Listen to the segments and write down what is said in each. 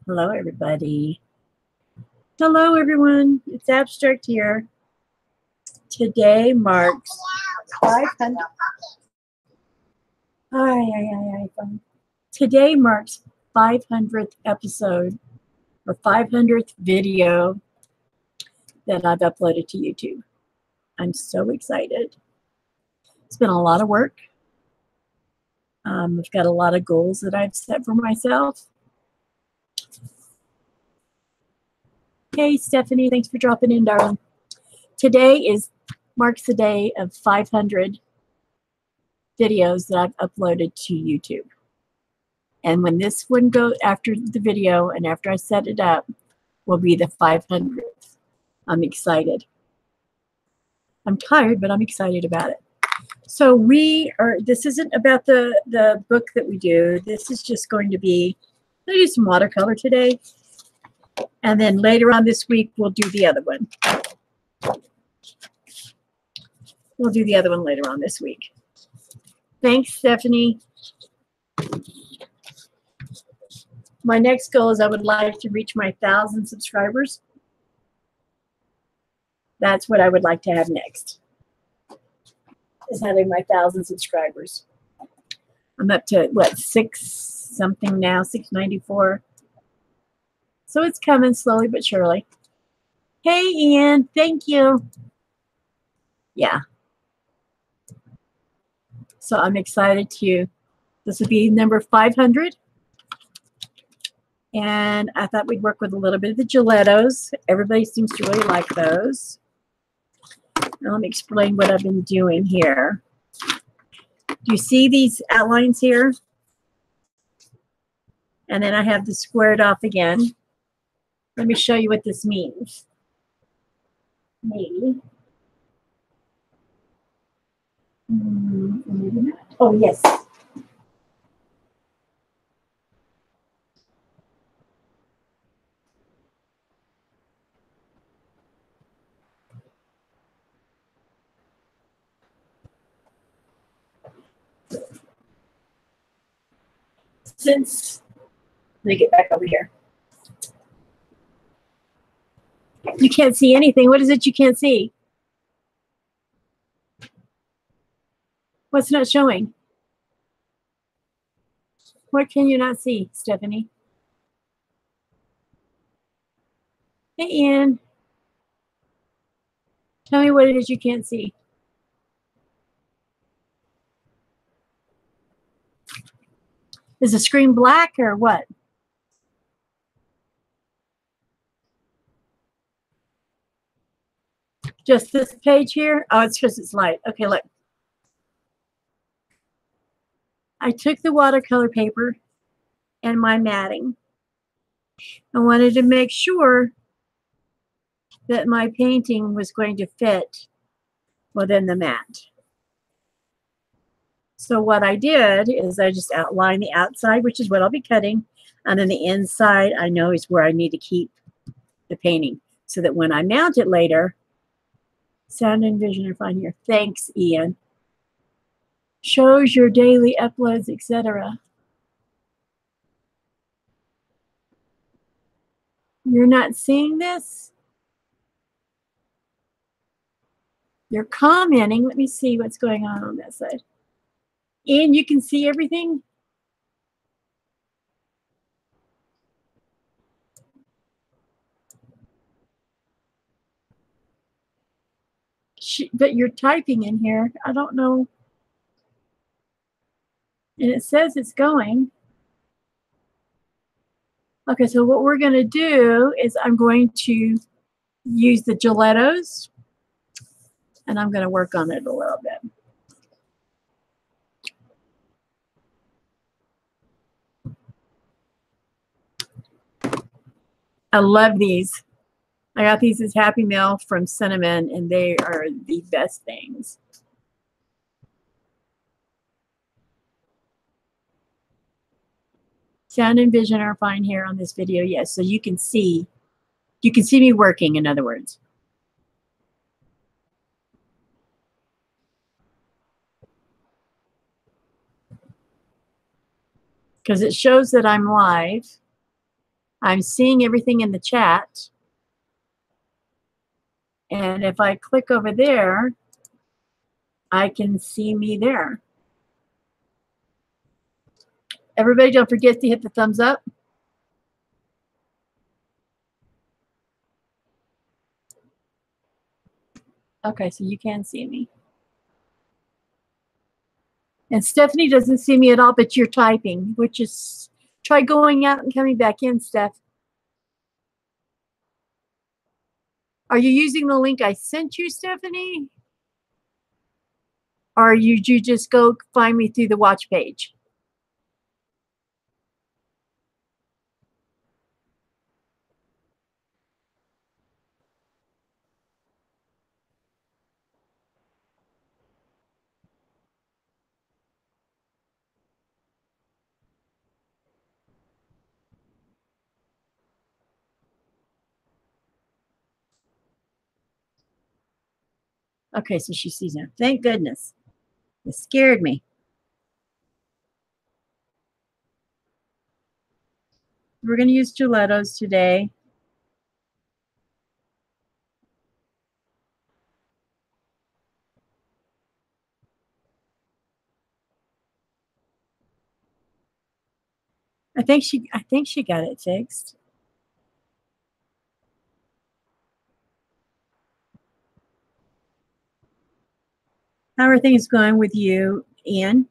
Hello, everybody. Hello, everyone. It's Abstract here. Today marks 500. Today marks 500th episode or 500th video that I've uploaded to YouTube. I'm so excited. It's been a lot of work. I've got a lot of goals that I've set for myself. Hey, Stephanie, thanks for dropping in, darling. Today marks the day of 500 videos that I've uploaded to YouTube. And when this one goes after the video and after I set it up, will be the 500th. I'm excited. I'm tired, but I'm excited about it. So this isn't about the book that we do. This is just going to be, I'm going to do some watercolor today. And then later on this week, we'll do the other one. We'll do the other one later on this week. Thanks, Stephanie. My next goal is I would like to reach my 1,000 subscribers. That's what I would like to have next, is having my 1,000 subscribers. I'm up to, what, 6 something now, 694. So it's coming slowly but surely. Hey, Ian, thank you. Yeah. So I'm excited this would be number 500. And I thought we'd work with a little bit of the Gelatos. Everybody seems to really like those. Now let me explain what I've been doing here. Do you see these outlines here? And then I have this squared off again. Let me show you what this means. Maybe. Maybe not. Oh, yes. Let me get back over here. You can't see anything. What is it you can't see? What's not showing? What can you not see, Stephanie? Hey, Ian. Tell me what it is you can't see. Is the screen black or what? Just this page here? Oh, it's because it's light. Okay, look. I took the watercolor paper and my matting. I wanted to make sure that my painting was going to fit within the mat. So what I did is I just outlined the outside, which is what I'll be cutting, and then the inside I know is where I need to keep the painting, so that when I mount it later, sound and vision are fine here. Thanks, Ian. Shows your daily uploads, etc. You're not seeing this? You're commenting. Let me see what's going on that side. Ian, you can see everything? But you're typing in here. I don't know. And it says it's going. Okay, so what we're going to do is I'm going to use the Gelatos, and I'm going to work on it a little bit. I love these. I got these as Happy Meal from Cinnamon, and they are the best things. Sound and vision are fine here on this video, yes. So you can see me working, in other words. Because it shows that I'm live. I'm seeing everything in the chat. And if I click over there, I can see me there. Everybody, don't forget to hit the thumbs up. Okay, so you can see me. And Stephanie doesn't see me at all, but you're typing, which is, try going out and coming back in, Steph. Are you using the link I sent you, Stephanie? Or you just go find me through the watch page? Okay, so she sees now. Thank goodness. It scared me. We're going to use stilettos today. I think she got it fixed. How are things going with you, Ian?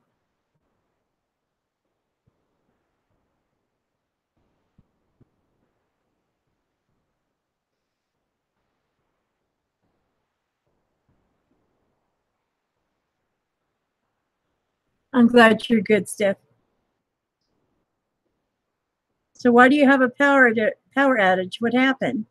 I'm glad you're good, Steph. So why do you have a power outage? What happened?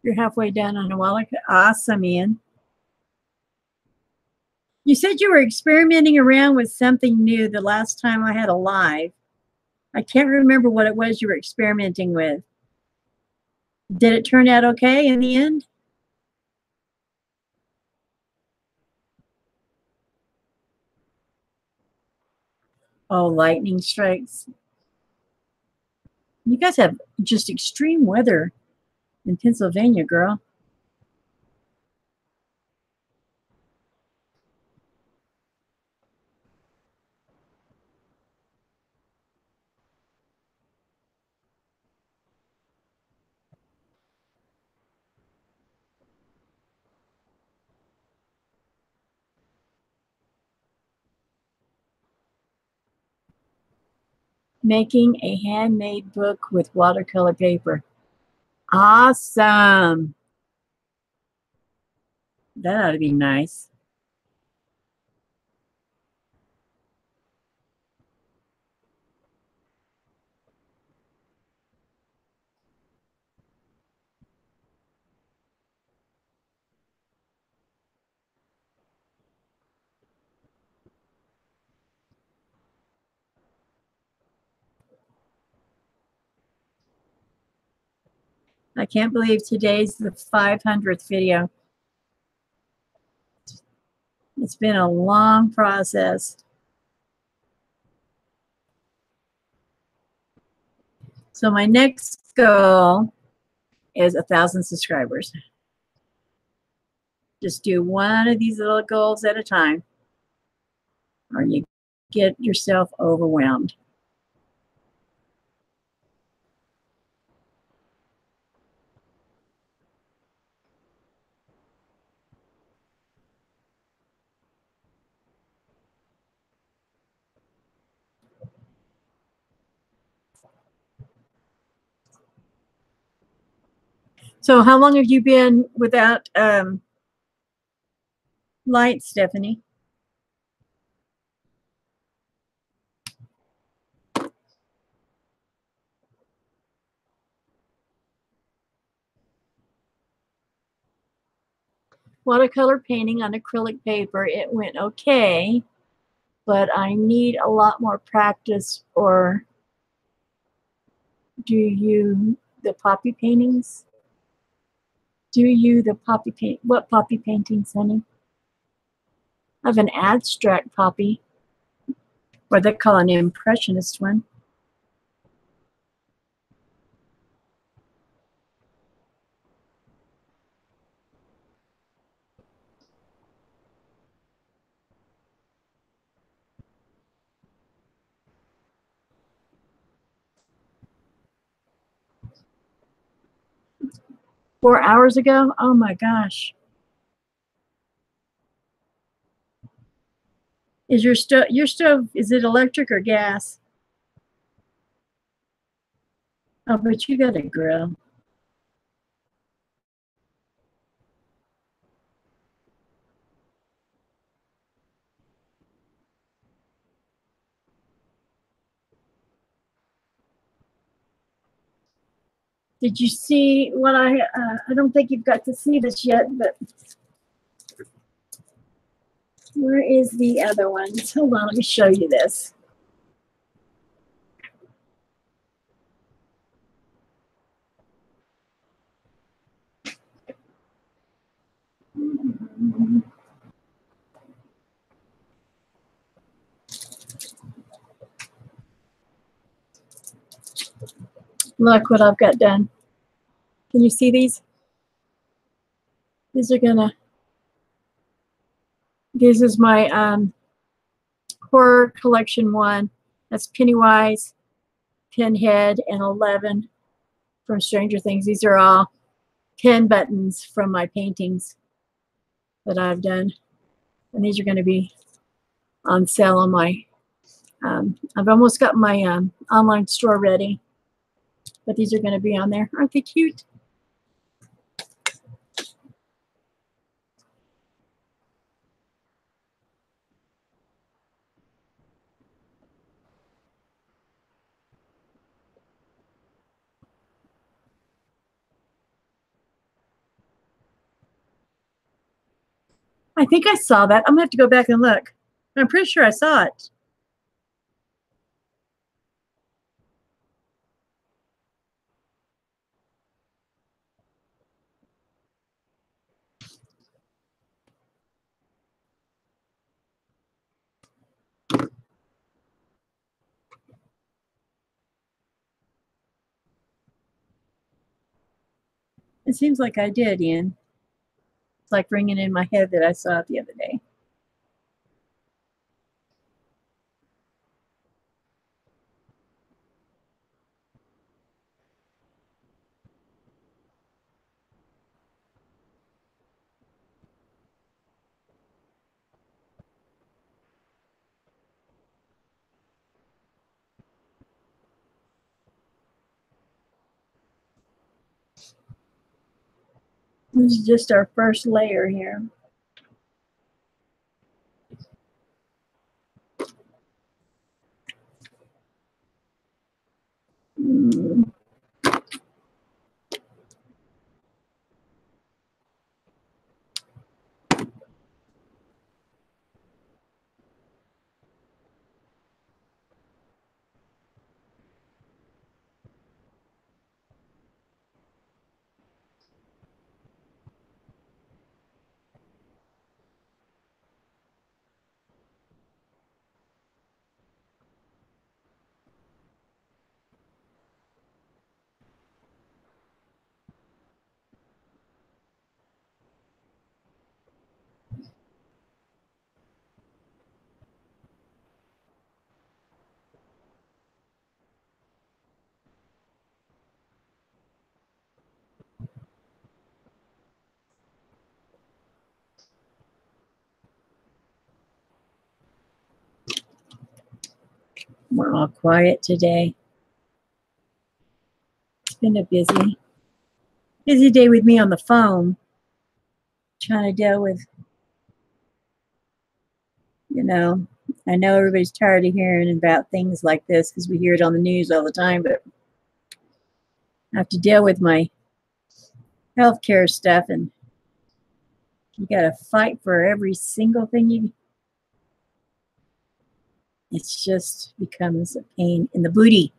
You're halfway done on a wallet. Awesome, Ian. You said you were experimenting around with something new the last time I had a live. I can't remember what it was you were experimenting with. Did it turn out okay in the end? Oh, lightning strikes. You guys have just extreme weather in Pennsylvania, girl. Making a handmade book with watercolor paper. Awesome. That ought to be nice. I can't believe today's the 500th video. It's been a long process. So my next goal is 1,000 subscribers. Just do one of these little goals at a time, or you get yourself overwhelmed. So how long have you been without light, Stephanie? watercolor painting on acrylic paper. It went okay, but I need a lot more practice. Or do you the poppy paintings? Do you the poppy paint? What poppy paintings, honey? I have an abstract poppy, or they call an impressionist one. $4 ago? Oh my gosh. Is your stove, is it electric or gas? Oh, but you got a grill. Did you see what I don't think you've got to see this yet, but where is the other ones? Hold on, let me show you this. Look what I've got done. Can you see these? These are gonna, this is my horror collection one. That's Pennywise, Pinhead, and 11 from Stranger Things. These are all pin buttons from my paintings that I've done. And these are going to be on sale on my, I've almost got my online store ready. But these are going to be on there. Aren't they cute? I think I saw that. I'm going to have to go back and look. I'm pretty sure I saw it. It seems like I did, Ian. It's like ringing in my head that I saw it the other day. This is just our first layer here. We're all quiet today. It's been a busy day with me on the phone, trying to deal with, you know, I know everybody's tired of hearing about things like this because we hear it on the news all the time, but I have to deal with my healthcare stuff and You got to fight for every single thing you. It just becomes a pain in the booty.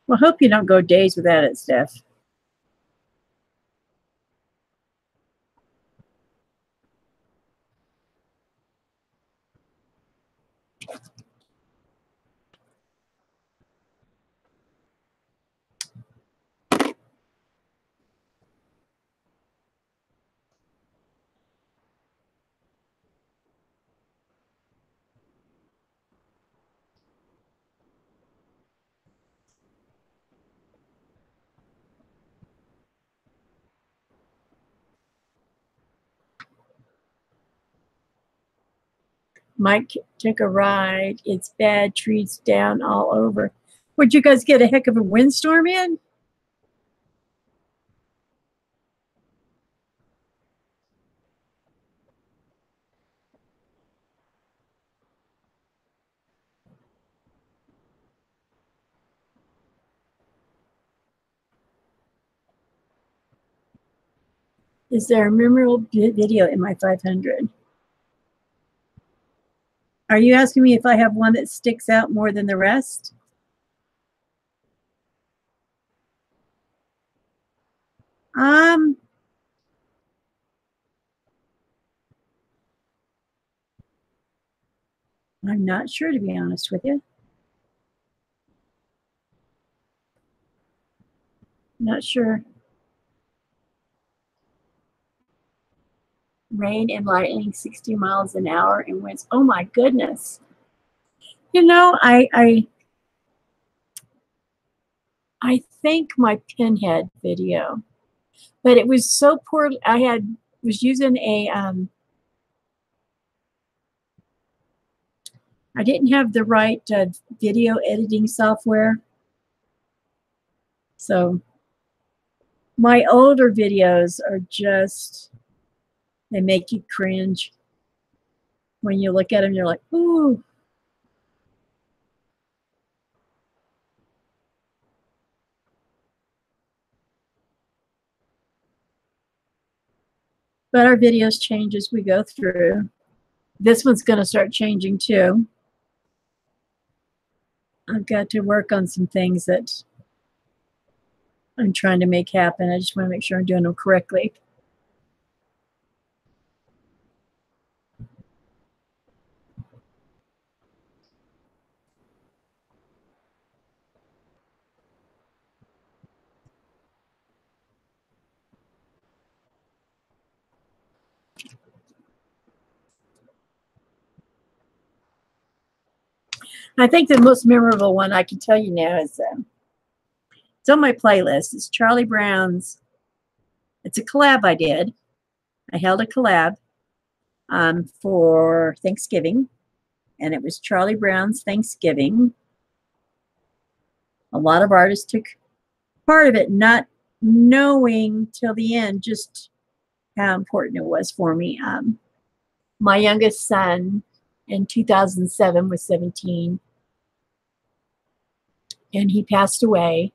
Well, I hope you don't go days without it, Steph. Mike took a ride. It's bad. Trees down all over. Would you guys get a heck of a windstorm in? Is there a memorable video in my 500? Are you asking me if I have one that sticks out more than the rest? I'm not sure, to be honest with you. Not sure. Rain and lightning, 60 miles an hour and winds. Oh my goodness. You know, I think my pinhead video, but it was so poor. I was using a I didn't have the right video editing software. So my older videos are just, they make you cringe. When you look at them, you're like, ooh. But our videos change as we go through. This one's going to start changing too. I've got to work on some things that I'm trying to make happen. I just want to make sure I'm doing them correctly. I think the most memorable one I can tell you now is it's on my playlist. It's Charlie Brown's. It's a collab I did. I held a collab for Thanksgiving, and it was Charlie Brown's Thanksgiving. A lot of artists took part of it, not knowing till the end just how important it was for me. My youngest son in 2007 was 17, and he passed away,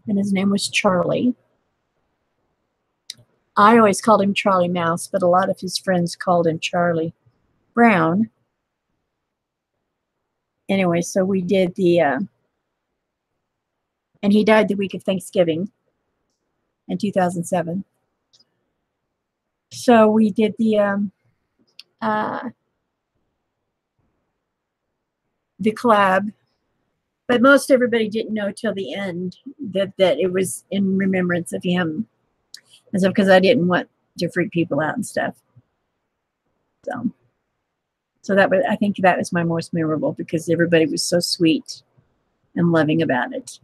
and his name was Charlie. I always called him Charlie Mouse, but a lot of his friends called him Charlie Brown. Anyway, so we did the, and he died the week of Thanksgiving in 2007. So we did the collab, but most everybody didn't know till the end that it was in remembrance of him, and so because I didn't want to freak people out and stuff. So that was, I think that was my most memorable because everybody was so sweet and loving about it.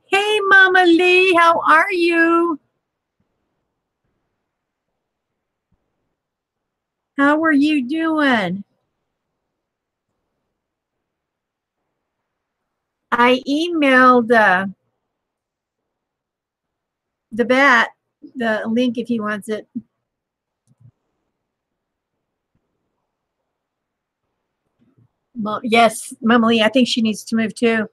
Hey, Mama Lee, how are you? How are you doing? I emailed the bat the link if he wants it. Yes, Mama Lee, I think she needs to move too.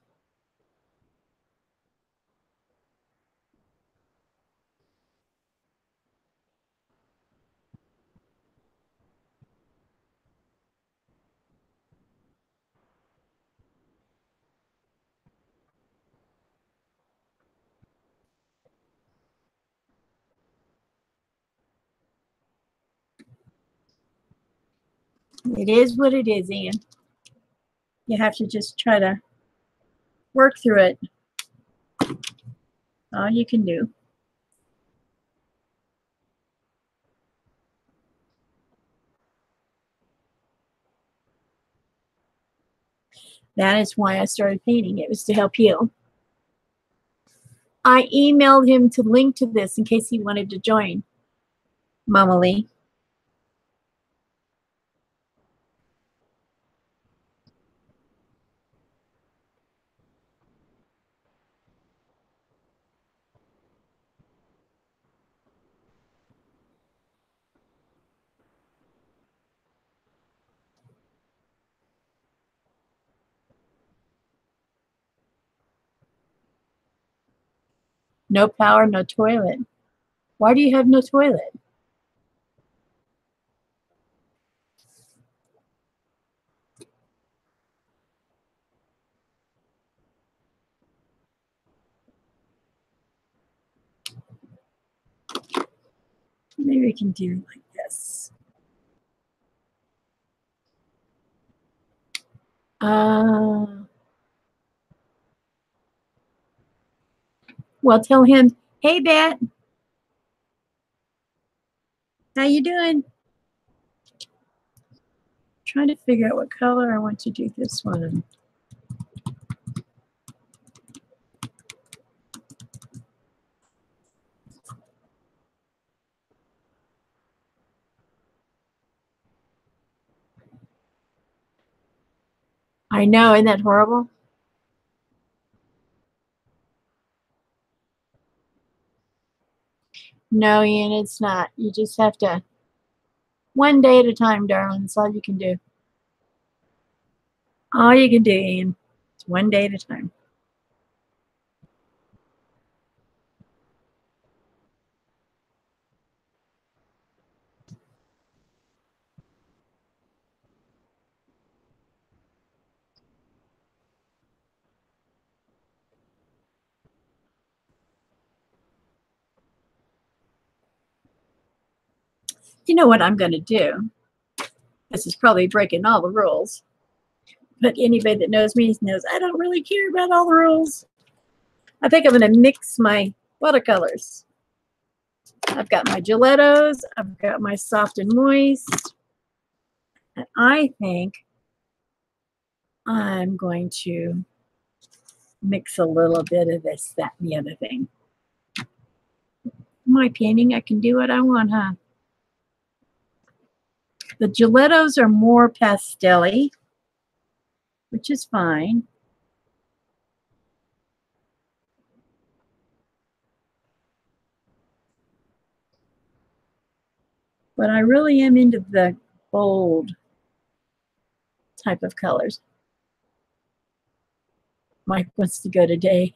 It is what it is, Ian. You have to just try to work through it. All you can do. That is why I started painting. It was to help heal. I emailed him to link to this in case he wanted to join. Mama Lee. No power, no toilet. Why do you have no toilet? Maybe we can do like this. Well, tell him, hey, Bat, how you doing? Trying to figure out what color I want to do this one. I know, isn't that horrible? No, Ian, it's not. You just have to, one day at a time, darling. That's all you can do. All you can do, Ian. It's one day at a time. You know what I'm going to do? This is probably breaking all the rules. But anybody that knows me knows I don't really care about all the rules. I think I'm going to mix my watercolors. I've got my gelatos. I've got my soft and moist. And I think I'm going to mix a little bit of this, that, and the other thing. My painting, I can do what I want, huh? The gelatos are more pastel-y, which is fine. But I really am into the bold type of colors. Mike wants to go today.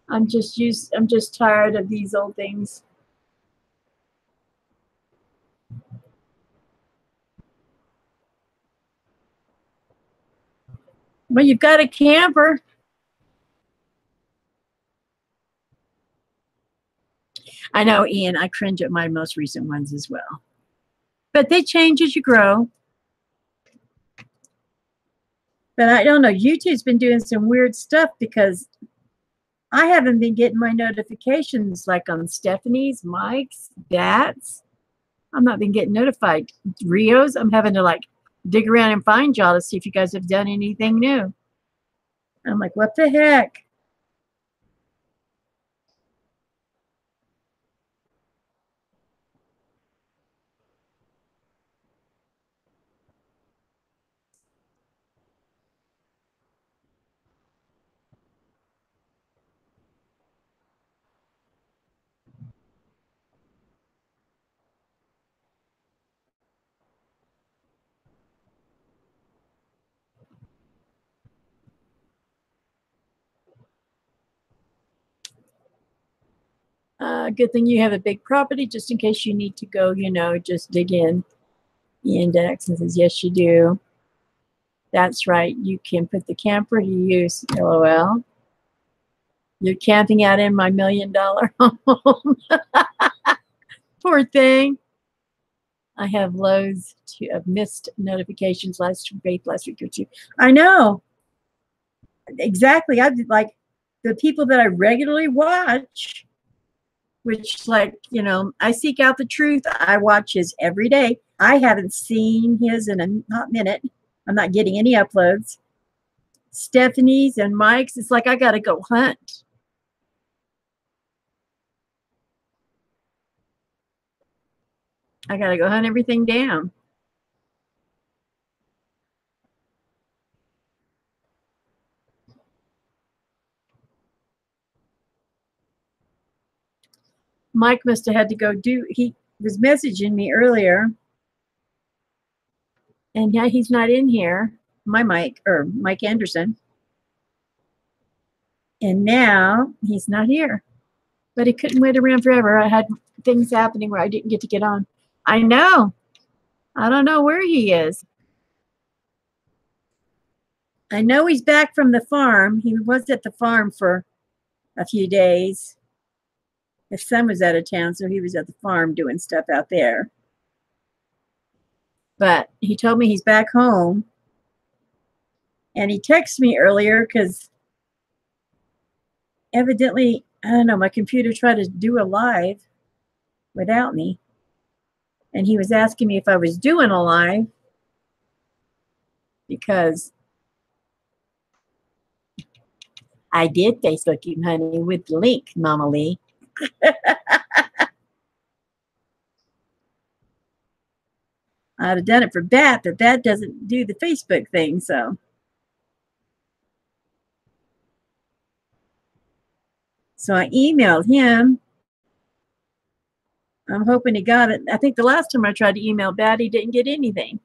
I'm just tired of these old things. Well, you've got a camper. I know, Ian, I cringe at my most recent ones as well. But they change as you grow. But I don't know, YouTube's been doing some weird stuff because I haven't been getting my notifications like on Stephanie's, Mike's, Dad's. I'm not been getting notified. Rio's, I'm having to like dig around and find y'all to see if you guys have done anything new. I'm like, what the heck? Good thing you have a big property just in case you need to go, just dig in the index and says, yes, you do. That's right. You can put the camper to use, LOL. You're camping out in my $1 million home. Poor thing. I have loads of missed notifications last week or two. I know. Exactly. I like the people that I regularly watch, which I seek out the truth. I watch his every day. I haven't seen his in a hot minute. I'm not getting any uploads. Stephanie's and Mike's, it's like I got to go hunt. I got to go hunt everything down. Mike must have had to go he was messaging me earlier. And yeah, he's not in here. Mike Anderson. And now he's not here. But he couldn't wait around forever. I had things happening where I didn't get to get on. I know. I don't know where he is. I know he's back from the farm. He was at the farm for a few days. His son was out of town, so he was at the farm doing stuff out there. But he told me he's back home. And he texted me earlier because evidently, I don't know, my computer tried to do a live without me. And he was asking me if I was doing a live because I did Facebook him, honey, with the link, Mama Lee. I'd have done it for Bat, but Bat doesn't do the Facebook thing, so. So I emailed him. I'm hoping he got it. I think the last time I tried to email Bat, he didn't get anything.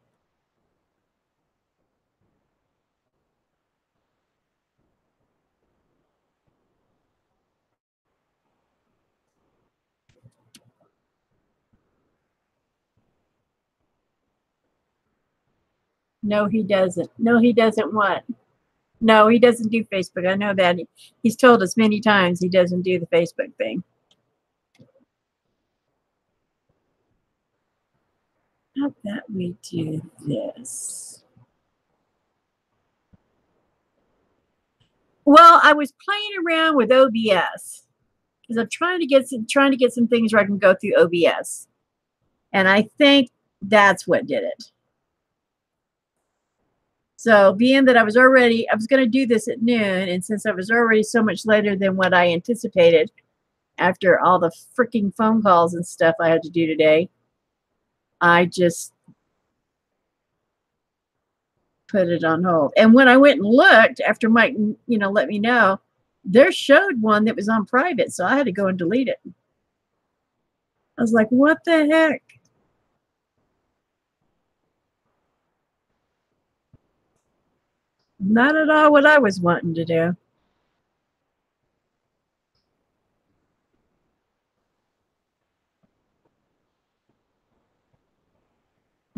No, he doesn't. No, he doesn't what? No, he doesn't do Facebook. I know that. He's told us many times he doesn't do the Facebook thing. How about we do this? Well, I was playing around with OBS because I'm trying to get some things where I can go through OBS, and I think that's what did it. So being that I was going to do this at noon, and since I was already so much later than what I anticipated after all the freaking phone calls and stuff I had to do today, I just put it on hold. And when I went and looked after Mike, let me know, there showed one that was on private, so I had to go and delete it. I was like, what the heck? Not at all what I was wanting to do.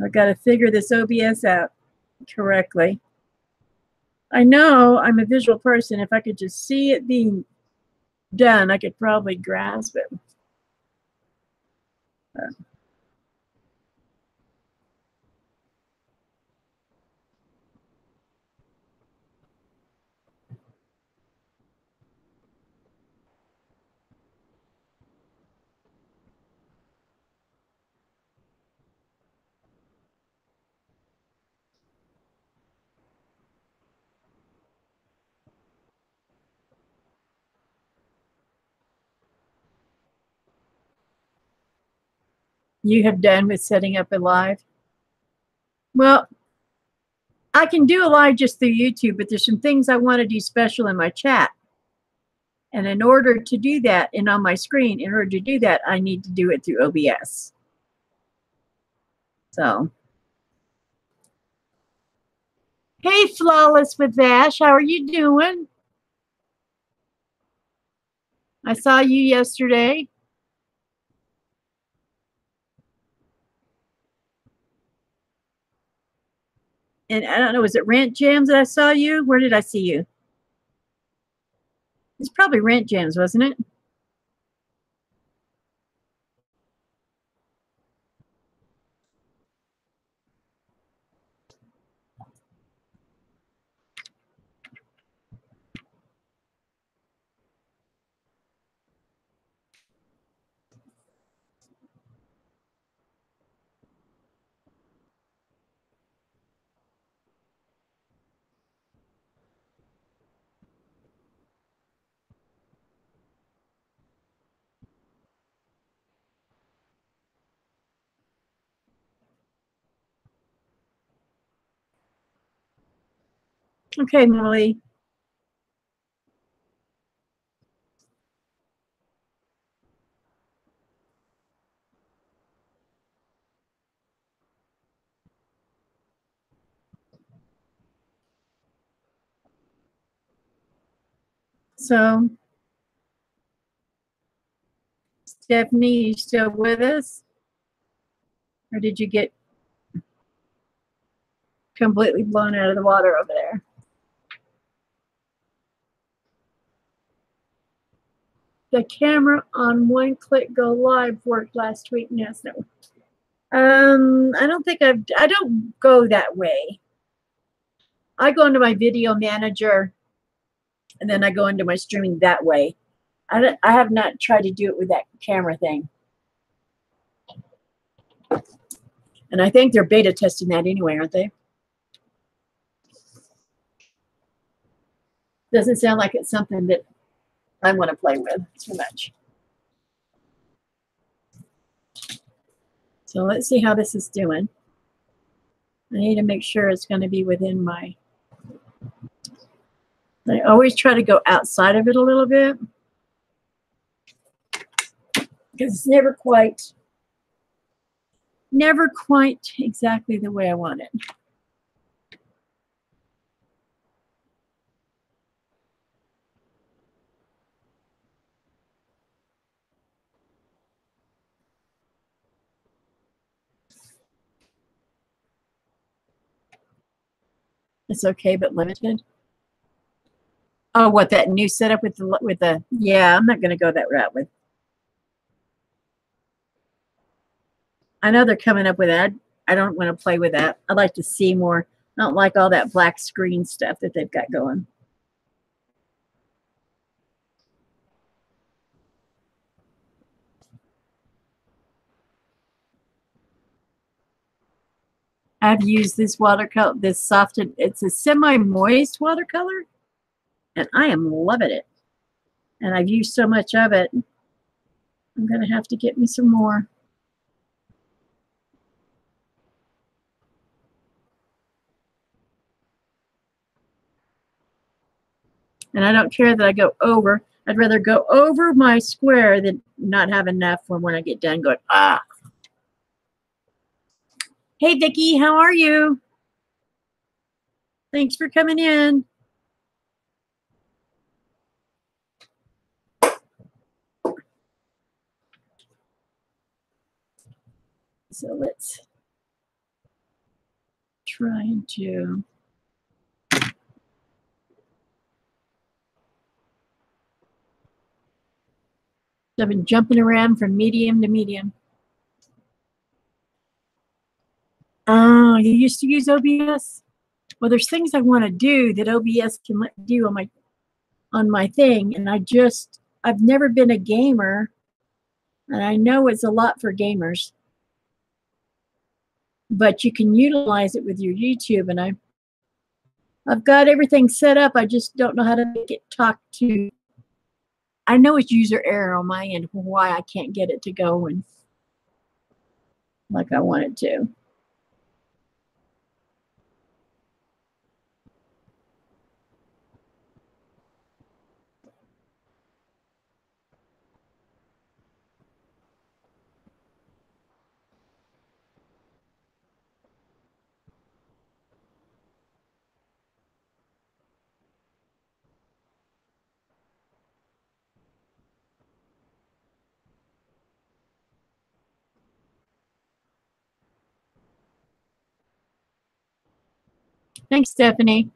I got to figure this OBS out correctly. I know I'm a visual person. If I could just see it being done, I could probably grasp it. You have done with setting up a live? Well, I can do a live just through YouTube, but there's some things I want to do special in my chat. And in order to do that, and on my screen, in order to do that, I need to do it through OBS. So, hey, Flawless with Vash, how are you doing? I saw you yesterday. And I don't know, was it Rant Jams that I saw you? Where did I see you? It's probably Rant Jams, wasn't it? Okay, Molly. So, Stephanie, you still with us? Or did you get completely blown out of the water over there? The camera on One Click Go Live worked last week. Yes, no. I don't think I don't go that way. I go into my video manager and then I go into my streaming that way. I have not tried to do it with that camera thing. And I think they're beta testing that anyway, aren't they? Doesn't sound like it's something that I want to play with too much. So let's see how this is doing. I need to make sure it's going to be within my... I always try to go outside of it a little bit because it's never quite exactly the way I want it. It's okay, but limited. Oh, what, that new setup with the yeah, I'm not going to go that route with. I know they're coming up with that. I don't want to play with that. I'd like to see more. I don't like all that black screen stuff that they've got going. I've used this watercolor, this softened, it's a semi-moist watercolor, and I am loving it. And I've used so much of it, I'm going to have to get me some more. And I don't care that I go over. I'd rather go over my square than not have enough when I get done going, ah. Hey, Vicki, how are you? Thanks for coming in. So let's try to... I've been jumping around from medium to medium. Oh, you used to use OBS? Well, there's things I want to do that OBS can let me do on my thing, and I've never been a gamer, and I know it's a lot for gamers, but you can utilize it with your YouTube, and I've got everything set up. I just don't know how to make it talk to. I know it's user error on my end why I can't get it to go and like I want it to. Thanks, Stephanie.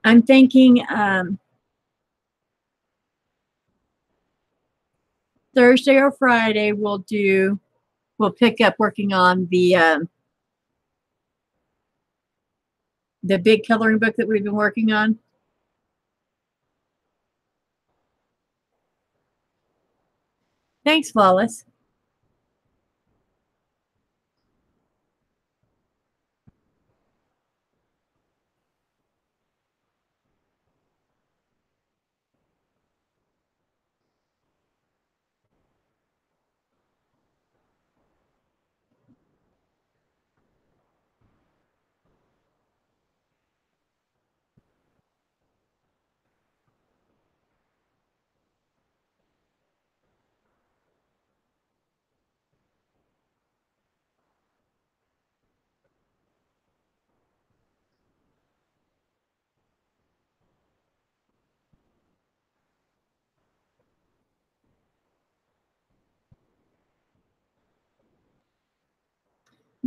I'm thinking Thursday or Friday we'll pick up working on the big coloring book that we've been working on. Thanks, Flawless.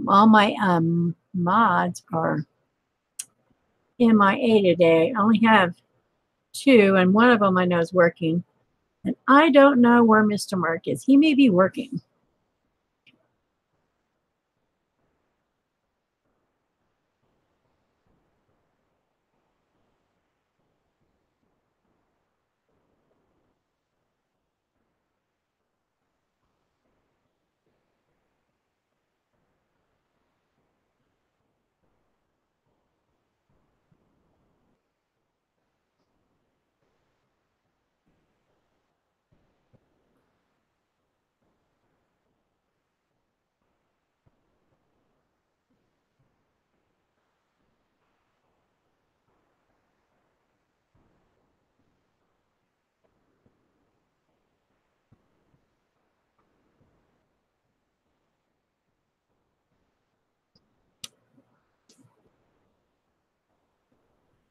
All my mods are MIA today. I only have 2, and one of them I know is working. And I don't know where Mr. Mark is. He may be working.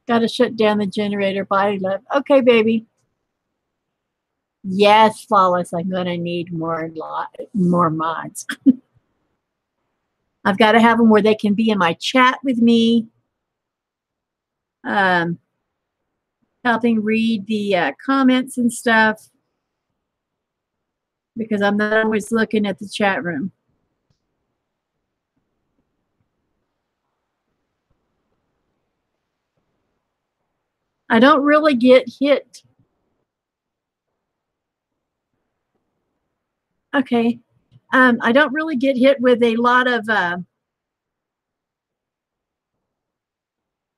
Got to shut down the generator. Bye, love. Okay, baby. Yes, Flawless. I'm going to need more mods. I've got to have them where they can be in my chat with me, helping read the comments and stuff, because I'm not always looking at the chat room. I don't really get hit. Okay. I don't really get hit with a lot of,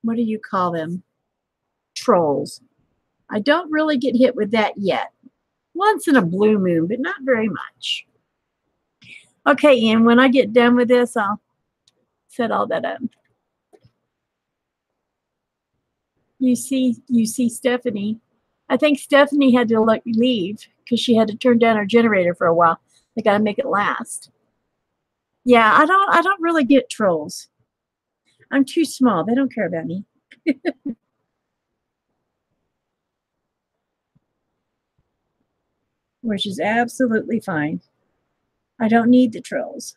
what do you call them? Trolls. I don't really get hit with that yet. Once in a blue moon, but not very much. Okay, Ian, when I get done with this, I'll set all that up. You see Stephanie. I think Stephanie had to leave because she had to turn down her generator for a while. They got to make it last. Yeah, I don't really get trolls. I'm too small. They don't care about me. Which is absolutely fine. I don't need the trolls.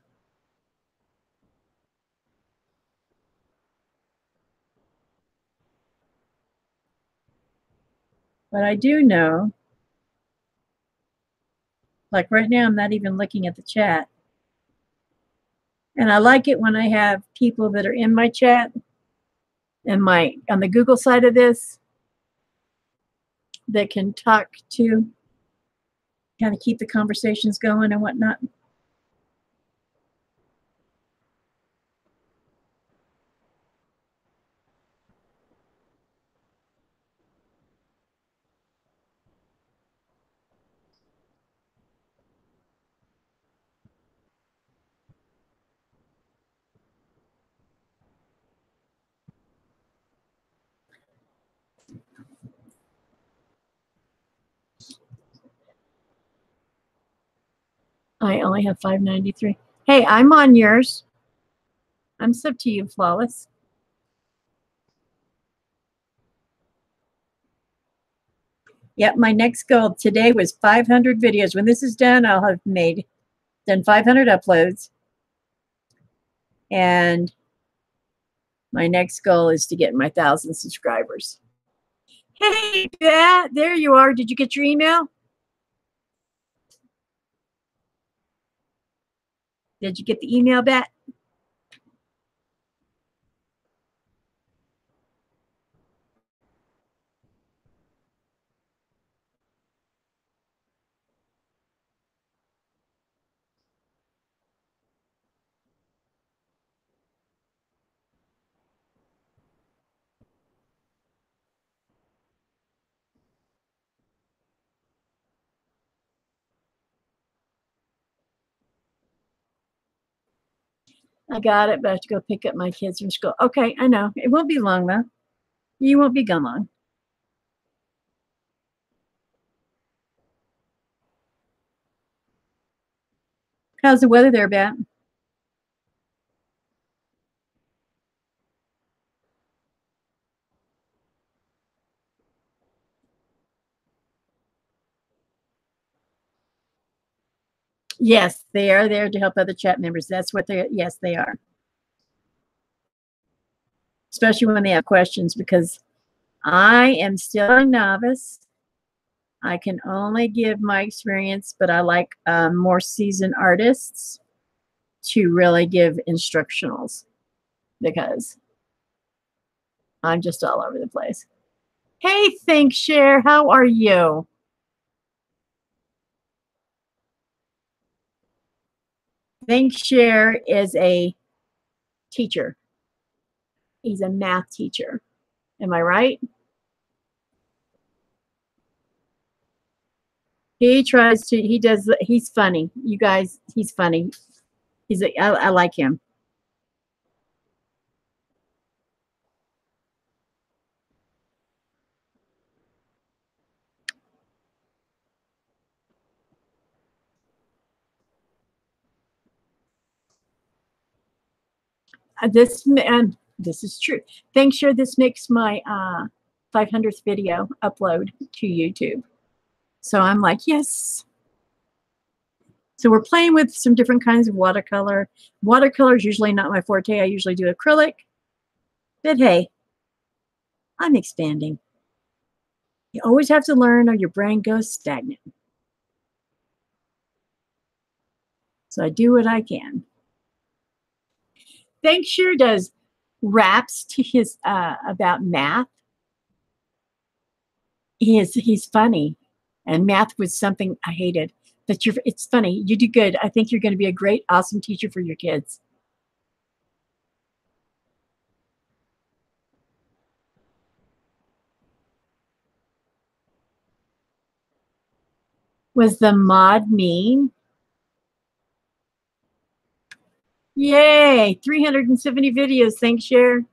But I do know, like right now, I'm not even looking at the chat. And I like it when I have people that are in my chat and on the Google side of this that can talk to, kind of keep the conversations going and whatnot. I only have 593. Hey, I'm on yours. I'm sub to you, Flawless. Yep, my next goal today was 500 videos. When this is done, I'll have done 500 uploads. And my next goal is to get my 1,000 subscribers. Hey, Pat, there you are. Did you get your email? Did you get the email back? I got it, but I have to go pick up my kids from school. Okay, I know. It won't be long, though. You won't be gone long. How's the weather there, Bat? Yes, they are there to help other chat members. That's what yes, they are. Especially when they have questions, because I am still a novice. I can only give my experience, but I like more seasoned artists to really give instructionals because I'm just all over the place. Hey, ThinkShare, how are you? ThinkShare is a teacher. He's a math teacher. Am I right? He's funny. You guys, he's funny. I like him. This is true. ThinkShare, this makes my 500th video upload to YouTube. So I'm like, yes. So we're playing with some different kinds of watercolor. Watercolor is usually not my forte. I usually do acrylic. But hey, I'm expanding. You always have to learn or your brain goes stagnant. So I do what I can. ThinkShare does raps to his about math. He's funny, and math was something I hated. But it's funny. You do good. I think you're going to be a great, awesome teacher for your kids. Was the mod mean? Yay! 370 videos. ThinkShare.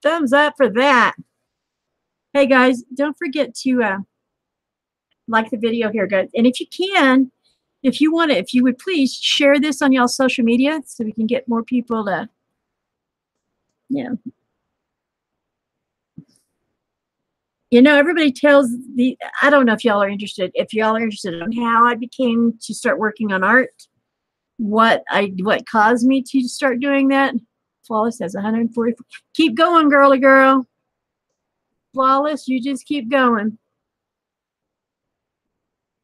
Thumbs up for that. Hey guys, don't forget to like the video here, guys. And if you can, if you want to, if you would please share this on y'all's social media so we can get more people to, everybody tells I don't know if y'all are interested. If y'all are interested in how I became to start working on art, what caused me to start doing that. Flawless has 140. Keep going, girly girl. Flawless, you just keep going.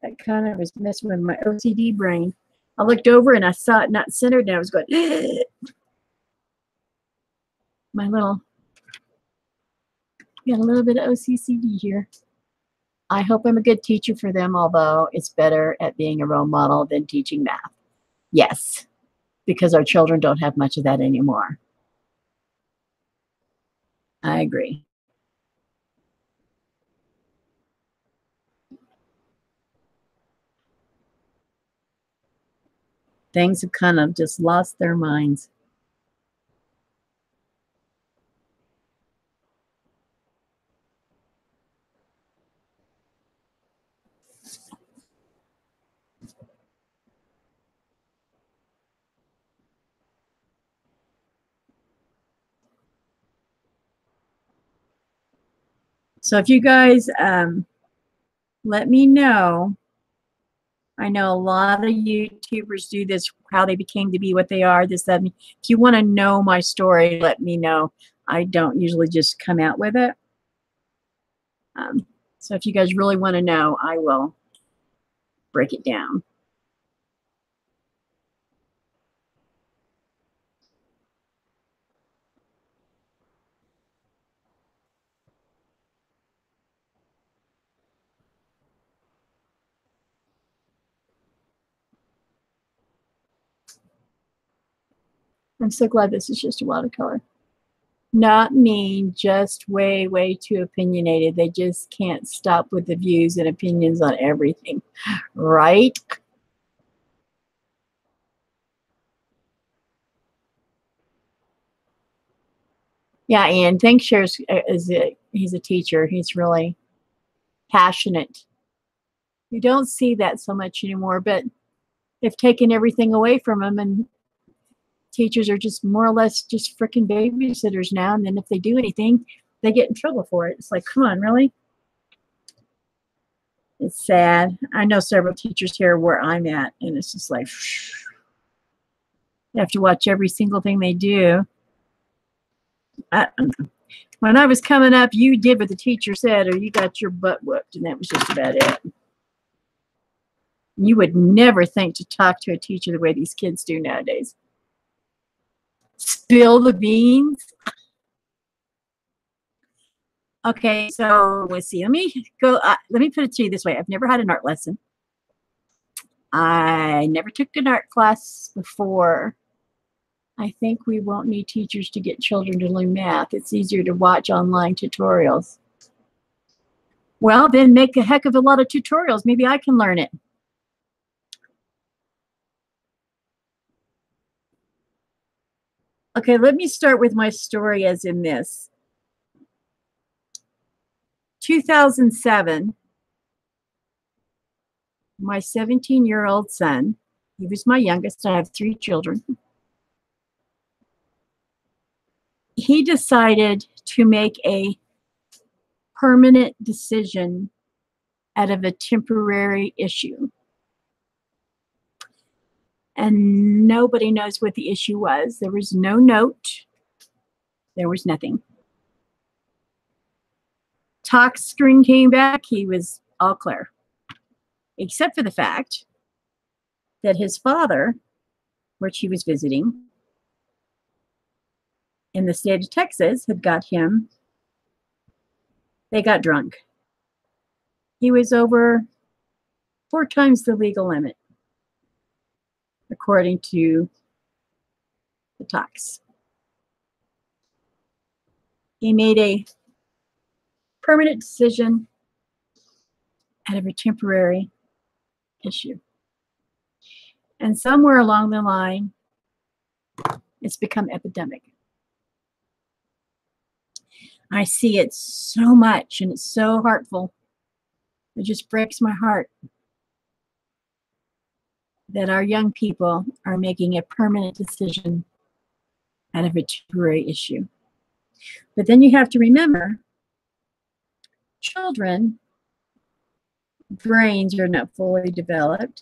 That kind of was messing with my OCD brain. I looked over and I saw it not centered, and I was going, my little, got a little bit of OCD here. I hope I'm a good teacher for them, although it's better at being a role model than teaching math. Yes, because our children don't have much of that anymore. I agree. Things have kind of just lost their minds. So if you guys let me know. I know a lot of YouTubers do this, how they became to be what they are, this, that. If you want to know my story, let me know. I don't usually just come out with it. So if you guys really want to know, I will break it down. I'm so glad this is just a watercolor. Not mean, just way, way too opinionated. They just can't stop with the views and opinions on everything, right? Yeah, and ThinkShare's he's a teacher. He's really passionate. You don't see that so much anymore, but they've taken everything away from him, and teachers are just more or less just freaking babysitters now. And then if they do anything, they get in trouble for it. It's like, come on, really? It's sad. I know several teachers here where I'm at, and it's just like, you have to watch every single thing they do. When I was coming up, you did what the teacher said, or you got your butt whooped, and that was just about it. You would never think to talk to a teacher the way these kids do nowadays. Spill the beans. Okay, so let's see. Let me go. Let me put it to you this way. I've never had an art lesson. I never took an art class before. I think we won't need teachers to get children to learn math. It's easier to watch online tutorials. Well, then make a heck of a lot of tutorials. Maybe I can learn it. Okay, let me start with my story as in this. 2007, my 17-year-old son, he was my youngest, I have 3 children. He decided to make a permanent decision out of a temporary issue. And nobody knows what the issue was. There was no note. There was nothing. Talk screen came back. He was all clear. Except for the fact that his father, which he was visiting in the state of Texas, had got him, they got drunk. He was over 4 times the legal limit, according to the talks. He made a permanent decision out of a temporary issue. And somewhere along the line, it's become epidemic. I see it so much, and it's so hurtful. It just breaks my heart that our young people are making a permanent decision out of a temporary issue. But then you have to remember, children, brains are not fully developed.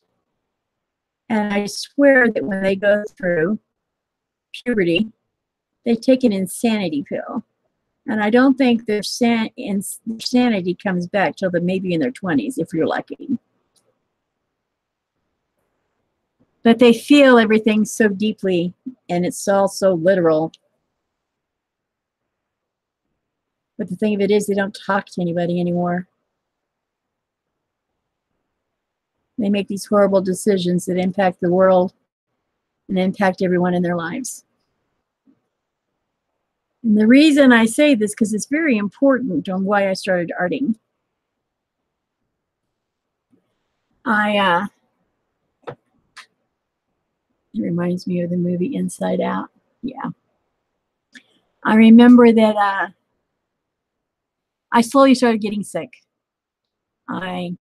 And I swear that when they go through puberty, they take an insanity pill. And I don't think their sanity comes back till maybe in their 20s, if you're lucky. But they feel everything so deeply, and it's all so literal. But the thing of it is, they don't talk to anybody anymore. They make these horrible decisions that impact the world and impact everyone in their lives. And the reason I say this, because it's very important on why I started arting. It reminds me of the movie Inside Out. Yeah. I remember that I slowly started getting sick. I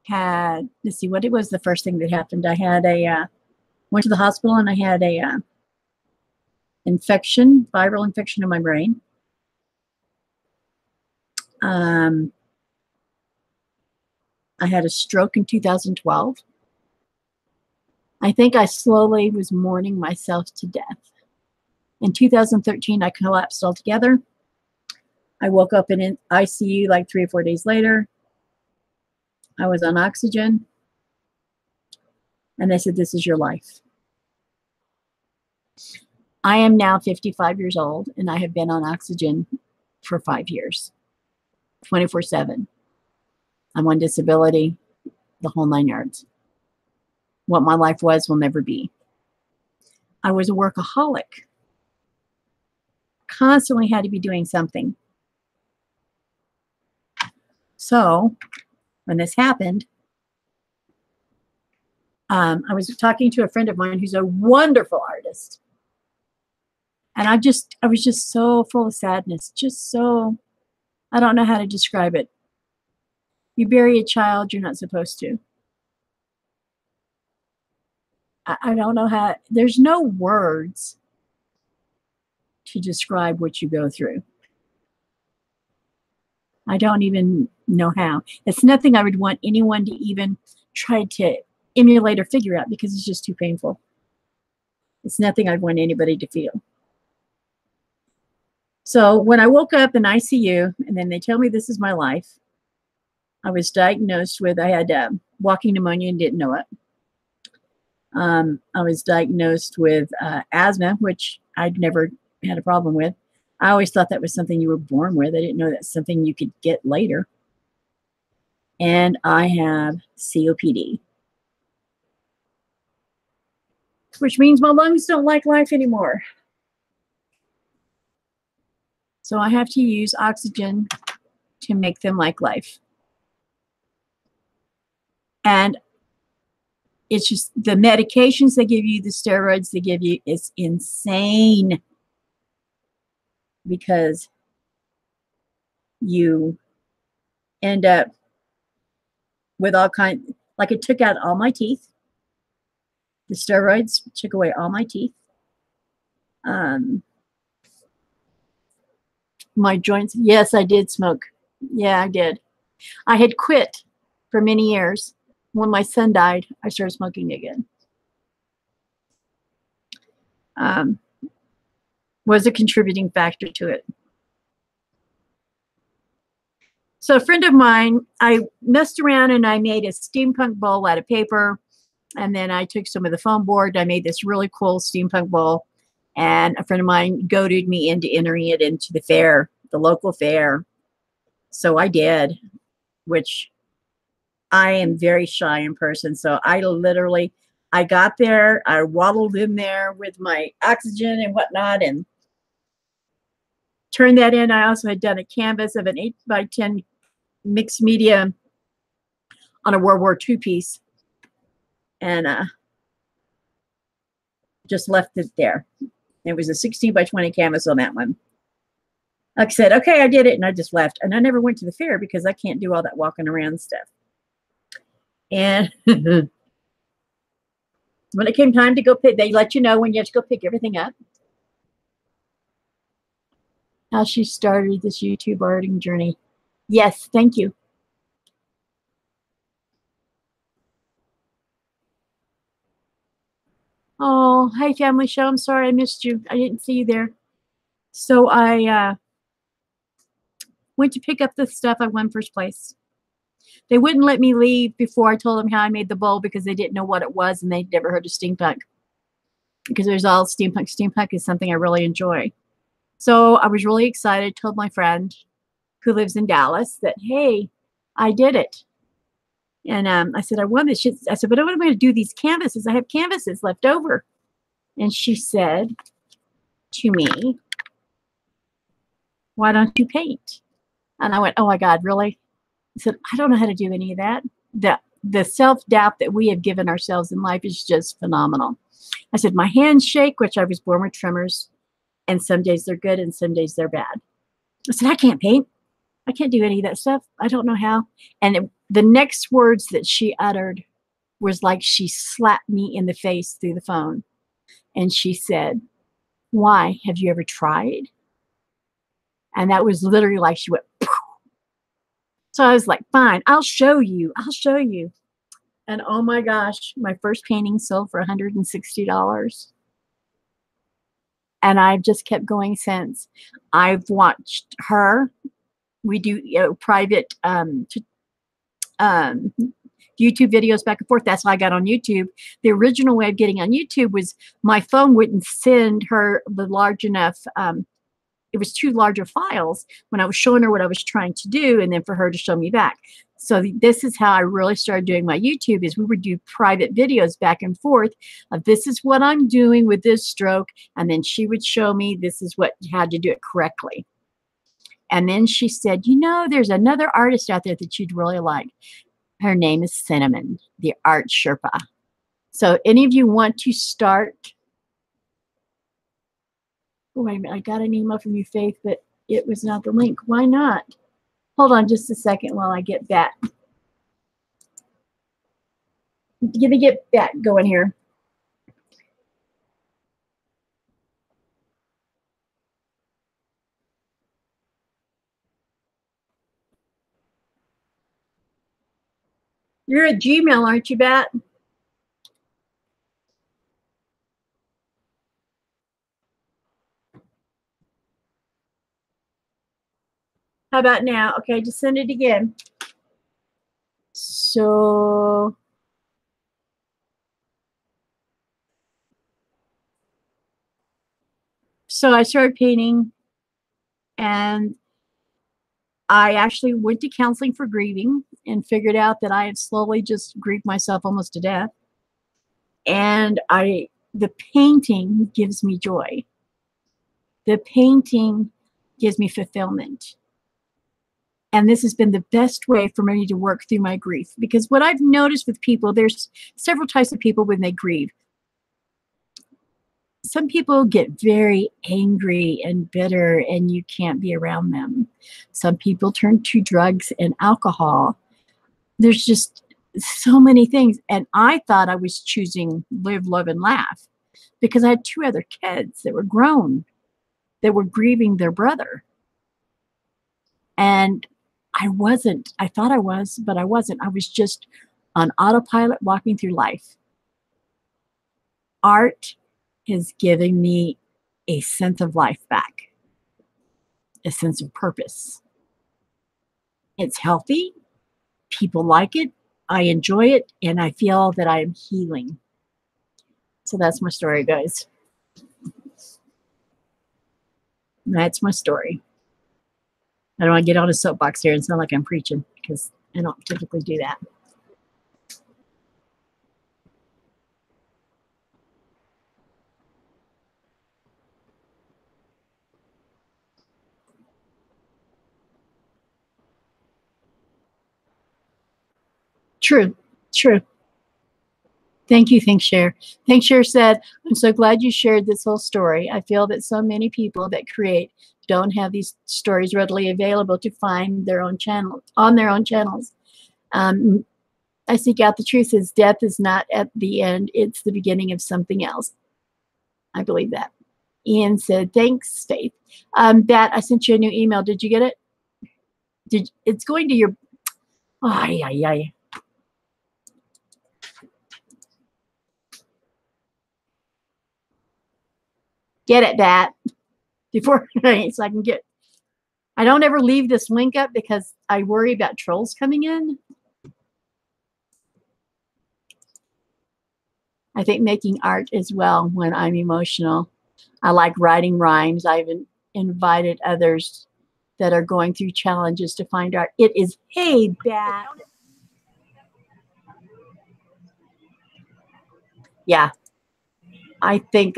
had, let's see, what it was the first thing that happened. I had went to the hospital, and I had a infection, viral infection in my brain. I had a stroke in 2012. I think I slowly was mourning myself to death. In 2013, I collapsed altogether. I woke up in an ICU like 3 or 4 days later. I was on oxygen. And they said, this is your life. I am now 55 years old, and I have been on oxygen for 5 years, 24/7. I'm on disability, the whole 9 yards. What my life was will never be. I was a workaholic. Constantly had to be doing something. So when this happened, I was talking to a friend of mine who's a wonderful artist. And I was just so full of sadness, just so, I don't know how to describe it. You bury a child you're not supposed to. I don't know how, there's no words to describe what you go through. I don't even know how. It's nothing I would want anyone to even try to emulate or figure out because it's just too painful. It's nothing I'd want anybody to feel. So when I woke up in ICU and then they tell me this is my life, I was diagnosed with, I had walking pneumonia and didn't know it. I was diagnosed with asthma, which I'd never had a problem with. I always thought that was something you were born with. I didn't know that's something you could get later. And I have COPD, which means my lungs don't like life anymore. So I have to use oxygen to make them like life. And it's just the medications they give you, the steroids they give you, is insane. Because you end up with all kinds, like it took out all my teeth. The steroids took away all my teeth. My joints, yes, I did smoke. Yeah, I did. I had quit for many years. When my son died, I started smoking again. Was a contributing factor to it. So a friend of mine, I messed around and I made a steampunk bowl out of paper. And then I took some of the foam board. I made this really cool steampunk bowl. And a friend of mine goaded me into entering it into the fair, the local fair. So I did, which I am very shy in person. So I got there, I waddled in there with my oxygen and whatnot and turned that in. I also had done a canvas of an 8x10 mixed media on a World War II piece and just left it there. It was a 16x20 canvas on that one. Like I said, okay, I did it, and I just left. And I never went to the fair because I can't do all that walking around stuff. And when it came time to go pick, they let you know when you have to go pick everything up. How she started this YouTube arting journey. Yes, thank you. Oh, hi, family show. I'm sorry I missed you. I didn't see you there. So I went to pick up the stuff. I won first place. They wouldn't let me leave before I told them how I made the bowl because they didn't know what it was and they'd never heard of steampunk. Because there's all steampunk. Steampunk is something I really enjoy. So I was really excited, told my friend who lives in Dallas that, hey, I did it. And I said, I won this shit. I said, but what am I going to do with these canvases? I have canvases left over. And she said to me, why don't you paint? And I went, oh my God, really? I said, I don't know how to do any of that. The self-doubt that we have given ourselves in life is just phenomenal. I said, my hands shake, which I was born with tremors. And some days they're good and some days they're bad. I said, I can't paint. I can't do any of that stuff. I don't know how. And the next words that she uttered was like she slapped me in the face through the phone. And she said, why? Have you ever tried? And that was literally like she went, poof. So I was like, fine, I'll show you. I'll show you. And oh my gosh, my first painting sold for $160. And I've just kept going since. I've watched her. We do private YouTube videos back and forth. That's how I got on YouTube. The original way of getting on YouTube was my phone wouldn't send her the large enough. It was too large of files when I was showing her what I was trying to do, and then for her to show me back. So this is how I really started doing my YouTube, is we would do private videos back and forth of this is what I'm doing with this stroke, and then she would show me this is what how to do it correctly. And then she said, you know, there's another artist out there that you'd really like. Her name is Cinnamon, the Art Sherpa. So any of you want to start? Oh, wait a minute, I got an email from you, Faith, but it was not the link. Why not? Hold on just a second while I get that. Let me get that going here. You're at Gmail, aren't you, Bat? How about now? Okay, just send it again. So I started painting, and I actually went to counseling for grieving and figured out that I had slowly just grieved myself almost to death. And the painting gives me joy. The painting gives me fulfillment. And this has been the best way for me to work through my grief. Because what I've noticed with people, there's several types of people when they grieve. Some people get very angry and bitter and you can't be around them. Some people turn to drugs and alcohol. There's just so many things. And I thought I was choosing live, love, and laugh because I had two other kids that were grown that were grieving their brother. And I wasn't. I thought I was, but I wasn't. I was just on autopilot walking through life. Art has given me a sense of life back, a sense of purpose. It's healthy. People like it. I enjoy it. And I feel that I am healing. So that's my story, guys. That's my story. I don't want to get on a soapbox here and sound like I'm preaching because I don't typically do that. True, true. Thank you, ThinkShare. ThinkShare said, I'm so glad you shared this whole story. I feel that so many people that create don't have these stories readily available to find their own channel on their own channels. I seek out the truth as death is not at the end, it's the beginning of something else. I believe that. Ian said, thanks, Faith. Bat, I sent you a new email. Did you get it? It's going to your, Get it, Bat, before so I can get. I don't ever leave this link up because I worry about trolls coming in. I think making art as well when I'm emotional. I like writing rhymes. I've invited others that are going through challenges to find art. It is, hey, Bat. Yeah, I think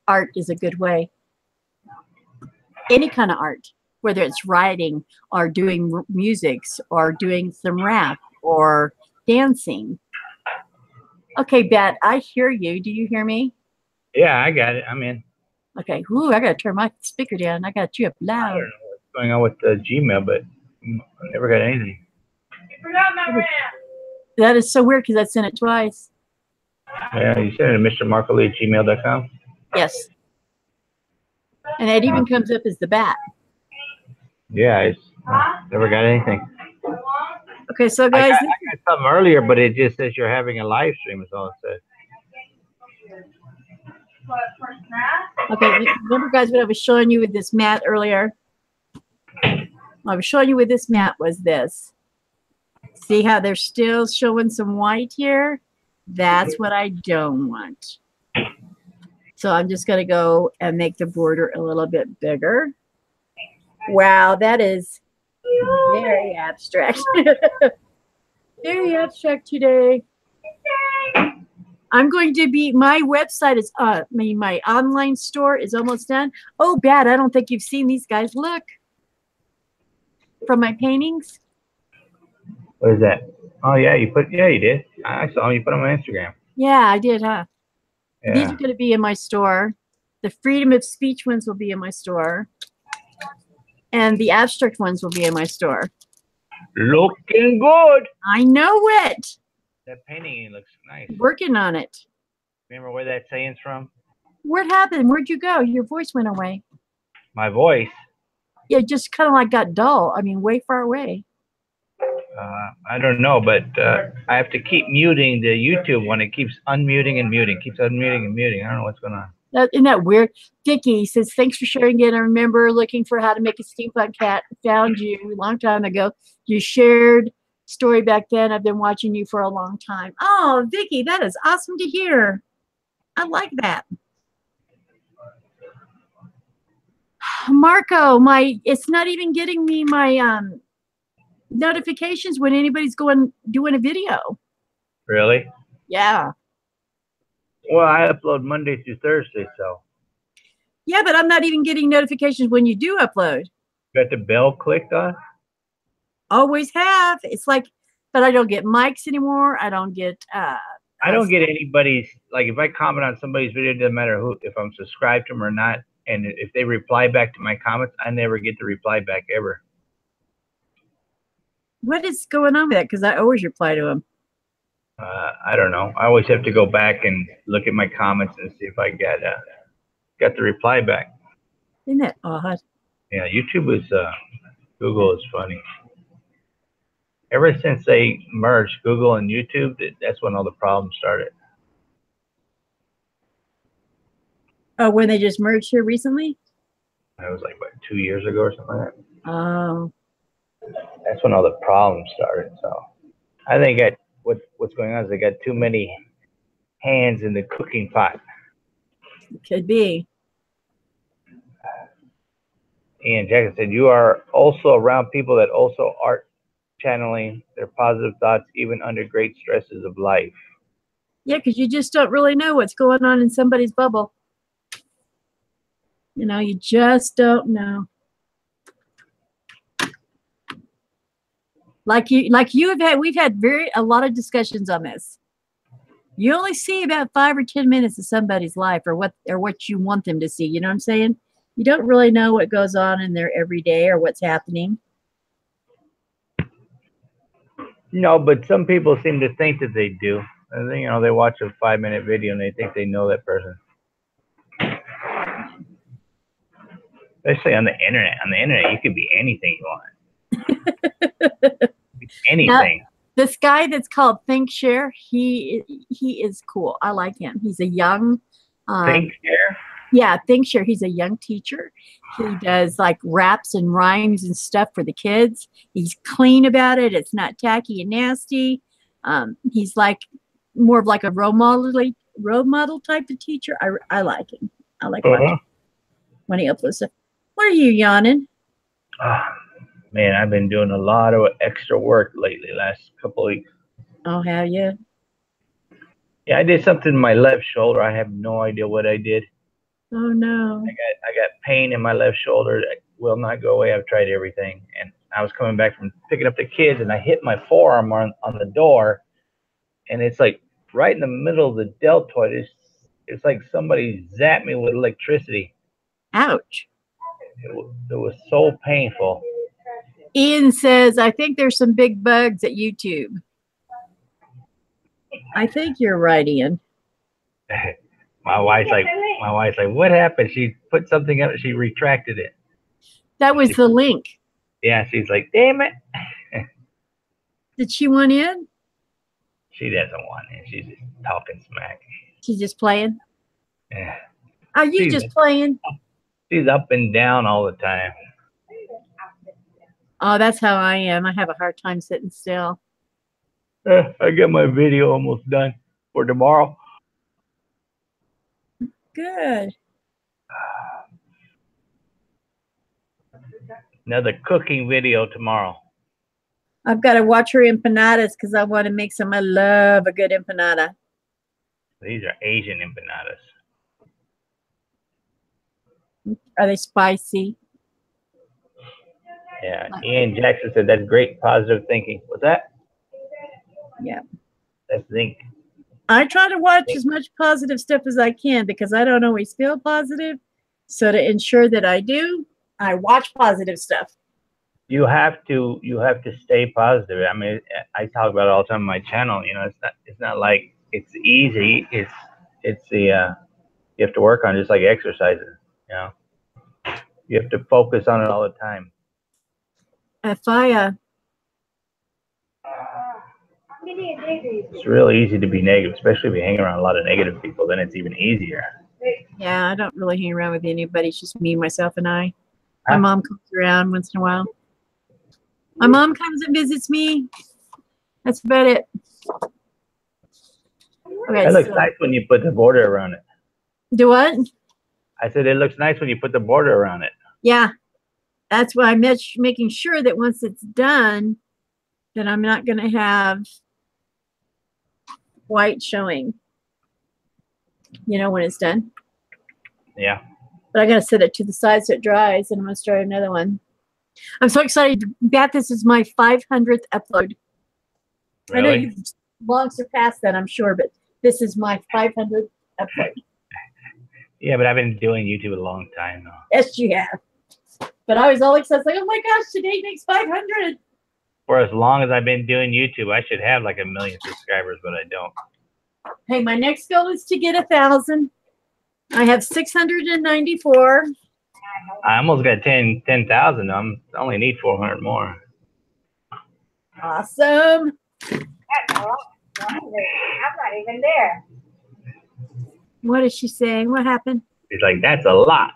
art is a good way. Any kind of art, whether it's writing or doing musics or doing some rap or dancing. Okay, Bet, I hear you. Do you hear me? Yeah, I got it. I'm in. Okay. Ooh, I got to turn my speaker down. I got you up loud. I don't know what's going on with Gmail, but I never got anything. You forgot my rant. That is so weird because I sent it twice. Yeah, you sent it to mrmarkley@gmail.com? Yes. And it even comes up as the Bat. Yeah, I never got anything. Okay, so I guys, got something earlier, but it just says you're having a live stream. Is all it says. What, for snacks? okay, remember guys what I was showing you with this mat earlier? What I was showing you with this mat was this. See how they're still showing some white here? That's what I don't want. So I'm just going to go and make the border a little bit bigger. Wow, that is very abstract. Very abstract today. I'm going to be, my website is, my online store is almost done. Oh, bad. I don't think you've seen these guys. Look. From my paintings. What is that? Oh yeah, you did. I saw them. You put them on Instagram. Yeah, I did, huh? Yeah. These are going to be in my store. The freedom of speech ones will be in my store. And the abstract ones will be in my store. Looking good. I know it. That painting looks nice. Working on it. Remember where that saying's from? What happened? Where'd you go? Your voice went away. My voice. Yeah, it just kind of like got dull. I mean, way far away. I don't know, but I have to keep muting the YouTube one. It keeps unmuting and muting. Keeps unmuting and muting. I don't know what's going on. Isn't that weird? Dickie says, thanks for sharing it. I remember looking for how to make a steampunk cat. Found you a long time ago. You shared story back then. I've been watching you for a long time. Oh, Vicky, that is awesome to hear. I like that. Marco, it's not even getting me my notifications when anybody's doing a video. Really? Yeah. Well, I upload Monday through Thursday, so. Yeah, but I'm not even getting notifications when you do upload. Got the bell clicked on? Always have. It's like, but I don't get mics anymore. I don't get. I don't get anybody's, like if I comment on somebody's video, it doesn't matter who, if I'm subscribed to them or not. And if they reply back to my comments, I never get the reply back ever. What is going on with that? Because I always reply to them. I don't know. I always have to go back and look at my comments and see if I got the reply back. Isn't that odd? Yeah, YouTube is, Google is funny. Ever since they merged Google and YouTube, that's when all the problems started. Oh, when they just merged here recently? That was like, what, 2 years ago or something like that? Oh. That's when all the problems started. So I think what's going on is they got too many hands in the cooking pot. Could be. Ian Jackson said, you are also around people that also are channeling their positive thoughts even under great stresses of life. Yeah, because you just don't really know what's going on in somebody's bubble. You know, you just don't know. We've had a lot of discussions on this. You only see about 5 or 10 minutes of somebody's life or what you want them to see. You know what I'm saying? You don't really know what goes on in their everyday or what's happening. No, but some people seem to think that they do. And then, you know, they watch a 5-minute video and they think they know that person. Especially on the internet. On the internet, you could be anything you want. Anything. Now, this guy that's called ThinkShare, he is cool. I like him. He's a young ThinkShare? Yeah, ThinkShare. He's a young teacher. He does like raps and rhymes and stuff for the kids. He's clean about it. It's not tacky and nasty. He's like more of like a role model type of teacher. I like him. I like watching when he uploads stuff. What are you yawning? Oh, man, I've been doing a lot of extra work lately, last couple of weeks. Oh, have you? Yeah, I did something in my left shoulder. I have no idea what I did. Oh no. I got pain in my left shoulder that will not go away. I've tried everything. And I was coming back from picking up the kids and I hit my forearm on the door. And it's like right in the middle of the deltoid. It's like somebody zapped me with electricity. Ouch. It was so painful. Ian says, I think there's some big bugs at YouTube. I think you're right, Ian. My wife's like, what happened? She put something up, she retracted it. That was the link. Yeah, she's like, damn it. Did she want in? She doesn't want it. She's just talking smack. She's just playing. Yeah. Are you just playing? She's up and down all the time. Oh, that's how I am. I have a hard time sitting still. I got my video almost done for tomorrow. Good. Another cooking video tomorrow. I've got to watch her empanadas because I want to make some. I love a good empanada. These are Asian empanadas. Are they spicy? Yeah, Ian Jackson said that's great positive thinking. What's that? Yeah. That's zinc. I try to watch as much positive stuff as I can because I don't always feel positive. So to ensure that I do, I watch positive stuff. You have to stay positive. I mean, I talk about it all the time on my channel. You know, it's not like it's easy. It's the you have to work on it just like exercising. You know, you have to focus on it all the time. If I It's real easy to be negative, especially if you hang around a lot of negative people. Then it's even easier. yeah, I don't really hang around with anybody. It's just me, myself, and I. My mom comes around once in a while. My mom comes and visits me. That's about it. Okay, It looks nice when you put the border around it. Do what? I said it looks nice when you put the border around it. Yeah, that's why I'm making sure that once it's done, that I'm not going to have white showing. You know, when it's done. Yeah. But I got to set it to the side so it dries, and I'm going to start another one. I'm so excited. Beth, this is my 500th upload. Really? I know you've long surpassed that, I'm sure, but this is my 500th upload. Yeah, but I've been doing YouTube a long time now. Yes, you have. But I was all excited, like, oh my gosh, today makes 500. For as long as I've been doing YouTube, I should have like 1 million subscribers, but I don't. Hey, my next goal is to get 1,000. I have 694. I almost got 10,000. I only need 400 more. Awesome. I'm not even there. What is she saying? What happened? It's like, that's a lot.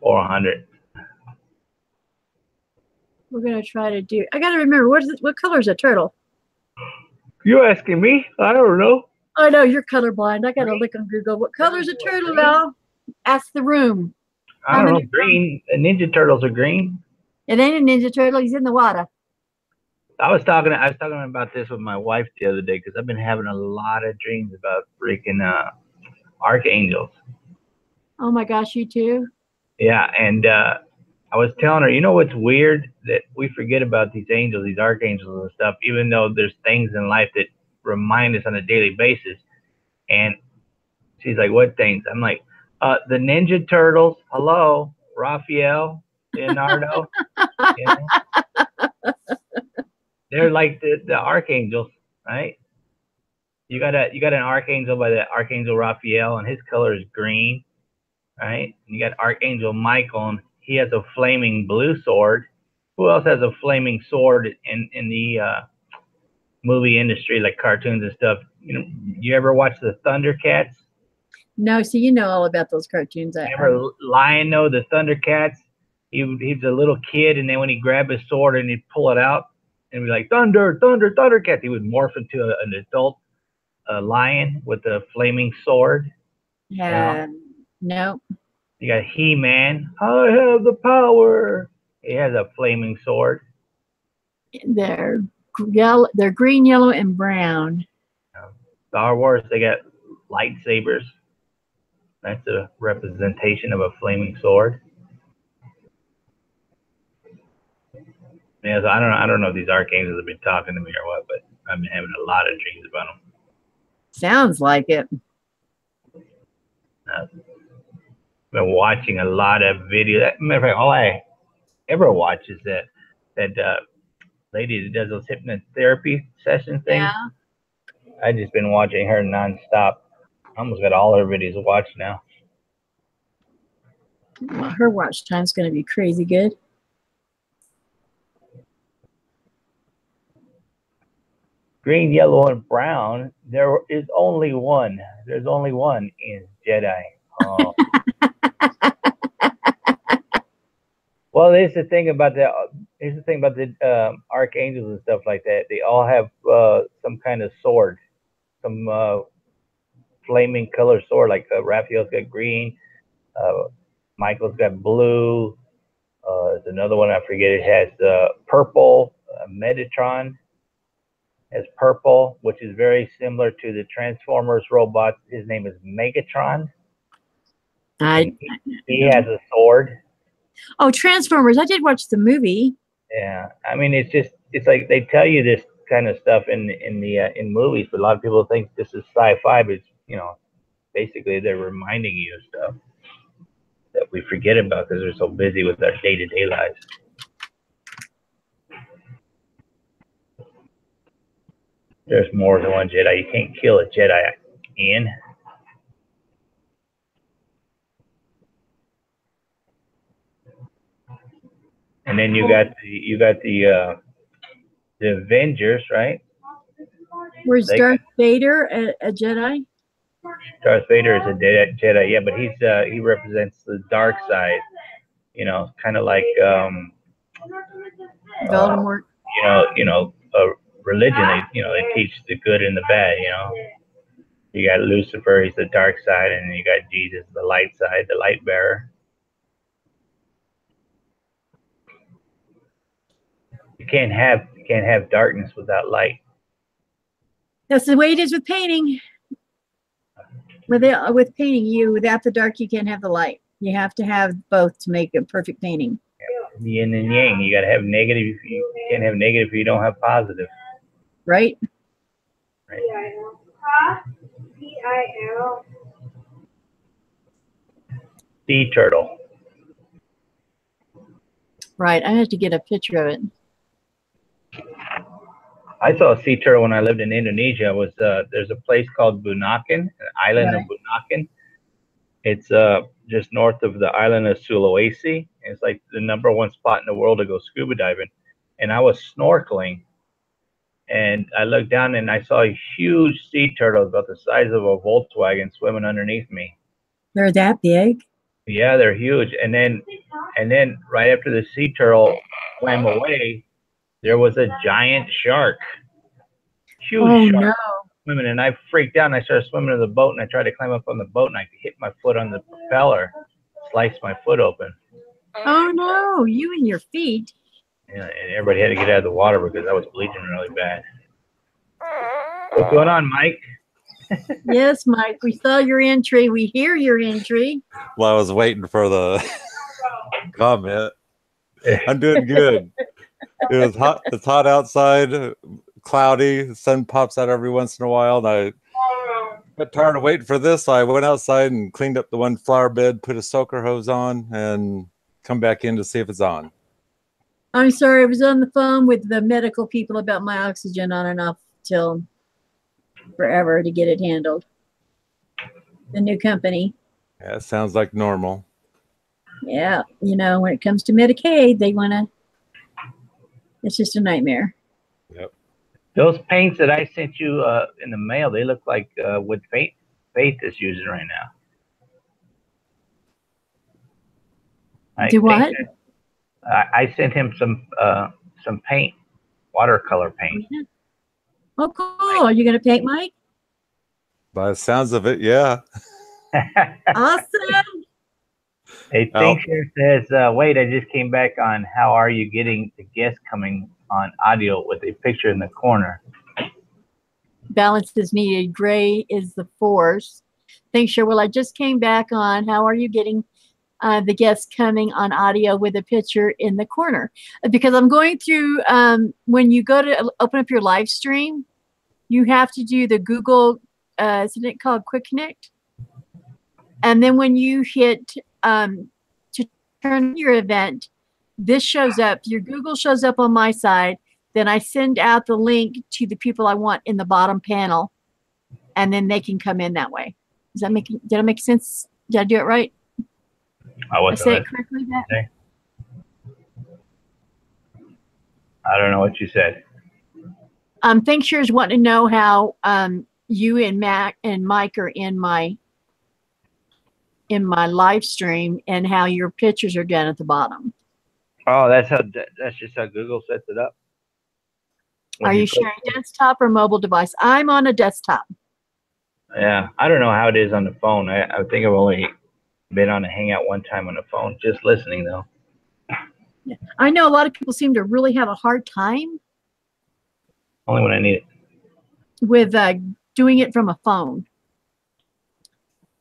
400. We're going to try to do, I got to remember, what color is a turtle? You asking me? I don't know. Oh, no, you're colorblind. I got to look on Google. What color is a turtle now? Ask the room. I don't know. Green. Ninja turtles are green. It ain't a ninja turtle. He's in the water. I was talking about this with my wife the other day because I've been having a lot of dreams about freaking archangels. Oh my gosh, you too? Yeah, and I was telling her, you know what's weird? That we forget about these angels, these archangels and stuff, even though there's things in life that remind us on a daily basis. And she's like, what things? I'm like, the Ninja Turtles, hello, Raphael, Leonardo. You know? They're like the archangels, right? You got an archangel by the Archangel Raphael, and his color is green, right? You got Archangel Michael, and he has a flaming blue sword. Who else has a flaming sword in the movie industry, like cartoons and stuff? You know, you ever watch the Thundercats? No, so you know all about those cartoons. Remember Lion-O, the Thundercats? He's a little kid, and then when he grabbed his sword and he'd pull it out and be like, thunder, thunder, Thundercats, he would morph into an adult lion with a flaming sword. Yeah, no. You got He-Man. I have the power. He has a flaming sword. They're yellow. They're green, yellow, and brown. Star Wars, they got lightsabers. That's a representation of a flaming sword. Yeah, so I don't know if these archangels have been talking to me or what, but I've been having a lot of dreams about them. Sounds like it. Been watching a lot of videos. Matter of fact, all I ever watch is that lady that does those hypnotherapy session things. Yeah. I've just been watching her nonstop. I almost got all her videos watched now. Well, her watch time's going to be crazy good. green, yellow, and brown. There is only one. There's only one in Jedi. Oh. Well, here's the thing about the archangels and stuff like that. They all have some kind of sword, some flaming color sword. Like Raphael's got green, Michael's got blue. There's another one I forget. It has purple. Metatron has purple, which is very similar to the Transformers robot. His name is Megatron. He has a sword. Oh, Transformers! I did watch the movie. Yeah, I mean, it's like they tell you this kind of stuff in movies, but a lot of people think this is sci-fi, but it's, basically they're reminding you of stuff that we forget about because we're so busy with our day-to-day lives. There's more than one Jedi. You can't kill a Jedi, Ian. And then you got the Avengers, right? Where's Darth Vader a Jedi? Darth Vader is a Jedi, yeah, but he represents the dark side. Kind of like Voldemort. Religion. They teach the good and the bad. You got Lucifer, he's the dark side, and you got Jesus, the light side, the light bearer. You can't have darkness without light. That's the way it is with painting. With painting, without the dark, you can't have the light. You have to have both to make a perfect painting. Yeah. Yin and yang. You got to have negative. You can't have negative if you don't have positive. Right. Right. P-I-L. Sea turtle. Right. I have to get a picture of it. I saw a sea turtle when I lived in Indonesia. There's a place called Bunaken, an island of Bunaken. It's just north of the island of Sulawesi. It's like the #1 spot in the world to go scuba diving. And I was snorkeling, and I looked down and I saw a huge sea turtle about the size of a Volkswagen swimming underneath me. They're that big? Yeah, they're huge. And then right after the sea turtle swam away, there was a giant shark. Huge shark. No. Swimming, and I freaked out and I started swimming to the boat, and I tried to climb up on the boat, and I hit my foot on the propeller, sliced my foot open. Oh no, you and your feet. Yeah, and everybody had to get out of the water because I was bleeding really bad. What's going on, Mike? Yes, Mike, we saw your entry. We hear your entry. Well, I was waiting for the comment. I'm doing good. It was hot. It's hot outside, cloudy. The sun pops out every once in a while, and I got tired of waiting for this. So I went outside and cleaned up the one flower bed, put a soaker hose on, and come back in to see if it's on. I'm sorry, I was on the phone with the medical people about my oxygen on and off till forever to get it handled. The new company. Yeah, it sounds like normal. Yeah, when it comes to Medicaid, they want to. It's just a nightmare. Yep. Those paints that I sent you in the mail, they look like what Faith is using right now. Do what? I sent him some paint, watercolor paint. Oh, cool. Are you going to paint, Mike? By the sounds of it, yeah. Awesome. A thing here says, wait, I just came back on how are you getting the guest coming on audio with a picture in the corner. Balance is needed. Gray is the force. Thanks, sure. Well, I just came back on how are you getting the guest coming on audio with a picture in the corner? Because I'm going through, when you go to open up your live stream, you have to do the Google, isn't it called Quick Connect? And then when you hit to turn your event, this shows up, your Google shows up on my side. Then I send out the link to the people I want in the bottom panel, and then they can come in that way. Did I make sense? Did I do it right? I say it correctly, Matt? I don't know what you said. Thinksure's wanting to know how you and Mac and Mike are in my live stream and how your pictures are done at the bottom. Oh, that's just how Google sets it up. Are you sharing desktop or mobile device? I'm on a desktop. Yeah, I don't know how it is on the phone. I think I've only been on a Hangout one time on the phone, just listening though. Yeah. I know a lot of people seem to really have a hard time. Only when I need it. With doing it from a phone.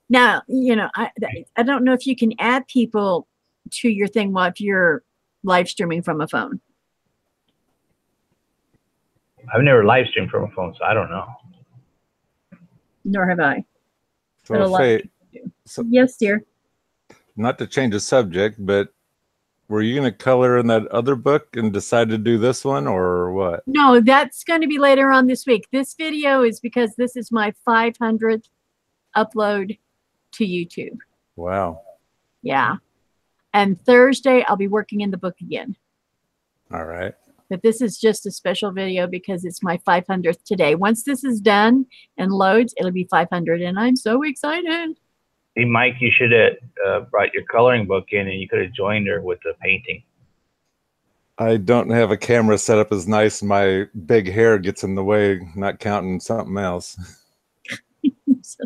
Now, you know, I don't know if you can add people to your thing while if you're live streaming from a phone. I've never live streamed from a phone, so I don't know. Nor have I. So, Faye, so, yes, dear. Not to change the subject, but were you going to color in that other book and decide to do this one or what? No, that's going to be later on this week. This video is because this is my 500th upload to YouTube. Wow. Yeah. And Thursday, I'll be working in the book again. All right. But this is just a special video because it's my 500th today. Once this is done and loads, it'll be 500, and I'm so excited. Hey, Mike, you should have brought your coloring book in, and you could have joined her with the painting. I don't have a camera set up as nice. My big hair gets in the way, not counting something else. So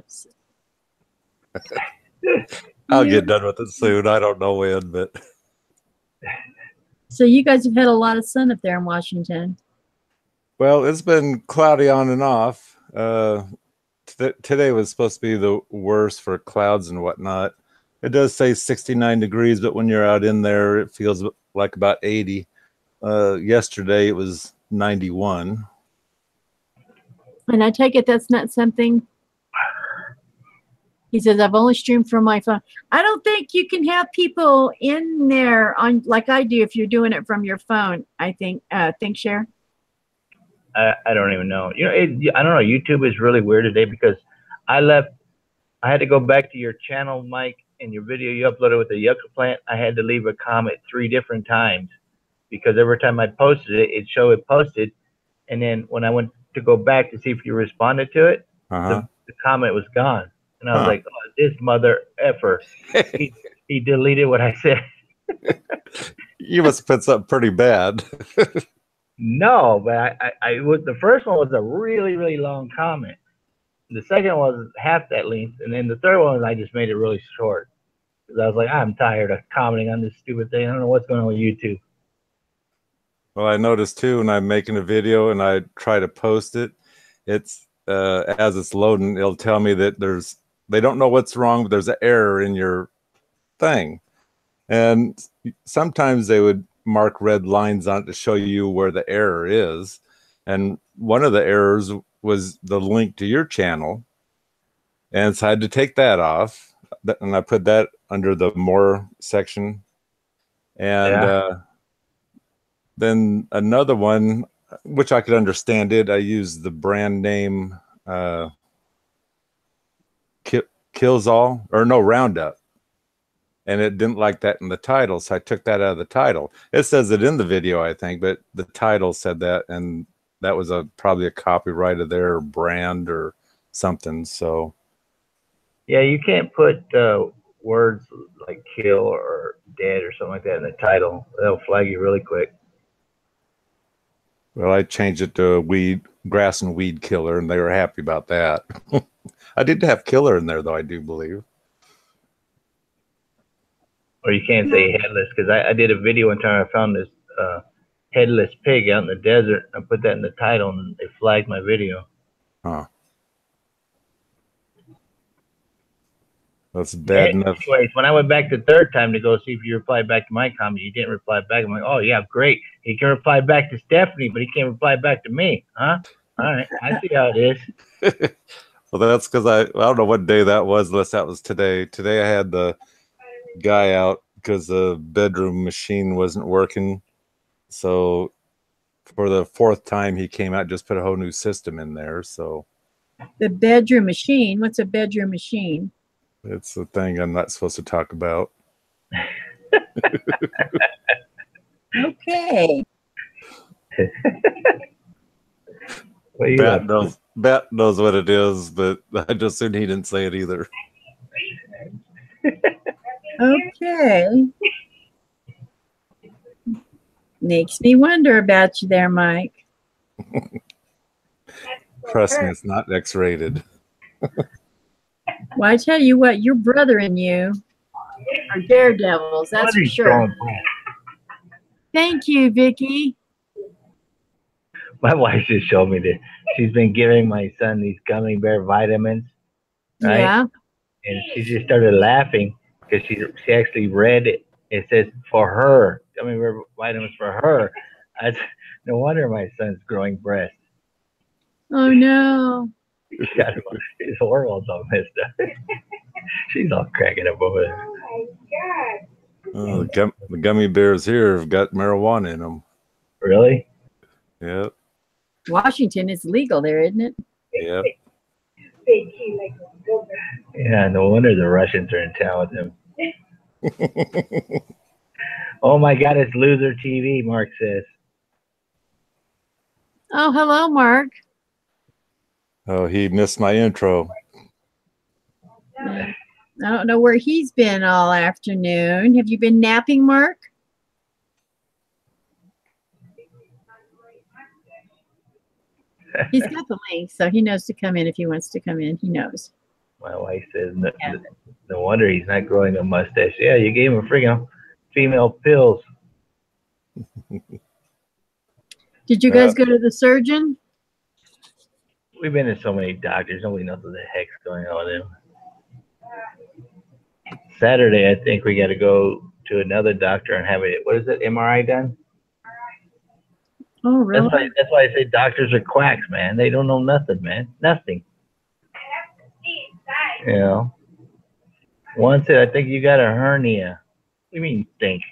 I'll get done with it soon. I don't know when, but... So you guys have had a lot of sun up there in Washington. Well, it's been cloudy on and off. Today was supposed to be the worst for clouds and whatnot. It does say 69 degrees, but when you're out in there, it feels like about 80. Yesterday, it was 91. And I take it that's not something... He says, I've only streamed from my phone. I don't think you can have people in there on like I do if you're doing it from your phone, I think. Share. I don't even know. You know, I don't know. YouTube is really weird today because I had to go back to your channel, Mike, and your video you uploaded with the yucca plant. I had to leave a comment 3 different times because every time I posted it, it showed it posted. And then when I went to go back to see if you responded to it, the comment was gone. And I was like, oh, this mother effer. He deleted what I said. You must have put something pretty bad. No, but I was, the first one was a really, really long comment. The second was half that length. And then the third one, I just made it really short. Because I was like, I'm tired of commenting on this stupid thing. I don't know what's going on with YouTube. Well, I noticed too, when I'm making a video and I try to post it, it's as it's loading, it'll tell me that they don't know what's wrong, but there's an error in your thing. And sometimes they would mark red lines on it to show you where the error is. And one of the errors was the link to your channel. And so I had to take that off. And I put that under the more section. And then another one, which I could understand it, I used the brand name Kills All, or no, Roundup. And it didn't like that in the title, so I took that out of the title. It says it in the video, I think, but the title said that, and that was probably a copyright of their brand or something. So yeah, you can't put words like kill or dead or something like that in the title. They'll flag you really quick. Well, I changed it to grass and weed killer, and they were happy about that. I did have killer in there, though, I do believe. Or you can't say headless, because I did a video one time. I found this headless pig out in the desert. I put that in the title, and they flagged my video. Huh. That's bad enough. Anyways, when I went back the third time to go see if you replied back to my comment, you didn't reply back. I'm like, oh, yeah, great. He can reply back to Stephanie, but he can't reply back to me. Huh? All right. I see how it is. Well, that's because I don't know what day that was, unless that was today. Today I had the guy out because the bedroom machine wasn't working. So for the 4th time he came out, just put a whole new system in there. So the bedroom machine. What's a bedroom machine? It's the thing I'm not supposed to talk about. Okay. What are you Bat up knows. Bat knows what it is, but I just assumed he didn't say it either. Okay. Makes me wonder about you there, Mike. Trust me, it's not X-rated. Well, I tell you what, your brother and you are daredevils, that's for sure. Thank you, Vicky. My wife just showed me that she's been giving my son these gummy bear vitamins, right? Yeah. And she just started laughing because she actually read it. It says for her, gummy bear vitamins for her. No wonder my son's growing breasts. Oh no. He's got his hormones all messed up. She's all cracking up over there. Oh my God. Oh, the gummy bears here have got marijuana in them. Really? Yep. Washington is legal there, isn't it? Yep. Big key like a goat. Yeah, no wonder the Russians are in town with him. Oh my God, it's Loser TV, Mark says. Oh, hello, Mark. Oh, he missed my intro. I don't know where he's been all afternoon. Have you been napping, Mark? He's got the link, so he knows to come in if he wants to come in. He knows. My wife says, no wonder he's not growing a mustache. Yeah, you gave him freaking female pills. Did you guys go to the surgeon? We've been to so many doctors. Nobody knows what the heck's going on with him. Saturday, I think we got to go to another doctor and have it. What is it? MRI done? Oh, really? That's why I say doctors are quacks, man. They don't know nothing, man. Nothing. You know. One said, I think you got a hernia. What do you mean think?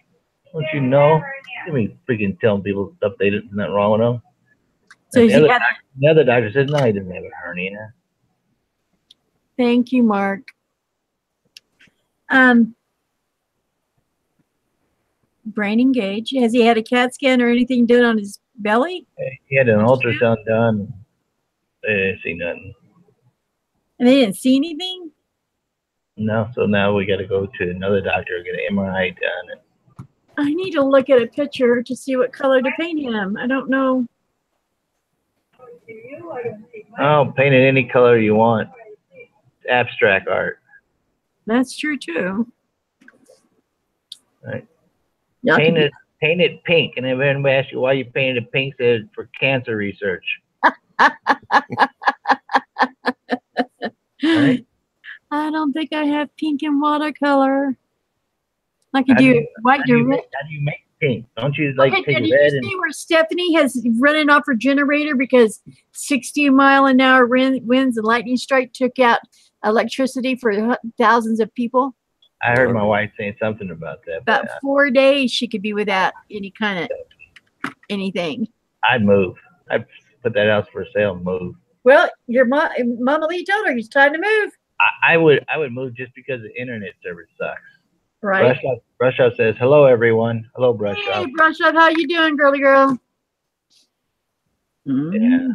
Don't you know? You mean freaking telling people stuff they didn't nothing wrong with them? So the other doctor said, no, he didn't have a hernia. Thank you, Mark. Brain engage. Has he had a CAT scan or anything done on his belly? He had an ultrasound done. They didn't see nothing. And they didn't see anything? No, so now we got to go to another doctor and get an MRI done. I need to look at a picture to see what color to paint him. I don't know. Oh, paint it any color you want. It's abstract art. That's true too. Right. Paint it pink, and if anybody asks you why you painted it pink, says for cancer research. Right? I don't think I have pink and watercolor. I could How do white do to red. how do you make pink? Don't you like take Did red you and see where Stephanie has running off her generator because 60-mile-an-hour winds and lightning strike took out electricity for thousands of people? I heard my wife saying something about that. About 4 days she could be without any kind of anything. I'd move. I'd put that house for sale and move. Well, your Mama Lee told her it's time to move. I would move just because the internet service sucks. Right. Brush Up says, hello, everyone. Hello, Brush Up. Hey, Brush Up, how you doing, girly girl? Yeah.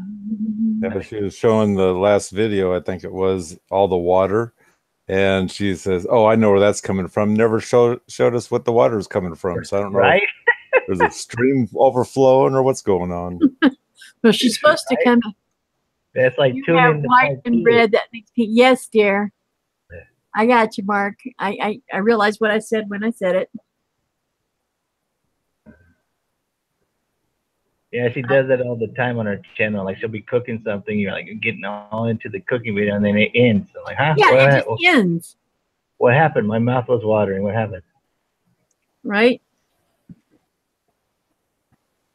Yeah, she was showing the last video, I think it was, all the water. And she says, oh, I know where that's coming from. Never showed us what the water is coming from. So I don't know Right? if there's a stream overflowing or what's going on. Well, she's supposed to come. That's like You tuning have into white and red that makes pink. Yes, dear. Yeah. I got you, Mark. I realized what I said when I said it. Yeah, she does that all the time on her channel. Like she'll be cooking something, you're like getting all into the cooking video, and then it ends. I'm like, huh? Yeah, it just ends. What happened? My mouth was watering. What happened? Right?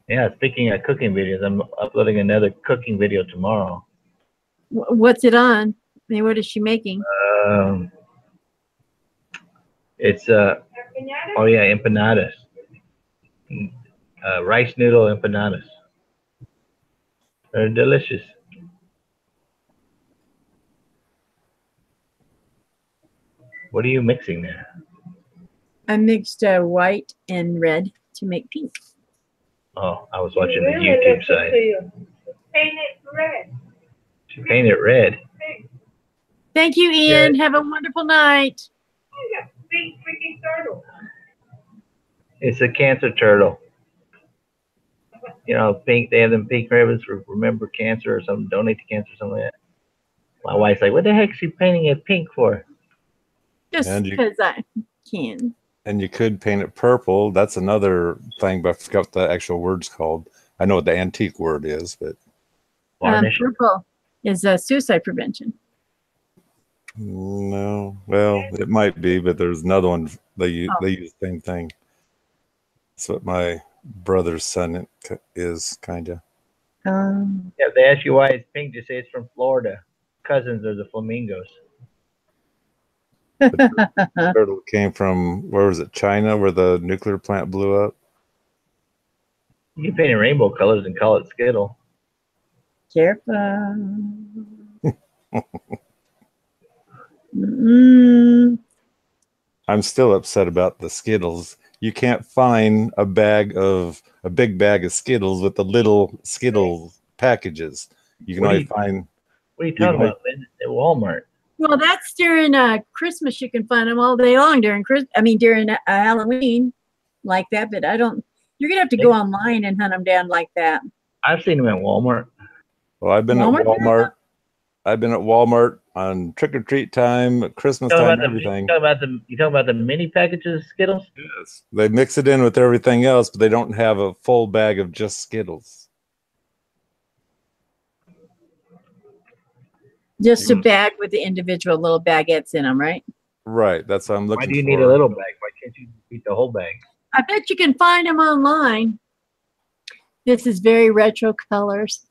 Yeah, speaking of cooking videos, I'm uploading another cooking video tomorrow. What's it on? I mean, what is she making? It's oh yeah, empanadas. Rice noodle empanadas. They're delicious. What are you mixing there? I mixed white and red to make pink. Oh, I was watching the YouTube side. Paint it red. She painted red. Pink. Thank you, Ian. Have a wonderful night. Oh, yeah. Pink freaking turtle. It's a cancer turtle. You know, pink. They have them pink ribbons for remember cancer or something, donate to cancer, or something like that. My wife's like, "What the heck is she painting it pink for?" Just because I can. And you could paint it purple. That's another thing, but I forgot what the actual word's called. I know what the antique word is, but Purple is suicide prevention. no. Well, it might be, but there's another one. They use the same thing. That's what my brother's son is, kind of. Yeah, if they ask you why it's pink, just say it's from Florida. Cousins are the flamingos. The turtle came from, where was it, China, where the nuclear plant blew up? You can paint in rainbow colors and call it Skittle. Careful. I'm still upset about the Skittles. You can't find a big bag of Skittles with the little Skittles packages. You can only find. What are you talking about, Lynn? At Walmart. Well, that's during Christmas. You can find them all day long during during Halloween, like that. But I don't. You're gonna have to go online and hunt them down like that. I've seen them at Walmart. Well, I've been at Walmart. I've been at Walmart on trick or treat time, at Christmas time, everything. You talking about the mini packages of Skittles? Yes. They mix it in with everything else, but they don't have a full bag of just Skittles. Just a bag with the individual little baguettes in them, right? Right. That's what I'm looking for. Why do you need a little bag? Why can't you eat the whole bag? I bet you can find them online. This is very retro colors.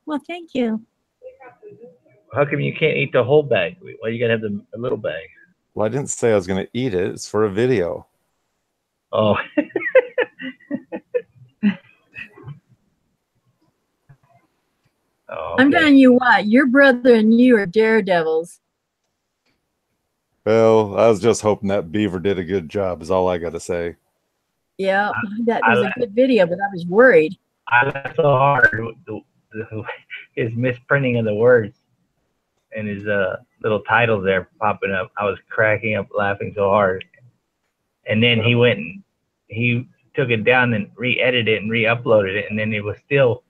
Well, thank you. How come you can't eat the whole bag? Why you gotta have a little bag? Well, I didn't say I was going to eat it. It's for a video. Oh. Oh, okay. I'm telling you what, your brother and you are daredevils. Well, I was just hoping that Beaver did a good job, is all I got to say. Yeah, that was a good video, but I was worried. I laughed so hard. His misprinting of the words and his little titles there popping up. I was cracking up laughing so hard. And then he went and he took it down and re-edited it and re-uploaded it, and then it was still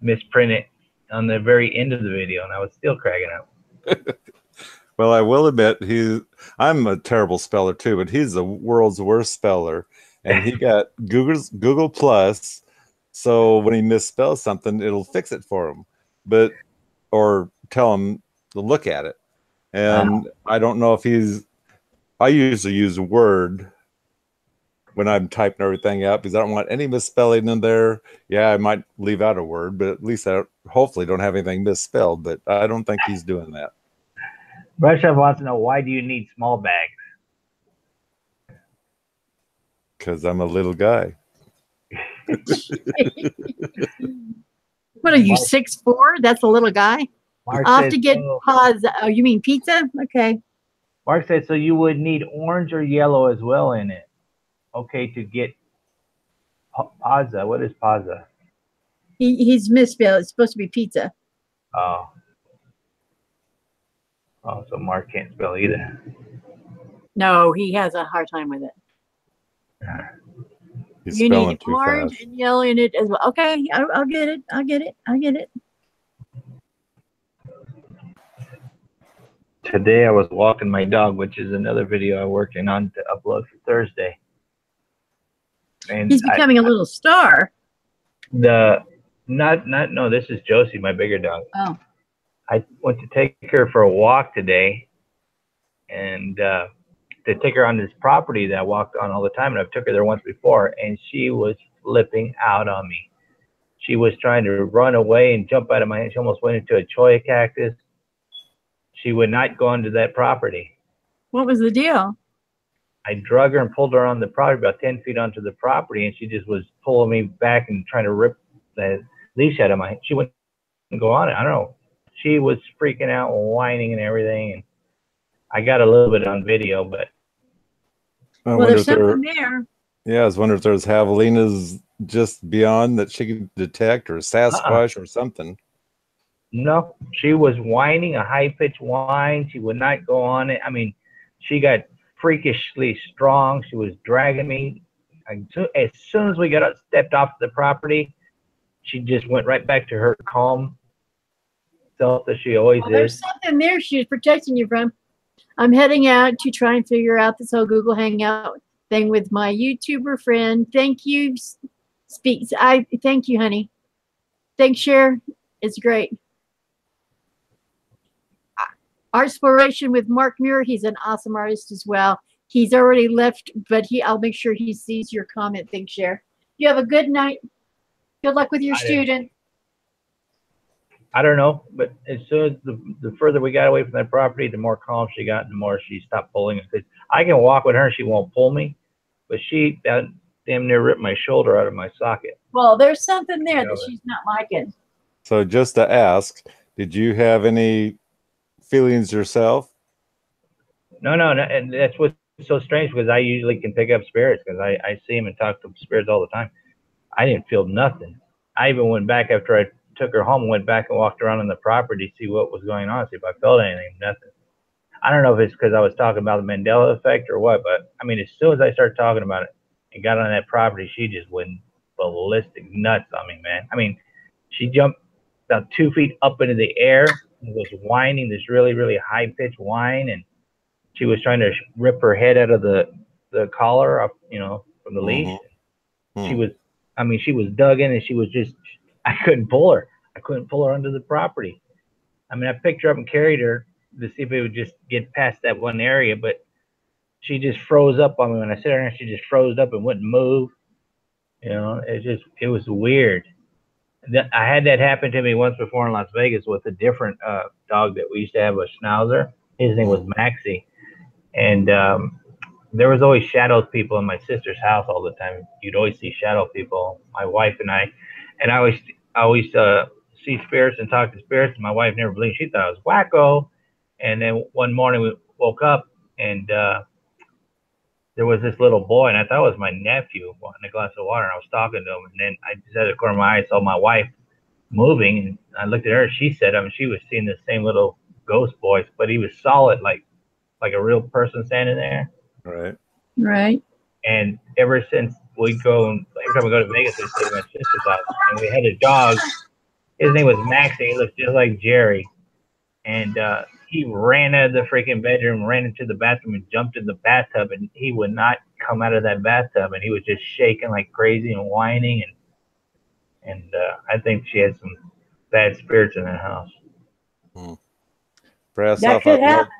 misprinted on the very end of the video, and I was still cracking up. Well, I will admit I'm a terrible speller too, but he's the world's worst speller, and he got Google Plus, so when he misspells something, it'll fix it for him, or tell him to look at it. And I don't know if I usually use Word when I'm typing everything out because I don't want any misspelling in there. Yeah, I might leave out a word, but at least I hopefully don't have anything misspelled, but I don't think he's doing that. Brashov wants to know, why do you need small bags? Because I'm a little guy. What are you, 6'4"? That's a little guy? I'll have to get pause. Oh, you mean pizza? Okay. Mark said, so you would need orange or yellow as well in it. Okay, to get pazza. What is pazza? He's misspelled. It's supposed to be pizza. Oh. Oh, so Mark can't spell either. No, he has a hard time with it. He's you spelling need too orange fast. and yellow in it as well. Okay, I'll get it. I'll get it. I'll get it. Today I was walking my dog, which is another video I'm working on to upload for Thursday. And he's becoming a little star. No, this is Josie, my bigger dog. Oh. I went to take her for a walk today, and to take her on this property that I walked on all the time, and I've took her there once before, and she was flipping out on me. She was trying to run away and jump out of my hand. She almost went into a cholla cactus. She would not go onto that property. What was the deal? I drug her and pulled her on the property about 10 feet onto the property, and she just was pulling me back and trying to rip the leash out of my hand. She wouldn't go on it. I don't know. She was freaking out, whining and everything. And I got a little bit on video, but well, there's something there. Yeah, I was wondering if there's javelinas just beyond that she could detect, or a Sasquatch or something? No, she was whining a high-pitched whine. She would not go on it. I mean, she got freakishly strong. She was dragging me. As soon as we stepped off the property, she just went right back to her calm self that she always Well, there's is. something there she was protecting you from. I'm heading out to try and figure out this whole Google Hangout thing with my YouTuber friend. Thank you. Thank you, honey. Thanks, Cher. It's great. Art Exploration with Mark Muir. He's an awesome artist as well. He's already left, but I'll make sure he sees your comment. Thanks, Cher. You have a good night. Good luck with your student. I don't know, but as soon as the further we got away from that property, the more calm she got and the more she stopped pulling. Because I can walk with her and she won't pull me, but she damn near ripped my shoulder out of my socket. Well, there's something there that she's not liking. So just to ask, did you have any feelings yourself? No, and that's what's so strange, because I usually can pick up spirits because I see them and talk to spirits all the time. I didn't feel nothing. I even went back after I took her home, went back and walked around on the property to see what was going on, see if I felt anything. Nothing. I don't know if it's because I was talking about the Mandela effect or what, but I mean, as soon as I started talking about it and got on that property, she just went ballistic nuts on me, man. I mean, she jumped about 2 feet up into the air and was whining this really, really high pitched whine, and she was trying to rip her head out of the collar up, from the leash. She was, I mean, she was dug in, and she was just, I couldn't pull her. I couldn't pull her under the property. I mean, I picked her up and carried her to see if it would just get past that one area, but she just froze up on me. When I sat there, she just froze up and wouldn't move. It was weird. I had that happen to me once before in Las Vegas with a different dog that we used to have, a Schnauzer. His name was Maxie. And there was always shadow people in my sister's house all the time. You'd always see shadow people, my wife and I. And I always see spirits and talk to spirits. And my wife never believed. She thought I was wacko. And then one morning we woke up, and there was this little boy, and I thought it was my nephew wanting a glass of water. And I was talking to him, and then I just had a corner of my eye, saw my wife moving, and I looked at her. She said, she was seeing the same little ghost boy, but he was solid, like a real person standing there. Right. And ever since every time we go to Vegas, we stay at my sister's house, and we had a dog. His name was Maxie. He looked just like Jerry. And he ran out of the freaking bedroom, ran into the bathroom, and jumped in the bathtub. And he would not come out of that bathtub, and he was just shaking like crazy and whining. And I think she had some bad spirits in that house. Brass That off, could happen.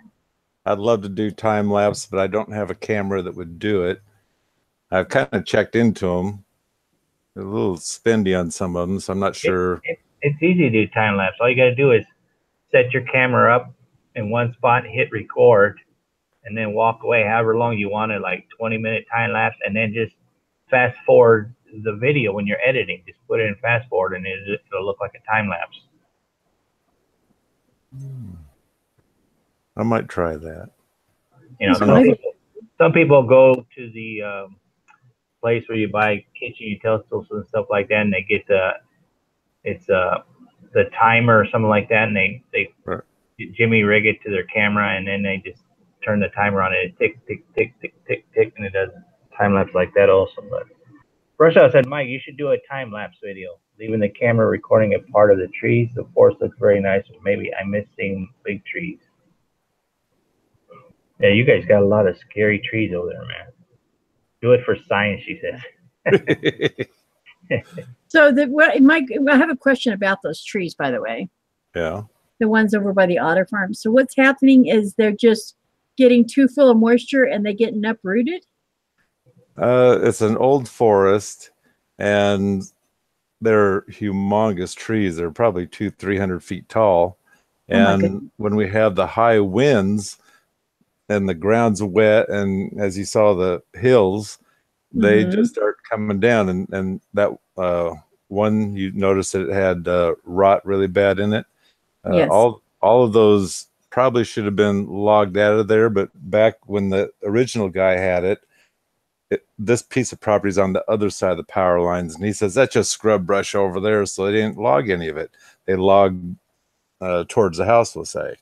I'd love to do time lapse, but I don't have a camera that would do it. I've kind of checked into them. They're a little spendy on some of them, so I'm not sure. It's easy to do time lapse. All you got to do is set your camera up in one spot, hit record, and then walk away however long you want it, like 20-minute time lapse, and then just fast forward the video when you're editing. Just put it in fast forward, and it'll look like a time lapse. I might try that. Some people go to the place where you buy kitchen utensils and stuff like that, and they get the timer or something like that, and they Jimmy rig it to their camera, and then they just turn the timer on it. It tick, tick, tick, tick, tick, tick, and it does time lapse like that also. But Brush Out said, Mike, you should do a time lapse video, leaving the camera recording a part of the trees. The forest looks very nice. Maybe I miss seeing big trees. Yeah, you guys got a lot of scary trees over there, man. Do it for science, she says. So Mike, I have a question about those trees, by the way. Yeah. The ones over by the otter farm. So what's happening is they're just getting too full of moisture and they getting uprooted? It's an old forest, and they're humongous trees. They're probably 200-300 feet tall. And when we have the high winds and the ground's wet, and as you saw the hills, they just start coming down. And that one, you noticed that it had rot really bad in it. Yes. All of those probably should have been logged out of there, but back when the original guy had it, this piece of property is on the other side of the power lines, and he says that's just scrub brush over there, so they didn't log any of it. They logged towards the house, we'll say.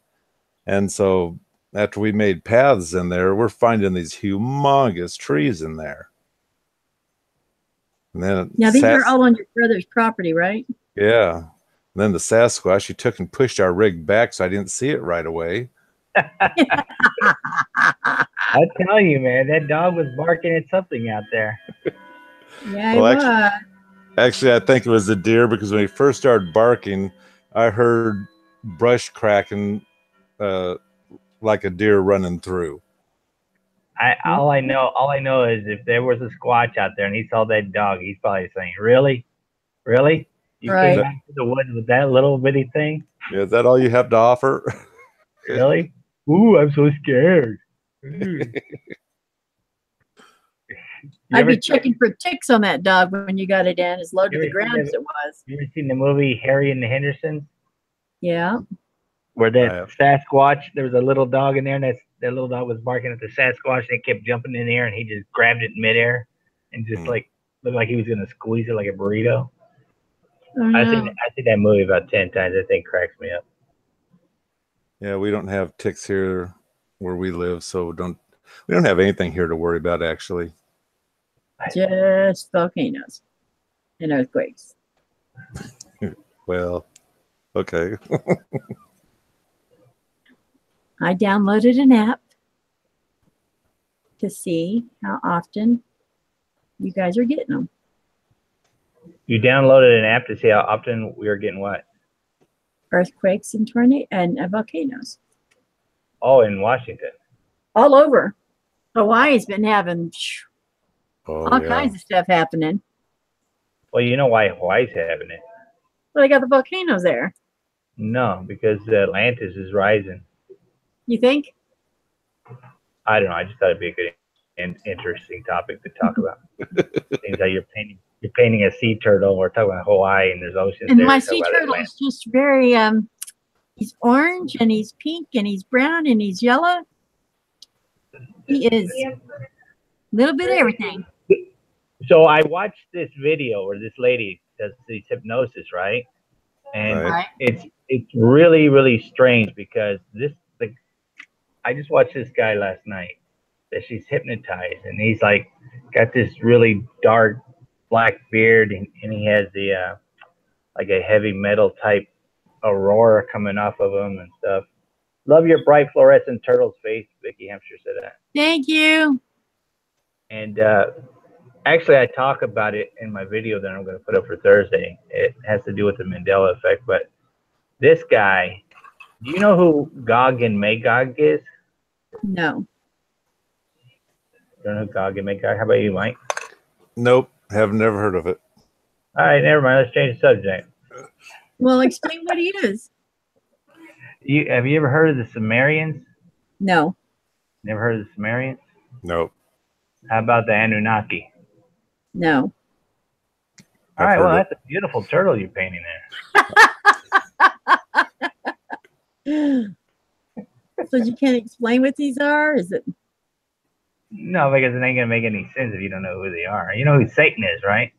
And so after we made paths in there, we're finding these humongous trees in there. And then Now these are all on your brother's property, right? Yeah. And then the Sasquatch, he took and pushed our rig back, so I didn't see it right away. I tell you, man, that dog was barking at something out there. Yeah, well, actually, I think it was a deer, because when he first started barking, I heard brush cracking like a deer running through. All I know is if there was a Squatch out there and he saw that dog, he's probably saying, "Really, really? You came out to the woods with that little bitty thing? Yeah, is that all you have to offer? Really? Ooh, I'm so scared." I'd be checking for ticks on that dog when you got it in, as low to the ground as it was. You ever seen the movie Harry and the Hendersons? Yeah. Where that Sasquatch, there was a little dog in there, and that little dog was barking at the Sasquatch, and it kept jumping in the air, and he just grabbed it in midair and just like looked like he was gonna squeeze it like a burrito. Oh, no. I think that movie about 10 times. That thing cracks me up. Yeah, we don't have ticks here where we live, so we don't have anything here to worry about, actually. Just volcanoes and earthquakes. Well, okay. I downloaded an app to see how often you guys are getting them. You downloaded an app to see how often we are getting what? Earthquakes and tornadoes and volcanoes. Oh, in Washington. All over. Hawaii's been having all kinds of stuff happening. Well, you know why Hawaii's having it? Well, they got the volcanoes there. No, because Atlantis is rising. You think? I don't know. I just thought it'd be a good and interesting topic to talk about. Seems like you're painting a sea turtle. We're talking about Hawaii, and there's oceans and there. My sea turtle is just very he's orange and he's pink and he's brown and he's yellow. He is a little bit of everything. So I watched this video where this lady does this hypnosis, right? And it's really, really strange because I just watched this guy last night that she's hypnotized, and he's like got this really dark black beard, and he has the like a heavy metal type aurora coming off of him and stuff. Love your bright fluorescent turtle's face, Vicky Hampshire said that. Thank you. And actually, I talk about it in my video that I'm going to put up for Thursday. It has to do with the Mandela effect. But this guy, do you know who Gog and Magog is? No. Don't know who Gog and Magog? How about you, Mike? Nope, have never heard of it. All right, never mind. Let's change the subject. Well, explain what he is. Have you ever heard of the Sumerians? No. Never heard of the Sumerians? Nope. How about the Anunnaki? No. All right, well, that's a beautiful turtle you're painting there. So you can't explain what these are? Is it? No, because it ain't going to make any sense if you don't know who they are. You know who Satan is, right?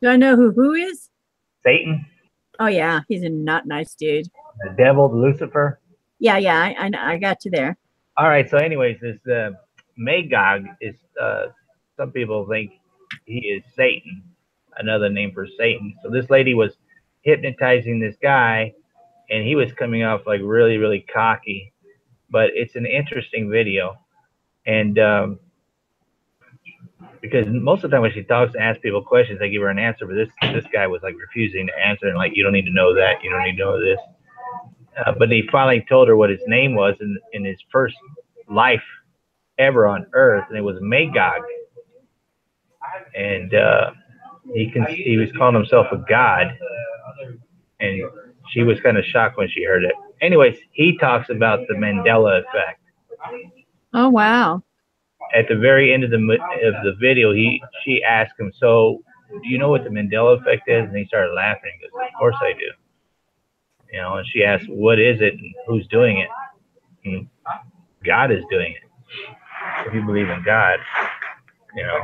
Do I know who is? Satan. Oh, yeah. He's a not nice dude. The devil, Lucifer. Yeah, I got you there. All right, so anyways, this Magog is, some people think he is Satan, another name for Satan. So this lady was hypnotizing this guy, and he was coming off like really, really cocky. But it's an interesting video. And because most of the time when she talks and asks people questions, they give her an answer. But this guy was like refusing to answer, and like, you don't need to know that. You don't need to know this. But he finally told her what his name was in his first life ever on Earth, and it was Magog. And he was calling himself a god, and she was kind of shocked when she heard it. Anyways, he talks about the Mandela effect. Oh wow! At the very end of the video, she asked him, "So, do you know what the Mandela effect is?" And he started laughing. He goes, "Of course I do." You know, and she asked, "What is it? And who's doing it?" And God is doing it. If you believe in God. you know.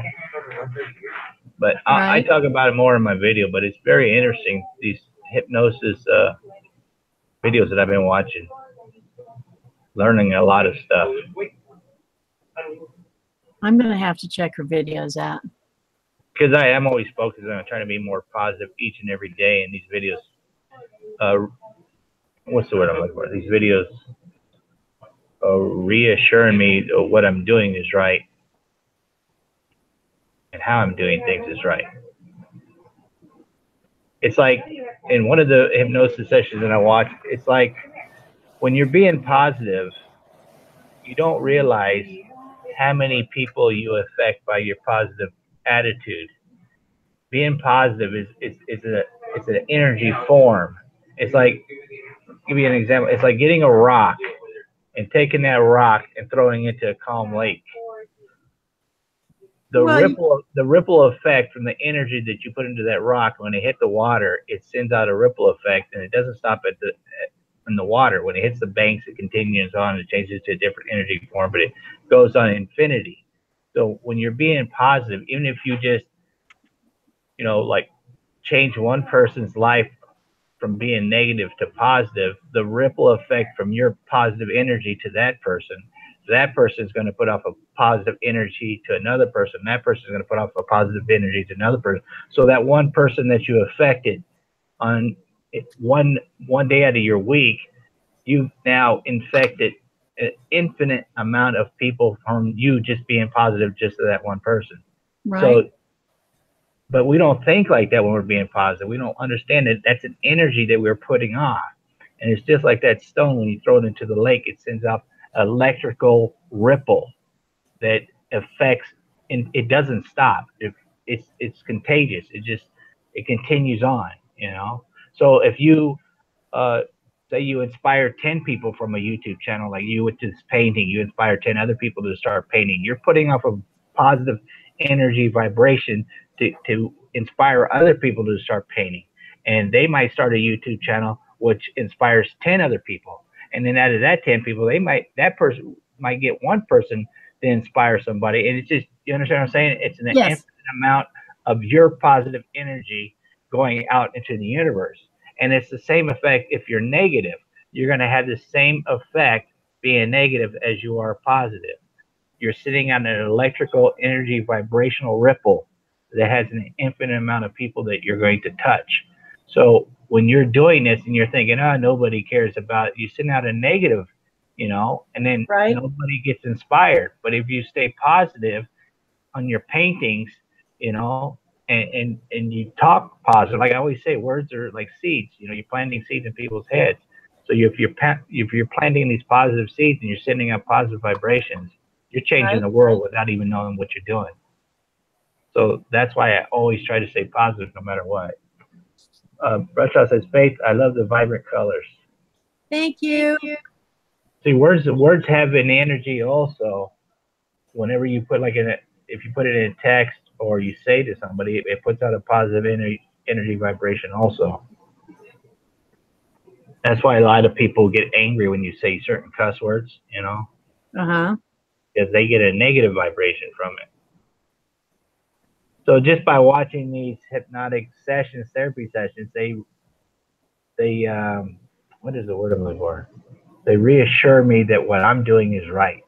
But I talk about it more in my video, but it's very interesting, these hypnosis videos that I've been watching, learning a lot of stuff. I'm going to have to check her videos out. Because I am always focused on trying to be more positive each and every day in these videos. What's the word I'm looking for? These videos reassuring me that what I'm doing is right and how I'm doing things is right. It's like in one of the hypnosis sessions that I watched, it's like when you're being positive, you don't realize how many people you affect by your positive attitude. Being positive is an energy form. It's like, give you an example. It's like getting a rock and taking that rock and throwing it into a calm lake. The ripple effect from the energy that you put into that rock, when it hit the water, it sends out a ripple effect, and it doesn't stop in the water. When it hits the banks, it continues on. It changes to a different energy form, but it goes on infinity. So when you're being positive, even if you just, like change one person's life from being negative to positive, the ripple effect from your positive energy to that person is going to put off a positive energy to another person. That person is going to put off a positive energy to another person. So that one person that you affected on one day out of your week, you've now infected an infinite amount of people from you just being positive just to that one person. Right. So, but we don't think like that when we're being positive. We don't understand that that's an energy that we're putting off. And it's just like that stone, when you throw it into the lake, it sends out electrical ripple that affects, and it doesn't stop. It's contagious. It continues on, So if you say you inspire 10 people from a YouTube channel, like you with this painting, you inspire 10 other people to start painting, you're putting off a positive energy vibration to inspire other people to start painting. And they might start a YouTube channel which inspires 10 other people. And then out of that 10 people, that person might get one person to inspire somebody. And it's just, you understand what I'm saying? It's an infinite amount of your positive energy going out into the universe. And it's the same effect if you're negative. You're going to have the same effect being negative as you are positive. You're sitting on an electrical energy vibrational ripple that has an infinite amount of people that you're going to touch. So when you're doing this and you're thinking, nobody cares about it, you send out a negative, and then nobody gets inspired. But if you stay positive on your paintings, and you talk positive, like I always say, words are like seeds. You're planting seeds in people's heads. So if you're planting these positive seeds and you're sending out positive vibrations, you're changing the world without even knowing what you're doing. So that's why I always try to stay positive no matter what. Bradshaw says, Faith, I love the vibrant colors. Thank you. See, words have an energy also. Whenever you put if you put it in text or you say to somebody, it puts out a positive energy vibration also. That's why a lot of people get angry when you say certain cuss words, Uh-huh. because they get a negative vibration from it. So just by watching these hypnotic sessions, therapy sessions, they what is the word I'm looking for? They reassure me that what I'm doing is right.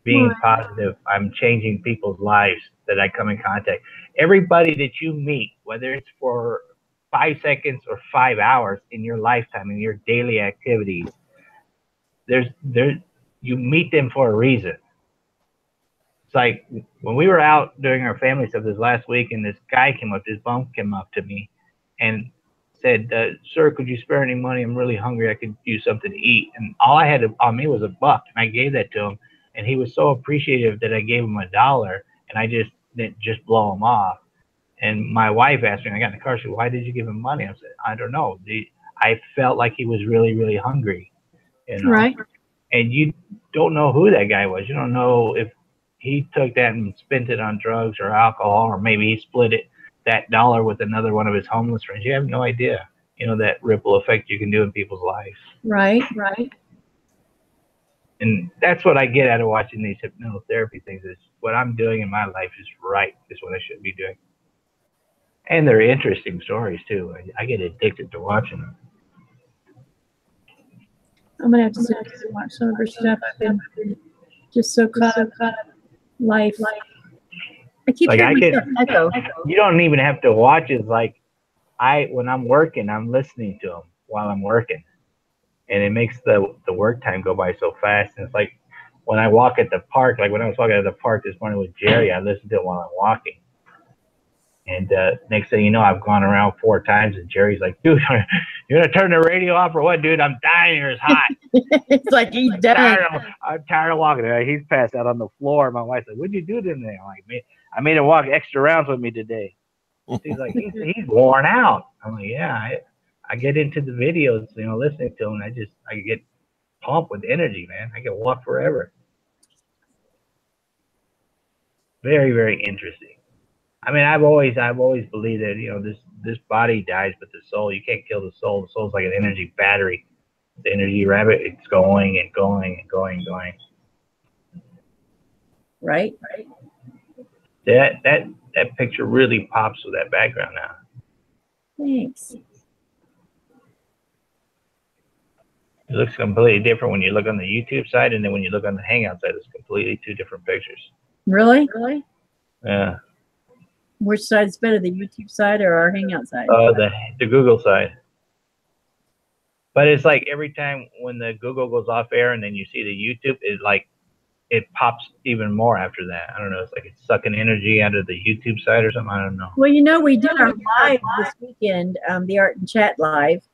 Being positive, I'm changing people's lives that I come in contact. Everybody that you meet, whether it's for 5 seconds or 5 hours in your lifetime, in your daily activities, you meet them for a reason. It's like when we were out doing our family stuff this last week, and this bum came up to me and said, sir, could you spare any money? I'm really hungry. I could use something to eat. And all I had on me was $1, and I gave that to him. And he was so appreciative that I gave him $1, and I didn't just blow him off. And my wife asked me, I got in the car, she said, why did you give him money? I said, I don't know. I felt like he was really, really hungry. Right. And you don't know who that guy was. You don't know if he took that and spent it on drugs or alcohol, or maybe he split that $1 with another one of his homeless friends. You have no idea, that ripple effect you can do in people's lives. Right. And that's what I get out of watching these hypnotherapy things. Is what I'm doing in my life is right. Is what I should be doing. And they're interesting stories too. I get addicted to watching them. I'm gonna have to sit down and watch some of her stuff. I've been just so caught up life. I keep Like hearing myself echo. You don't even have to watch it. Like when I'm working, I'm listening to them while I'm working, and it makes the work time go by so fast. And it's like when I walk at the park, like when I was walking at the park this morning with Jerry, I listened to it while I'm walking. And next thing you know, I've gone around 4 times, and Jerry's like, "Dude, you're gonna turn the radio off or what, dude? I'm dying here. It's hot." It's like he's done. I'm tired of walking. He's passed out on the floor. My wife's like, "What'd you do today?" I'm like, "I made him walk extra rounds with me today." She's like, he's worn out. I'm like, "Yeah, I get into the videos, listening to them, and I get pumped with energy, man. I can walk forever." Very, very interesting. I mean, I've always believed that this body dies, but the soul, you can't kill the soul. The soul's like an energy battery. The energy rabbit, it's going and going and going and going. Right. That picture really pops with that background now. Thanks. It looks completely different when you look on the YouTube side, and then when you look on the Hangout side, it's completely 2 different pictures. Really? Yeah. Which side's better, the YouTube side or our Hangout side? The Google side. But it's like every time when the Google goes off air and then you see the YouTube, it pops even more after that. I don't know. It's like it's sucking energy out of the YouTube side or something. I don't know. Well, we did our live this weekend, the Art and Chat live,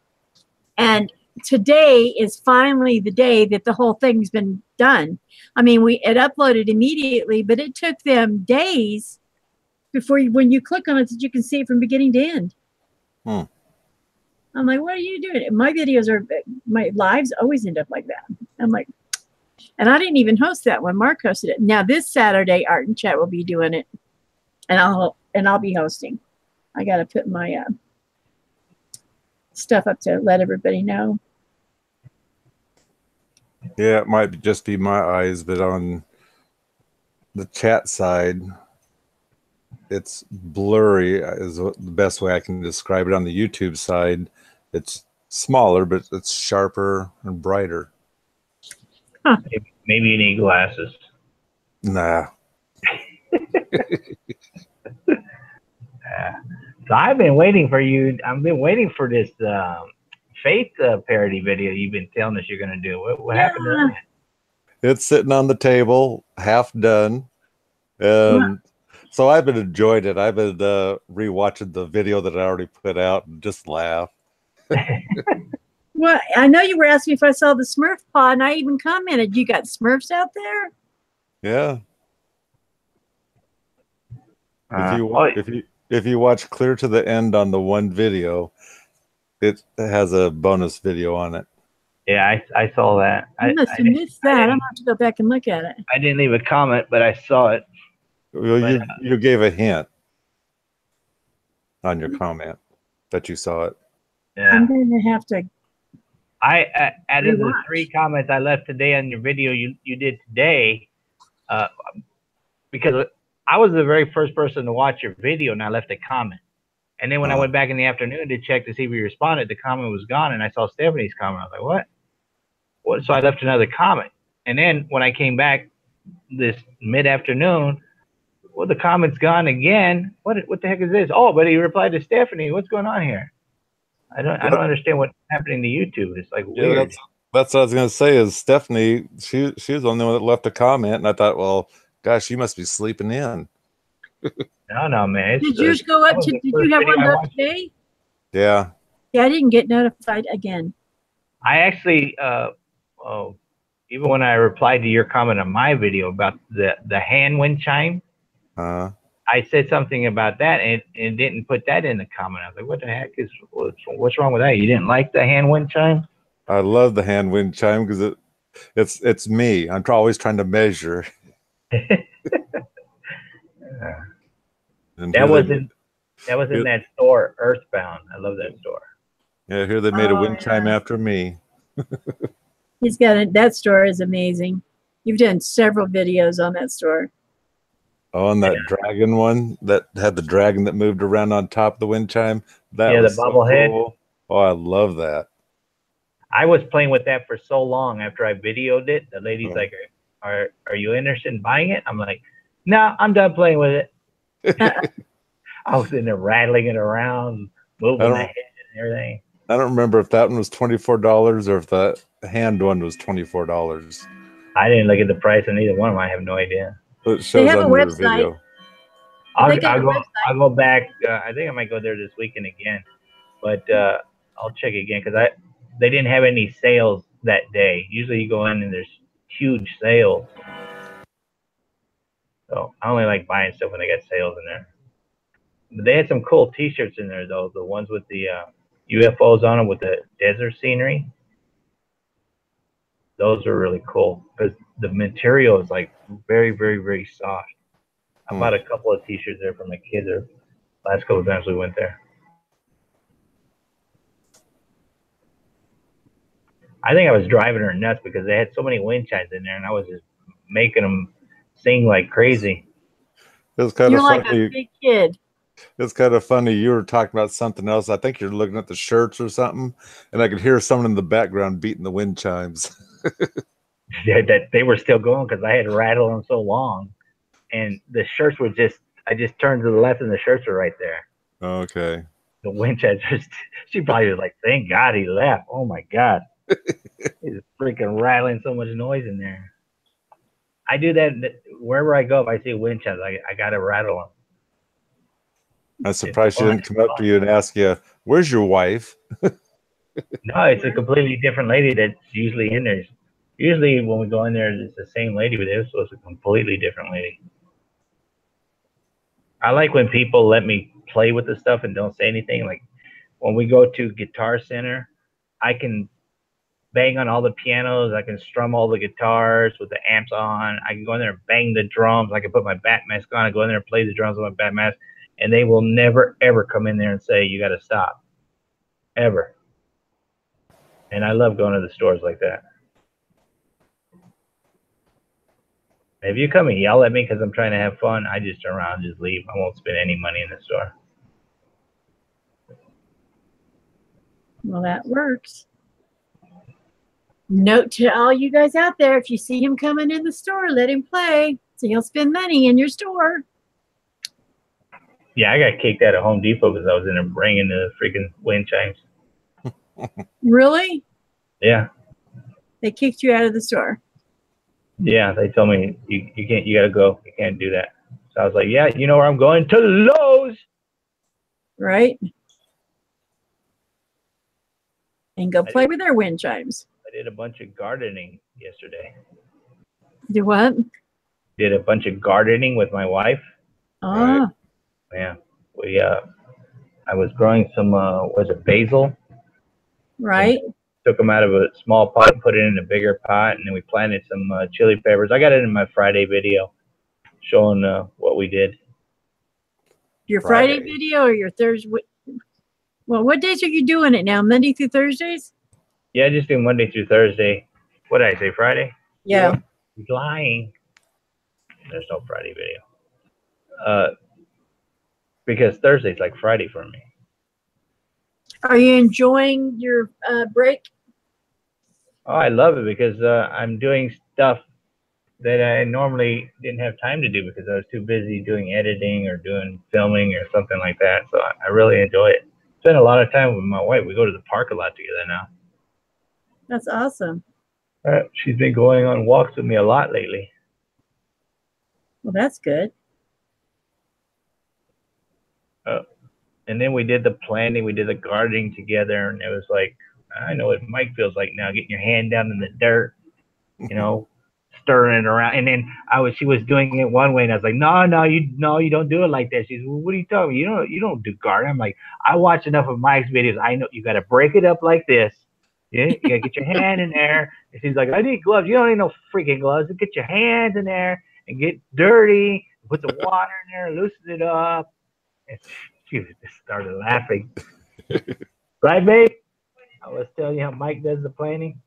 and today is finally the day that the whole thing's been done. I mean, it uploaded immediately, but it took them days before when you click on it that you can see it from beginning to end. I'm like, what are you doing? My lives always end up like that. I'm like, and I didn't even host that one. Mark hosted it. Now this Saturday, Art and Chat will be doing it, and I'll be hosting. I got to put my stuff up to let everybody know. Yeah, it might just be my eyes, but on the chat side, it's blurry is the best way I can describe it. On the YouTube side, it's smaller, but it's sharper and brighter. Huh. Maybe you need glasses. Nah. So I've been waiting for you. I've been waiting for this Faith parody video you've been telling us you're going to do. What happened to that? It's sitting on the table, half done. And so I've been enjoying it. I've been rewatching the video that I already put out and just laugh. Well, I know you were asking if I saw the Smurf paw, and I even commented, you got Smurfs out there? Yeah. If you watch clear to the end on the one video, it has a bonus video on it. Yeah, I saw that. I must have missed that. I'm going to have to go back and look at it. I didn't leave a comment, but I saw it. Well, you gave a hint on your comment that you saw it. Yeah. I'm going to have to. Out of the 3 comments I left today on your video you did today, because I was the very first person to watch your video, and I left a comment. And then when I went back in the afternoon to check to see if you responded, the comment was gone, and I saw Stephanie's comment. I was like, what? So I left another comment. And then when I came back this mid-afternoon, well, the comment's gone again. What the heck is this? Oh, but he replied to Stephanie. What's going on here? I don't understand what's happening to YouTube. It's like weird. That's what I was gonna say. Is Stephanie? She was the only one that left a comment, and I thought, well, gosh, you must be sleeping in. No, man. Did yours go up? Did you have one up today? Yeah. Yeah, I didn't get notified again. I actually, even when I replied to your comment on my video about the hand wind chime, I said something about that and didn't put that in the comment. I was like, what the heck what's wrong with that? You didn't like the hand wind chime? I love the hand wind chime because it's me. I'm always trying to measure. That was in that store, Earthbound. I love that store. Yeah, here they made a wind chime after me. He's got it. That store is amazing. You've done several videos on that store. Oh, and that dragon one that had the dragon that moved around on top of the wind chime. That Yeah, was the so bobblehead. cool. Oh, I love that. I was playing with that for so long after I videoed it. The lady's Oh. like, are you interested in buying it? I'm like, no, I'm done playing with it. I was in there rattling it around, moving the head and everything. I don't remember if that one was $24 or if the hand one was $24. I didn't look at the price on either one of them. I have no idea. It shows have a on your website. video. I'll go back. I think I might go there this weekend again, but I'll check again because they didn't have any sales that day. Usually you go in and there's huge sales. So I only like buying stuff when they got sales in there. But they had some cool T-shirts in there though. The ones with the UFOs on them with the desert scenery. Those are really cool because the material is like very, very, very soft. I bought a couple of T-shirts there for my kids. The last couple of times we went there. I think I was driving her nuts because they had so many wind chimes in there, and I was just making them sing like crazy. It was kind You're of like funny. a big kid. It's kind of funny. You were talking about something else. I think you're looking at the shirts or something, and I could hear someone in the background beating the wind chimes. Yeah, that they were still going because I had rattled them so long, and the shirts were just. I just turned to the left, and the shirts were right there. Okay. The wind chimes. She probably was like, "Thank God he left." Oh my God, he's freaking rattling so much noise in there. I do that wherever I go. If I see wind chimes, I gotta rattle them. I'm surprised she didn't come up to you and ask you, "Where's your wife?" No, it's a completely different lady that's usually in there. Usually when we go in there, it's the same lady, but this was a completely different lady. I like when people let me play with the stuff and don't say anything. Like when we go to Guitar Center, I can bang on all the pianos. I can strum all the guitars with the amps on. I can go in there and bang the drums. I can put my bat mask on and go in there and play the drums with my bat mask. And they will never, ever come in there and say, you got to stop. Ever. And I love going to the stores like that. If you come and yell at me because I'm trying to have fun, I just turn around and just leave. I won't spend any money in the store. Well, that works. Note to all you guys out there, if you see him coming in the store, let him play so he'll spend money in your store. Yeah, I got kicked out of Home Depot because I was in there bringing the freaking wind chimes. Really? Yeah. They kicked you out of the store? Yeah, they told me you can't. You gotta go. You can't do that. So I was like, yeah, you know where I'm going? To Lowe's. Right. And go play with their wind chimes. I did a bunch of gardening yesterday. Do what? Did a bunch of gardening with my wife. Ah. Right. Yeah, we. I was growing some. Was it basil? Right. Took them out of a small pot and put it in a bigger pot, and then we planted some chili peppers. I got it in my Friday video showing what we did. Your Friday video or your Thursday? Well, what days are you doing it now? Monday through Thursdays? Yeah, just do Monday through Thursday. What did I say, Friday? Yeah. He's lying. There's no Friday video. Because Thursday's like Friday for me. Are you enjoying your break? Oh, I love it because I'm doing stuff that I normally didn't have time to do because I was too busy doing editing or doing filming or something like that. So I really enjoy it. Spend a lot of time with my wife. We go to the park a lot together now. That's awesome. She's been going on walks with me a lot lately. Well, that's good. And then we did the planting, we did the gardening together, and it was like, I know what Mike feels like now, getting your hand down in the dirt, you know, stirring it around. And then she was doing it one way, and I was like, no, you don't do it like that. She's, well, what are you talking about? You don't do gardening. I'm like, I watch enough of Mike's videos. I know you got to break it up like this. Yeah, you got to get your hand in there. And she's like, I need gloves. You don't need no freaking gloves. Get your hands in there and get dirty. Put the water in there, loosen it up. And she just started laughing. Right, babe? I was telling you how Mike does the planning.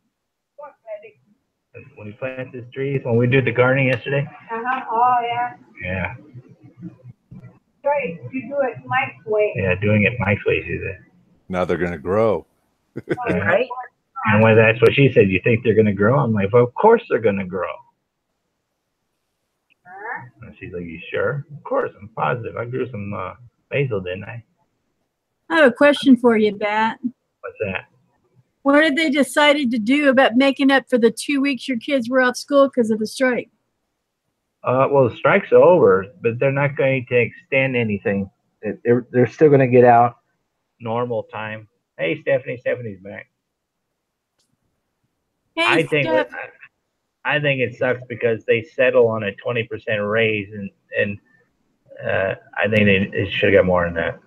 When we planted the trees, when we did the gardening yesterday. Oh, yeah. Yeah. Right. You do it Mike's way. Yeah, doing it Mike's way, she said. Now they're gonna grow. Right. And when that's what she said, you think they're gonna grow? I'm like, well, of course they're gonna grow. And she's like, you sure? Of course, I'm positive. I grew some basil, didn't I? I have a question for you, Bat. What's that? What did they decided to do about making up for the 2 weeks your kids were off school because of the strike? Well, the strike's over, but they're not going to extend anything. They're still going to get out normal time. Hey, Stephanie's back. Hey, I think it sucks because they settle on a 20% raise, and I think they should have got more than that.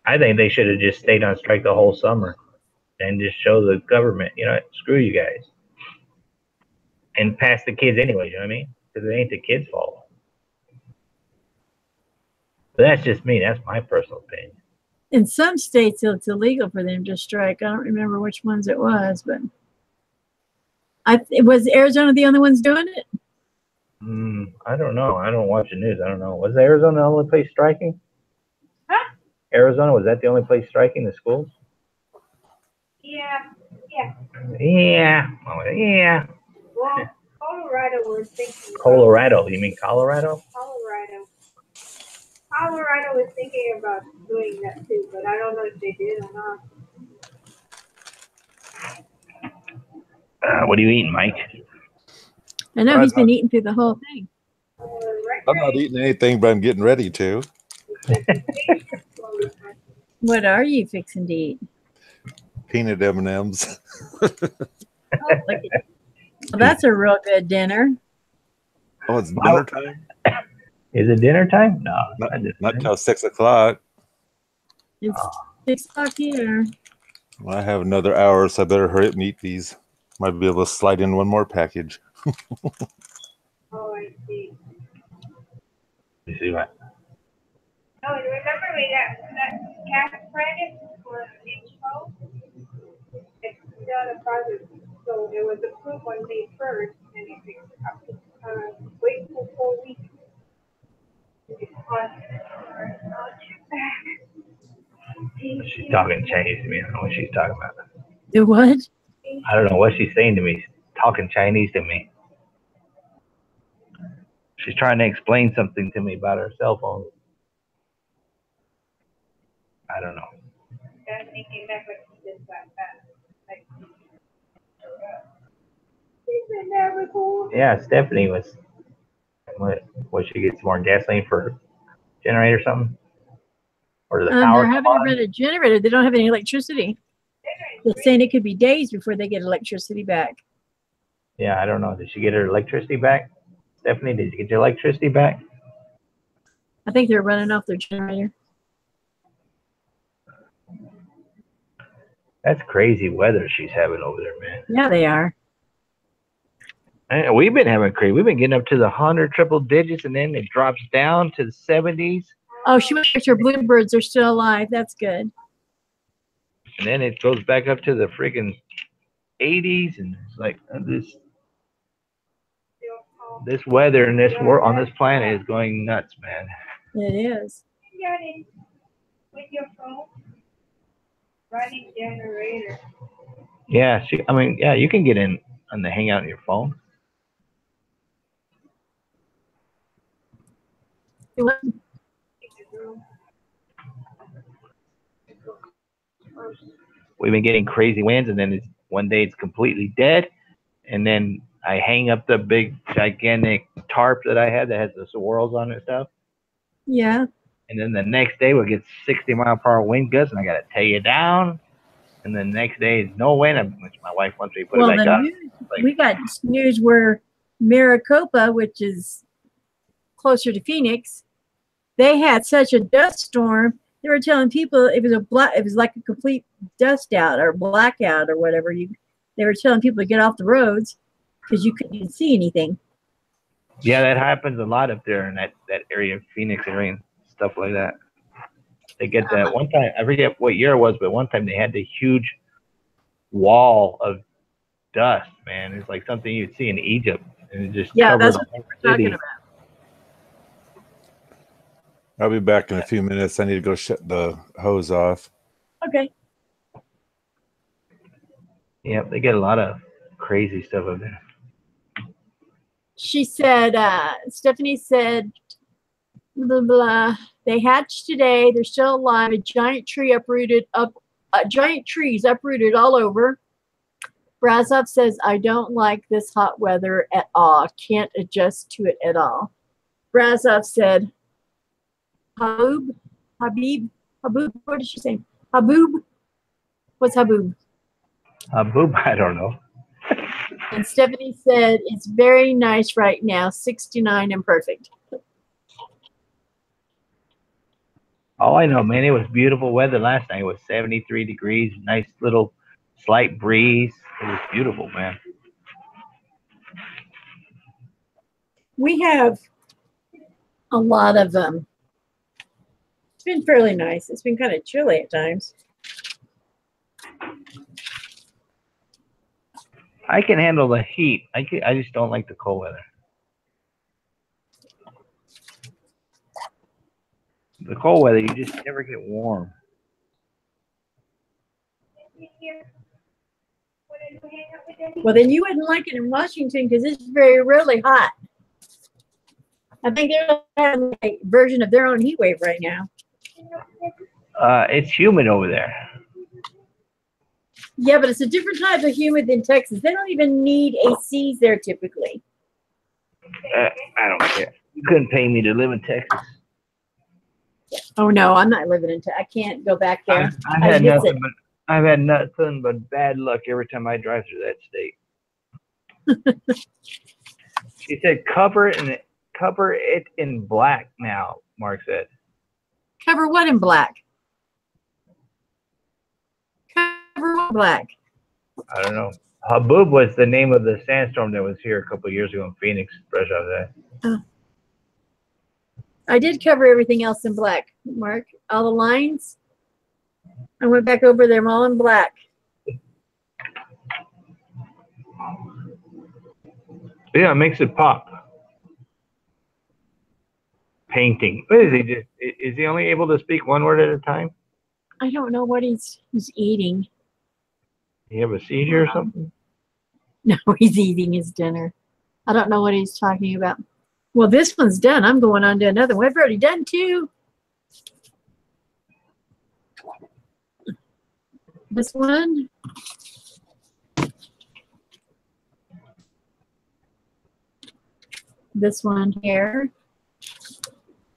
I think they should have just stayed on strike the whole summer and just show the government, screw you guys, and pass the kids anyway. You know what I mean? Because it ain't the kids' fault. But that's just me. That's my personal opinion. in some states it's illegal for them to strike. I don't remember which ones it was, but was Arizona the only ones doing it? I don't know. I don't watch the news. I don't know. Was Arizona the only place striking? Huh? Arizona, was that the only place striking, the schools? Yeah. Yeah. Yeah. Yeah. Well, Colorado was thinking. Colorado. You mean Colorado? Colorado was thinking about doing that too, but I don't know if they did or not. What are you eating, Mike? I know he's been eating through the whole thing. I'm not eating anything, but I'm getting ready to. What are you fixing to eat? Peanut M&Ms. Well, that's a real good dinner. Oh, it's dinner time? Is it dinner time? No, Not till 6 o'clock. It's 6 o'clock here. Well, I have another hour, so I better hurry up and eat these. Might be able to slide in one more package. Oh, I see. You see what? Oh, you remember we got that cash credit for each phone? It's still the process. So it was approved on May 1st, and it wait for 4 weeks. She's talking Chinese to me. I don't know what she's talking about. Do what? I don't know what she's saying to me. She's talking Chinese to me. She's trying to explain something to me about her cell phone. I don't know. That's thinking back like she just got that. Like, Yeah, Stephanie was. What she gets more gasoline for her generator or something? Or the power? They're having to run a generator. They don't have any electricity. They're saying it could be days before they get electricity back. Yeah, I don't know. Did she get her electricity back? Stephanie, did you get your electricity back? I think they're running off their generator. That's crazy weather she's having over there, man. Yeah, they are. And we've been having crazy. We've been getting up to the 100 triple digits, and then it drops down to the 70s. Oh, she went back to her bluebirds. They're still alive. That's good. And then it goes back up to the freaking 80s, and it's like this weather and this world on this planet is going nuts, man. It is. you got it with your phone? Running generator. Yeah, yeah, you can get in on the Hangout on your phone. We've been getting crazy winds, and then one day it's completely dead, and then I hang up the big gigantic tarp that I had that has the swirls on it and stuff. Yeah. And then the next day we'll get 60-mile-per-hour wind gusts, and I got to take it down. And then the next day is no wind, which my wife wants me to put it back up. We got news where Maricopa, which is closer to Phoenix, they had such a dust storm. They were telling people it was like a complete dust out or blackout or whatever. They were telling people to get off the roads because you couldn't even see anything. Yeah, that happens a lot up there in that area, Phoenix area and stuff like that. They get that one time. I forget what year it was, but one time they had the huge wall of dust, man. It's like something you'd see in Egypt, and it just Yeah, covered that's the what whole we're talking city. about. I'll be back in a few minutes. I need to go shut the hose off. Okay. Yep, they get a lot of crazy stuff up there. She said, Stephanie said, blah, blah, they hatched today. They're still alive. A giant tree uprooted giant trees uprooted all over. Brazov says, I don't like this hot weather at all. Can't adjust to it at all. Brazov said, Haboob, what did she say? Haboob? What's Haboob? Boop, I don't know. And Stephanie said, it's very nice right now, 69 and perfect. All I know, man, it was beautiful weather last night. It was 73 degrees, nice little slight breeze. It was beautiful, man. We have a lot of it's been fairly nice. It's been kind of chilly at times. I can handle the heat. I just don't like the cold weather. The cold weather, you just never get warm. Well, then you wouldn't like it in Washington because it's very rarely hot. I think they're having a version of their own heat wave right now. It's humid over there. Yeah, but it's a different type of humid than Texas. They don't even need ACs there typically. I don't care. You couldn't pay me to live in Texas. Oh no, I'm not living in Texas. I can't go back there. I've had nothing but bad luck every time I drive through that state. She said, cover it in black now, Mark said. Cover what in black? Cover what in black? I don't know. Haboob was the name of the sandstorm that was here a couple of years ago in Phoenix, fresh out of that. Oh. I did cover everything else in black, Mark. All the lines. I went back over them all in black. Yeah, it makes it pop. Painting. What is he? Is he only able to speak one word at a time? I don't know what he's eating. You have a seizure or something? No, he's eating his dinner. I don't know what he's talking about. Well, this one's done. I'm going on to another one. I've already done two. This one. This one here.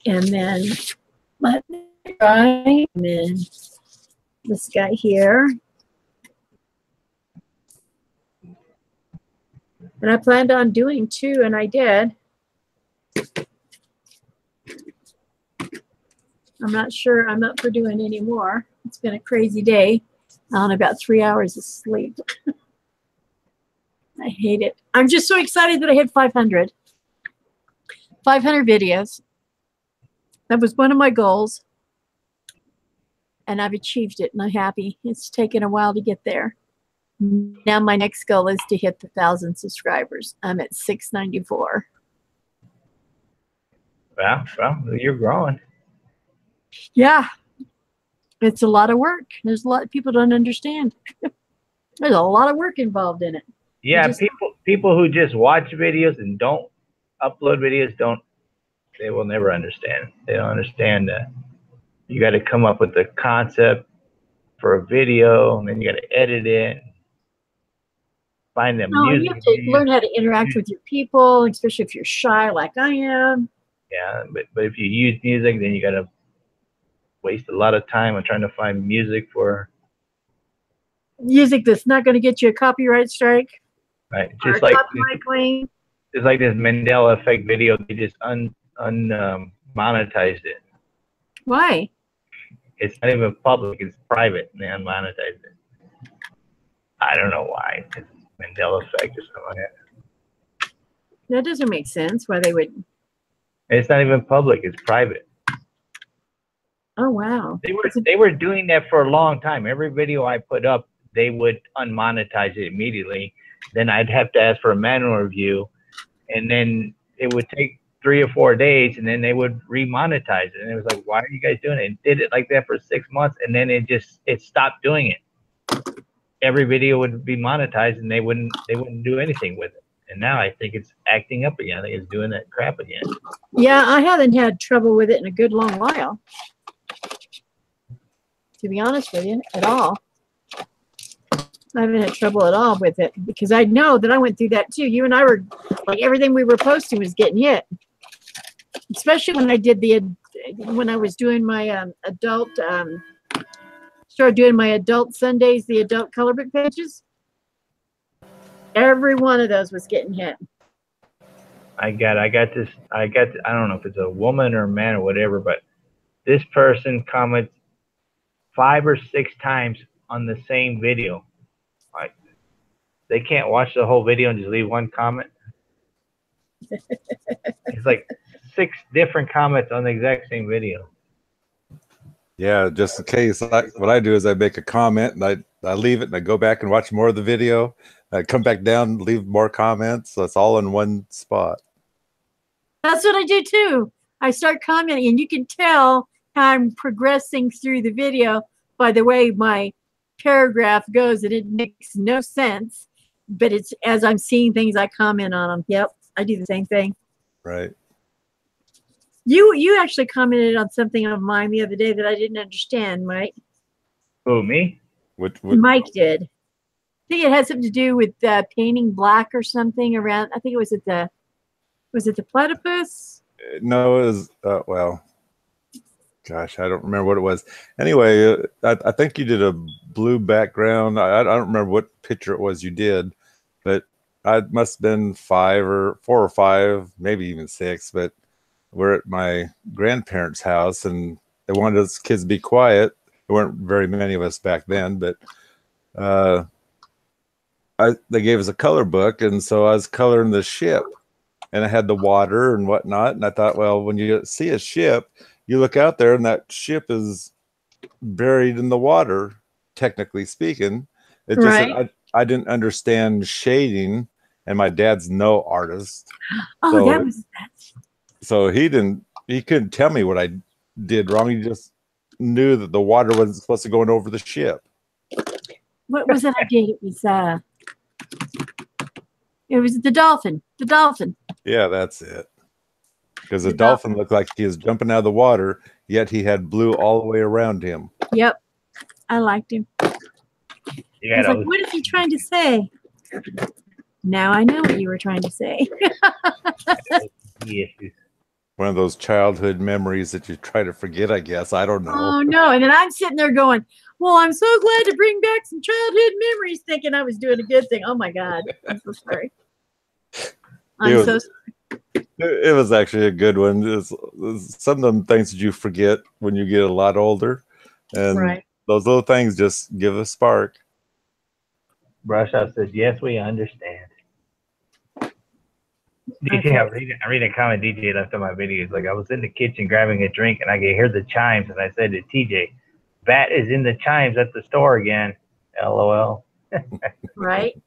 And then let me try. And then this guy here. And I planned on doing two, and I did. I'm not sure I'm up for doing any more. It's been a crazy day. On about 3 hours of sleep. I hate it. I'm just so excited that I hit 500. 500 videos. That was one of my goals. And I've achieved it, and I'm happy. It's taken a while to get there. Now my next goal is to hit the 1,000 subscribers. I'm at 694. Well, you're growing. Yeah. It's a lot of work. There's a lot of people don't understand. There's a lot of work involved in it. Yeah, people who just watch videos and don't upload videos they will never understand. They don't understand that you got to come up with the concept for a video, and then you got to edit it, find them music. You have to learn how to interact with your people, especially if you're shy like I am. Yeah, but if you use music, then you got to waste a lot of time on trying to find music that's not going to get you a copyright strike. Right. Just like claim. It's like this Mandela effect video. They just monetized it. Why? It's not even public. It's private. And they unmonetized it. I don't know why. It's Mandela effect or something like that. That doesn't make sense. Why they would. It's not even public. It's private. Oh wow. They were doing that for a long time. Every video I put up, they would unmonetize it immediately, then I'd have to ask for a manual review, and then it would take 3 or 4 days, and then they would remonetize it. And it was like, why are you guys doing it? And did it like that for 6 months, and then it stopped doing it. Every video would be monetized, and they wouldn't do anything with it. And now I think it's acting up again. I think it's doing that crap again. Yeah, I haven't had trouble with it in a good long while, to be honest with you, at all. I haven't had trouble at all with it because I know that I went through that too. You and I were like, everything we were posting was getting hit, especially when I was doing my adult, started doing my adult Sundays, the adult color book pages. Every one of those was getting hit. I don't know if it's a woman or a man or whatever, but this person comments 5 or 6 times on the same video. Like, they can't watch the whole video and just leave one comment. It's like 6 different comments on the exact same video. Yeah, just in case. What I do is I make a comment and I leave it and I go back and watch more of the video. I come back down, leave more comments. So it's all in one spot. That's what I do too. I start commenting, and you can tell how I'm progressing through the video by the way my paragraph goes, and it makes no sense. But it's as I'm seeing things, I comment on them. Yep, I do the same thing. Right. You actually commented on something of mine the other day that I didn't understand, Mike. Who, me? What? Mike did. I think it had something to do with painting black or something around. I think it was at the platypus. No, it was well. Gosh, I don't remember what it was. Anyway, I think you did a blue background. I don't remember what picture it was you did, but I must have been 4 or 5, maybe even 6. But we're at my grandparents' house, and they wanted us kids to be quiet. There weren't very many of us back then, but they gave us a color book, and so I was coloring the ship, and I had the water and whatnot. And I thought, well, when you see a ship, you look out there, and that ship is buried in the water, technically speaking. It just Right. I didn't understand shading, and my dad's no artist. Oh, So- that. So he couldn't tell me what I did wrong. He just knew that the water wasn't supposed to go over the ship. What was it I did? It was the dolphin. The dolphin. Yeah, that's it. Because the dolphin looked like he was jumping out of the water, yet he had blue all the way around him. Yep. I liked him. I was like, what is he trying to say? Now I know what you were trying to say. Yes. One of those childhood memories that you try to forget, I guess. I don't know. Oh, no. And then I'm sitting there going, well, I'm so glad to bring back some childhood memories, thinking I was doing a good thing. Oh, my God. I'm so sorry. I'm so sorry. It was actually a good one. It's some of them things that you forget when you get a lot older. And Right. those little things just give a spark. Brush Off says, yes, we understand. DJ, I'm reading a comment DJ left on my videos. Like, I was in the kitchen grabbing a drink, and I could hear the chimes, and I said to TJ, Bat is in the chimes at the store again. LOL. Right.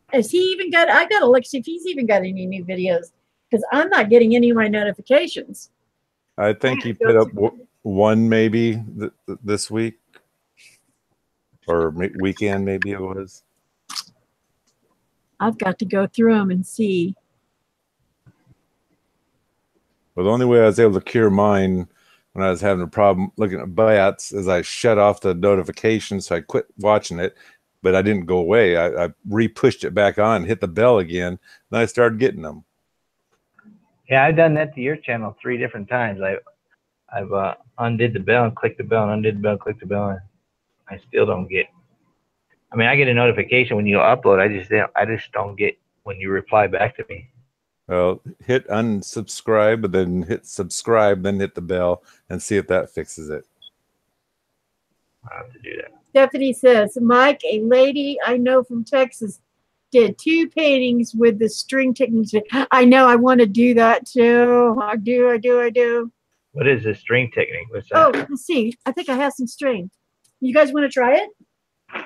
Has he even got, I got to look, see if he's even got any new videos, because I'm not getting any of my notifications. I think he put up one maybe this week or weekend, maybe it was. I've got to go through them and see. Well, the only way I was able to cure mine when I was having a problem looking at bats is I shut off the notifications, so I quit watching it, but I didn't go away. I re-pushed it back on, hit the bell again, then I started getting them. Yeah, I've done that to your channel 3 different times. I've undid the bell and clicked the bell and undid the bell, clicked the bell, and I still don't get. I mean, I get a notification when you upload. I just don't get when you reply back to me. Well, hit unsubscribe, and then hit subscribe, then hit the bell, and see if that fixes it. I'll have to do that. Stephanie says, Mike, a lady I know from Texas did 2 paintings with the string techniques. I know, I want to do that too. I do. What is the string technique? What's that? Oh, let's see. I think I have some string. You guys want to try it?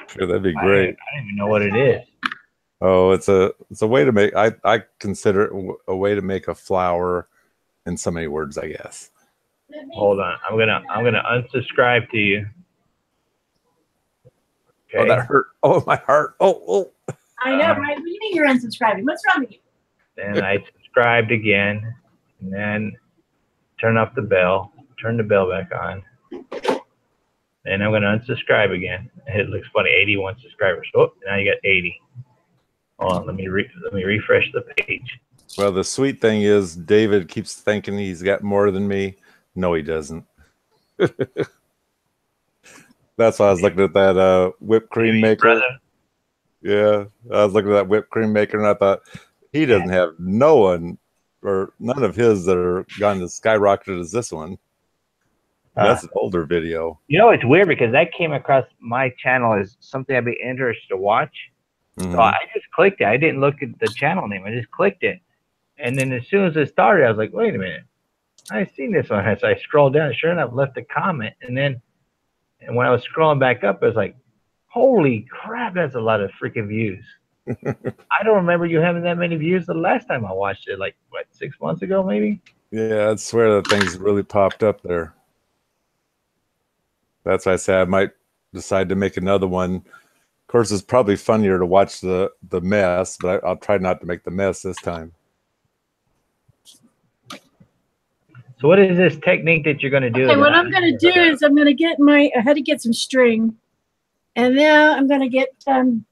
Sure, that'd be great. I don't even know what it is. Oh, it's a way to make. I consider it a way to make a flower in so many words, I guess. Hold on, I'm gonna unsubscribe to you. Okay. Oh, that hurt. Oh, my heart. Oh. I know, right? What do you mean you're unsubscribing? What's wrong with you? Then I subscribed again, and then turn off the bell. Turn the bell back on. And I'm gonna unsubscribe again. It looks funny, 81 subscribers. Oh, now you got 80. Hold on, let me refresh the page. Well, the sweet thing is David keeps thinking he's got more than me. No, he doesn't. That's why I was looking at that whipped cream maker. Brother. Yeah, I was looking at that whipped cream maker, and I thought he doesn't have no one or none of his that are gone as skyrocketed as this one. That's an older video. You know, it's weird because that came across my channel as something I'd be interested to watch. Mm-hmm. So I just clicked it. I didn't look at the channel name. I just clicked it. And then as soon as it started, I was like, wait a minute. I've seen this one. So I scrolled down. Sure enough, left a comment. And when I was scrolling back up, I was like, holy crap, that's a lot of freaking views. I don't remember you having that many views the last time I watched it. Like, what, 6 months ago, maybe? Yeah, I swear that thing's really popped up there. That's why I say I might decide to make another one. Of course, it's probably funnier to watch the mess, but I'll try not to make the mess this time. So what is this technique that you're going to do? Okay, what I'm going to do is I'm going to get I had to get some string. And then I'm going to get, you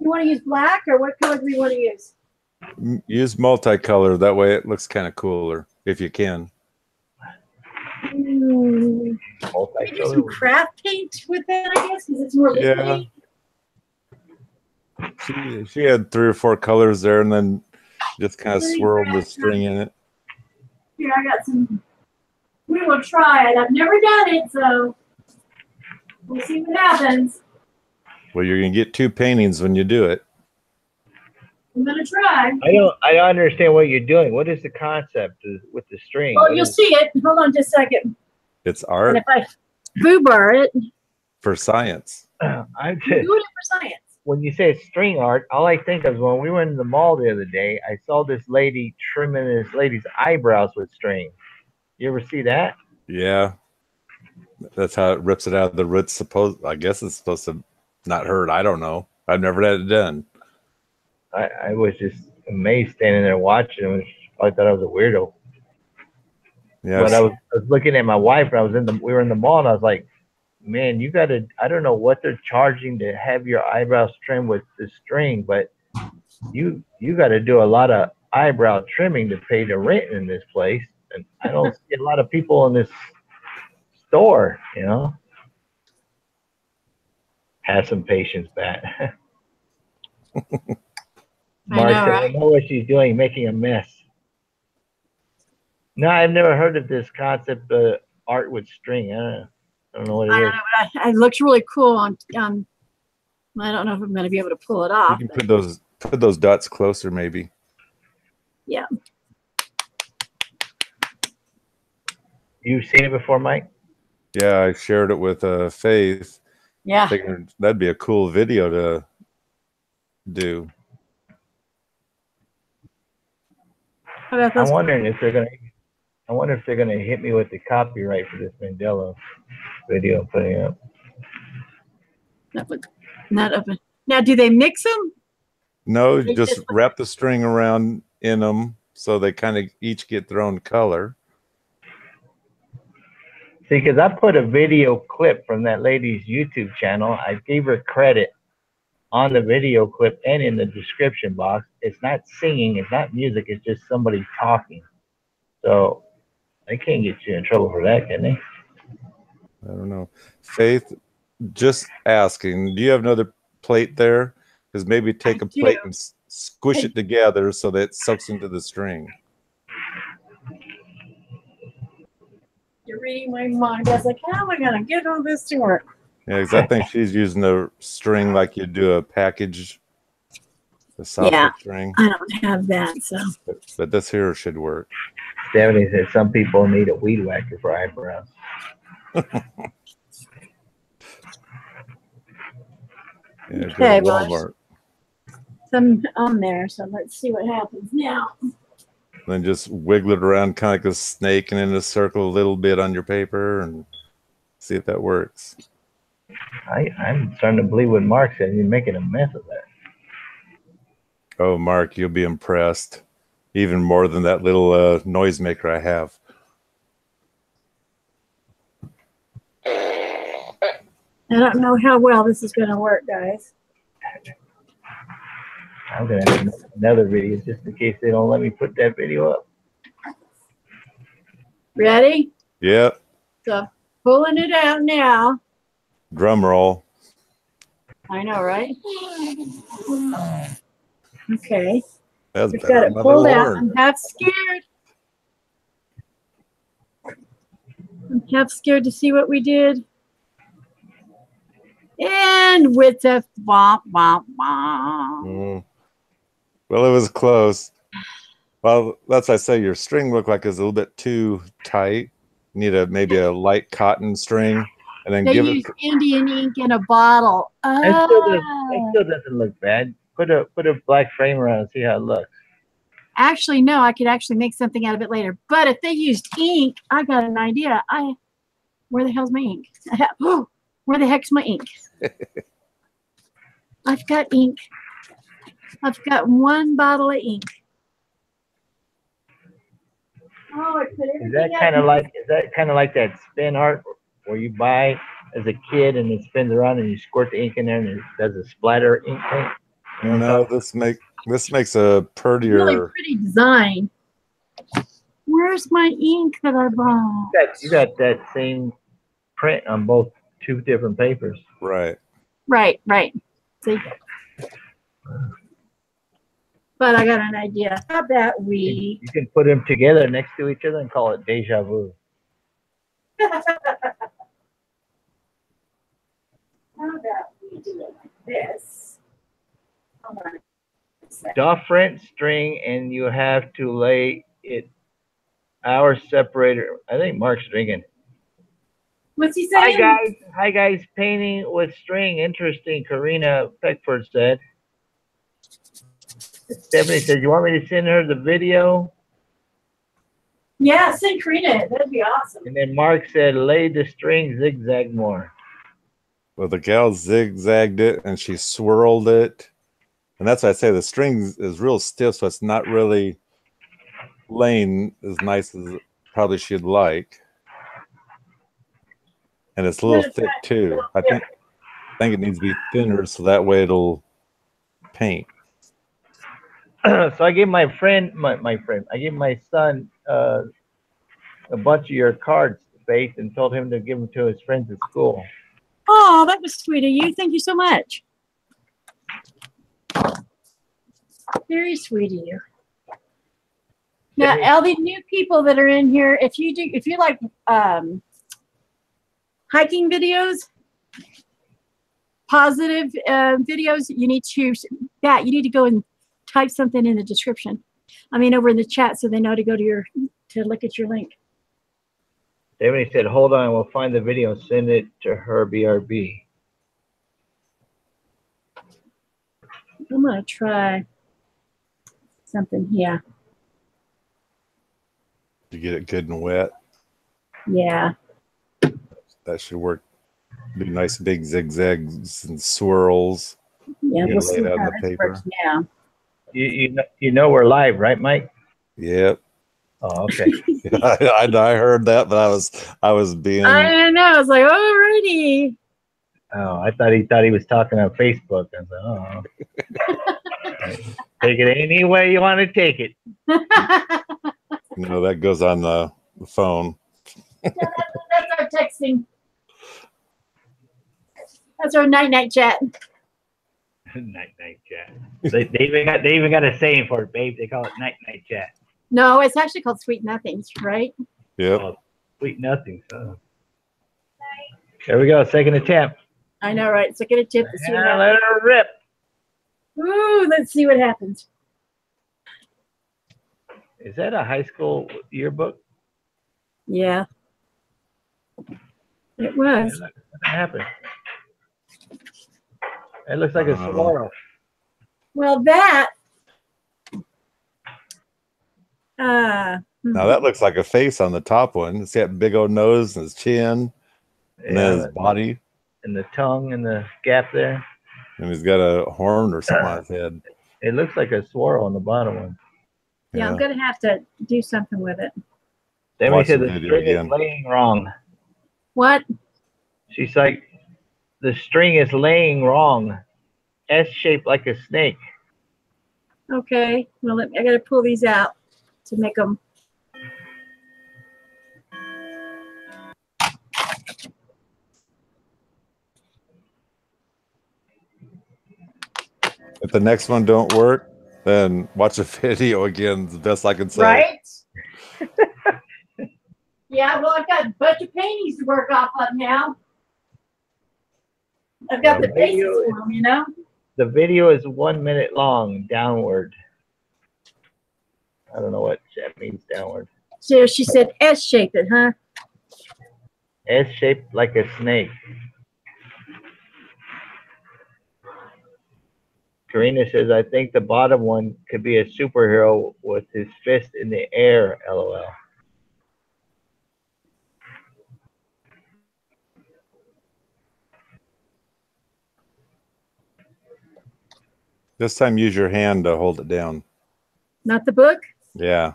want to use black or what color do we want to use? Use multicolor. That way it looks kind of cooler if you can. Maybe some craft paint with that, I guess, because it's more liquid. Yeah. She had 3 or 4 colors there, and then just kind of swirled the string in it. Here, I got some. We will try it. I've never done it, so we'll see what happens. Well, you're gonna get 2 paintings when you do it. I'm gonna try. I don't understand what you're doing. What is the concept with the string? Oh, you'll see it. Hold on just a second. It's art. And if I foobar it for science. I'm doing it for science. When you say string art, all I think of is when we went in the mall the other day, I saw this lady trimming this lady's eyebrows with string. You ever see that? Yeah. That's how it rips it out of the roots. I guess it's supposed to not hurt. I don't know. I've never had it done. I was just amazed standing there watching. I thought I was a weirdo. Yeah. But I was looking at my wife, and we were in the mall, and I was like, man, you gotta, I don't know what they're charging to have your eyebrows trimmed with the string, but you gotta do a lot of eyebrow trimming to pay the rent in this place. And I don't see a lot of people in this store, you know. Have some patience, Pat. Mark, I know what she's doing, making a mess. No, I've never heard of this concept of art with string. I don't know what it is. It looks really cool on. I don't know if I'm going to be able to pull it off. You can put those dots closer, maybe. Yeah. You've seen it before, Mike? Yeah, I shared it with Faith. Yeah. Figured that'd be a cool video to do. I'm wondering if they're gonna. I wonder if they're gonna hit me with the copyright for this Mandela video I'm putting up. Not open. Now, do they mix them? No, just wrap the string around in them so they kind of each get their own color. See, because I put a video clip from that lady's YouTube channel. I gave her credit on the video clip and in the description box. It's not singing, it's not music, it's just somebody talking. So they can't get you in trouble for that, can they? I don't know. Faith, just asking, do you have another plate there? Because maybe take a plate and squish it together so that it soaks into the string. You're reading my mind. I was like, how am I going to get all this to work? Yeah, because I think she's using the string like you do a package, the software string. I don't have that, so. But this here should work. Stephanie said some people need a weed whacker for eyebrows. Yeah, go Okay, to well, Walmart. some on there, so let's see what happens now. Then just wiggle it around kind of like a snake and in a circle a little bit on your paper and see if that works. I'm starting to believe what Mark said. You're making a mess of that. Oh, Mark, you'll be impressed. Even more than that little noisemaker I have. I don't know how well this is going to work, guys. I'm gonna have to make another video just in case they don't let me put that video up. Ready? Yep. So, pulling it out now. Drum roll. I know, right? Okay. That's We've better got than it my pulled little out. horn. I'm half scared. I'm half scared to see what we did. And with a womp, womp, womp. Well, it was close. Well, that's why I say your string looked like it was a little bit too tight. You need maybe a light cotton string, and then They give it. used Indian ink in a bottle. That still doesn't look bad. Put a black frame around and see how it looks. Actually, no, I could actually make something out of it later. But if they used ink, I got an idea. Where the hell's my ink? Where the heck's my ink? I've got ink. I've got one bottle of ink. Oh, I put everything Is that kind of like that spin art where you buy as a kid and it spins around and you squirt the ink in there and it does a splatter ink paint? No, this makes a prettier. Really pretty design. Where's my ink that I bought? You got that same print on both two different papers. Right. Right. See? But I got an idea. How about we... You can put them together next to each other and call it deja vu. How about we do it like this? Hold on a second. Different string, and you have to lay it hours separator. I think Mark's drinking. What's he saying? Hi guys, painting with string, interesting. Karina Peckford said. Stephanie said, "You want me to send her the video?" Yeah, send Karina it. That'd be awesome. And then Mark said, "Lay the string zigzag more." Well, the gal zigzagged it and she swirled it, and that's why I say the string is real stiff, so it's not really laying as nice as probably she'd like. And it's a little thick too. I think it needs to be thinner so that way it'll paint. So I gave my friend, I gave my son a bunch of your cards, Faith, and told him to give them to his friends at school. Oh, that was sweet of you. Thank you so much. Very sweet of you. Now, all the new people that are in here, if you like hiking videos, positive videos, you need to go and type something in the description. I mean, over in the chat, so they know to go to look at your link. Stephanie said, "Hold on, we'll find the video and send it to her BRB." I'm gonna try something here. You get it good and wet. Yeah. That should work. Do nice big zigzags and swirls. Yeah, we'll see lay it how on the this paper. works now. You know we're live, right, Mike? Yep. Oh, okay. I heard that, but I was being. I don't know. I was like, alrighty. Oh, I thought he was talking on Facebook. I was like, oh. Take it any way you want to take it. No, that goes on the phone. Yeah, that's our texting. That's our night chat. Night chat. They even got a saying for it, babe. They call it night chat. No, it's actually called Sweet Nothings, right? Yep. Oh, sweet nothings. Oh. There we go. Second attempt. I know, right? So get a tip to see what Yeah, let happens. her rip. Ooh, let's see what happens. Is that a high school yearbook? Yeah. It was. What happened? It looks like a swirl. Well, that. Now that looks like a face on the top one. It's got big old nose and his chin, and then his body, and the tongue and the gap there. And he's got a horn or something on his head. It looks like a swirl on the bottom one. Yeah, I'm gonna have to do something with it. Stephanie said the string is laying wrong. What? She's like, the string is laying wrong. S-shaped like a snake. Okay. Well, I gotta pull these out to make them. If the next one don't work, then watch the video again. The best I can say. Right? Yeah, well, I've got a bunch of paintings to work off of now. I've got the basis for them, you know? The video is 1 minute long, downward. I don't know what that means, downward. So she said S-shape it, huh? S-shaped like a snake. Karina says, I think the bottom one could be a superhero with his fist in the air, LOL. This time use your hand to hold it down. Not the book? Yeah.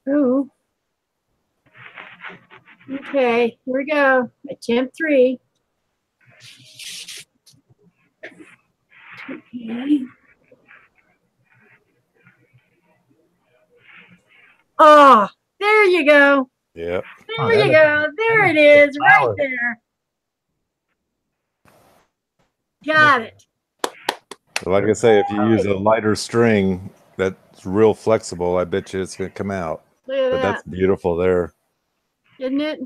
Ooh. Okay, here we go. Attempt 3. Okay. Oh, there you go. Yep. There you go. There it is, right there. Got it. So like I say, if you use a lighter string that's real flexible, I bet you it's going to come out. Look at that. That's beautiful there. Isn't it?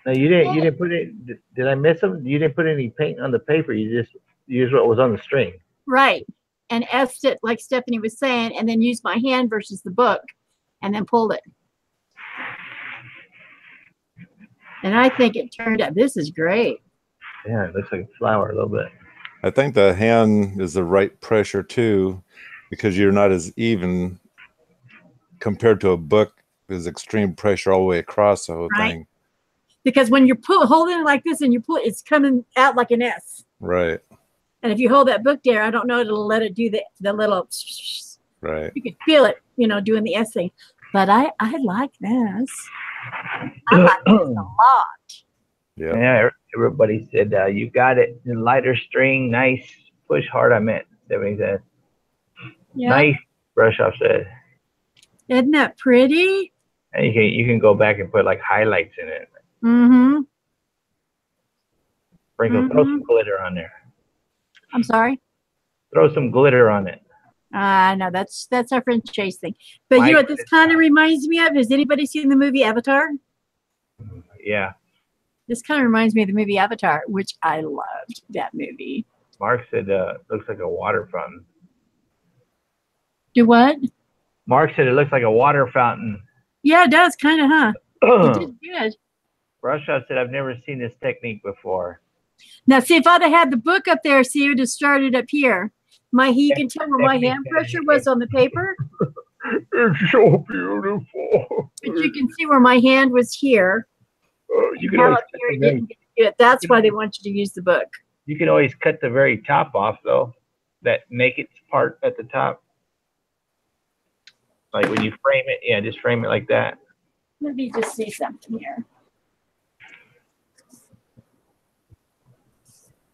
No, you didn't put it. Did I miss them? You didn't put any paint on the paper. You just used what was on the string. Right. And S'd it like Stephanie was saying, and then used my hand versus the book, and then pulled it. And I think it turned out, this is great. Yeah, it looks like a flower a little bit. I think the hand is the right pressure too, because you're not as even compared to a book. There's extreme pressure all the way across the whole thing. Because when you're holding it like this and you pull, it's coming out like an S. Right. And if you hold that book there, I don't know, it'll let it do the little. Right. You can feel it, you know, doing the S thing. But I like this. I like this a lot. Yeah. Yeah. Everybody said you got it. The lighter string, nice. Push hard on it. Stephanie said. Yeah. Nice. Brush off said. Isn't that pretty? And you can go back and put like highlights in it. Mm-hmm. Throw some glitter on there. I'm sorry. Throw some glitter on it. No, that's our friend Chase thing. But you know what this kind of reminds me of? Has anybody seen the movie Avatar? Yeah. This kind of reminds me of the movie Avatar, which I loved that movie. Mark said looks like a water fountain. Do what? Mark said it looks like a water fountain. Yeah, it does, kind of, huh? It did good. Brush-off said, I've never seen this technique before. Now, see, if I'd have had the book up there, see, it would have started up here. You can tell where my hand pressure was on the paper. It's so beautiful. But you can see where my hand was here. You can always That's why they want you to use the book. You can always cut the very top off, though. That naked part at the top. Like when you frame it, yeah, just frame it like that. Let me just see something here.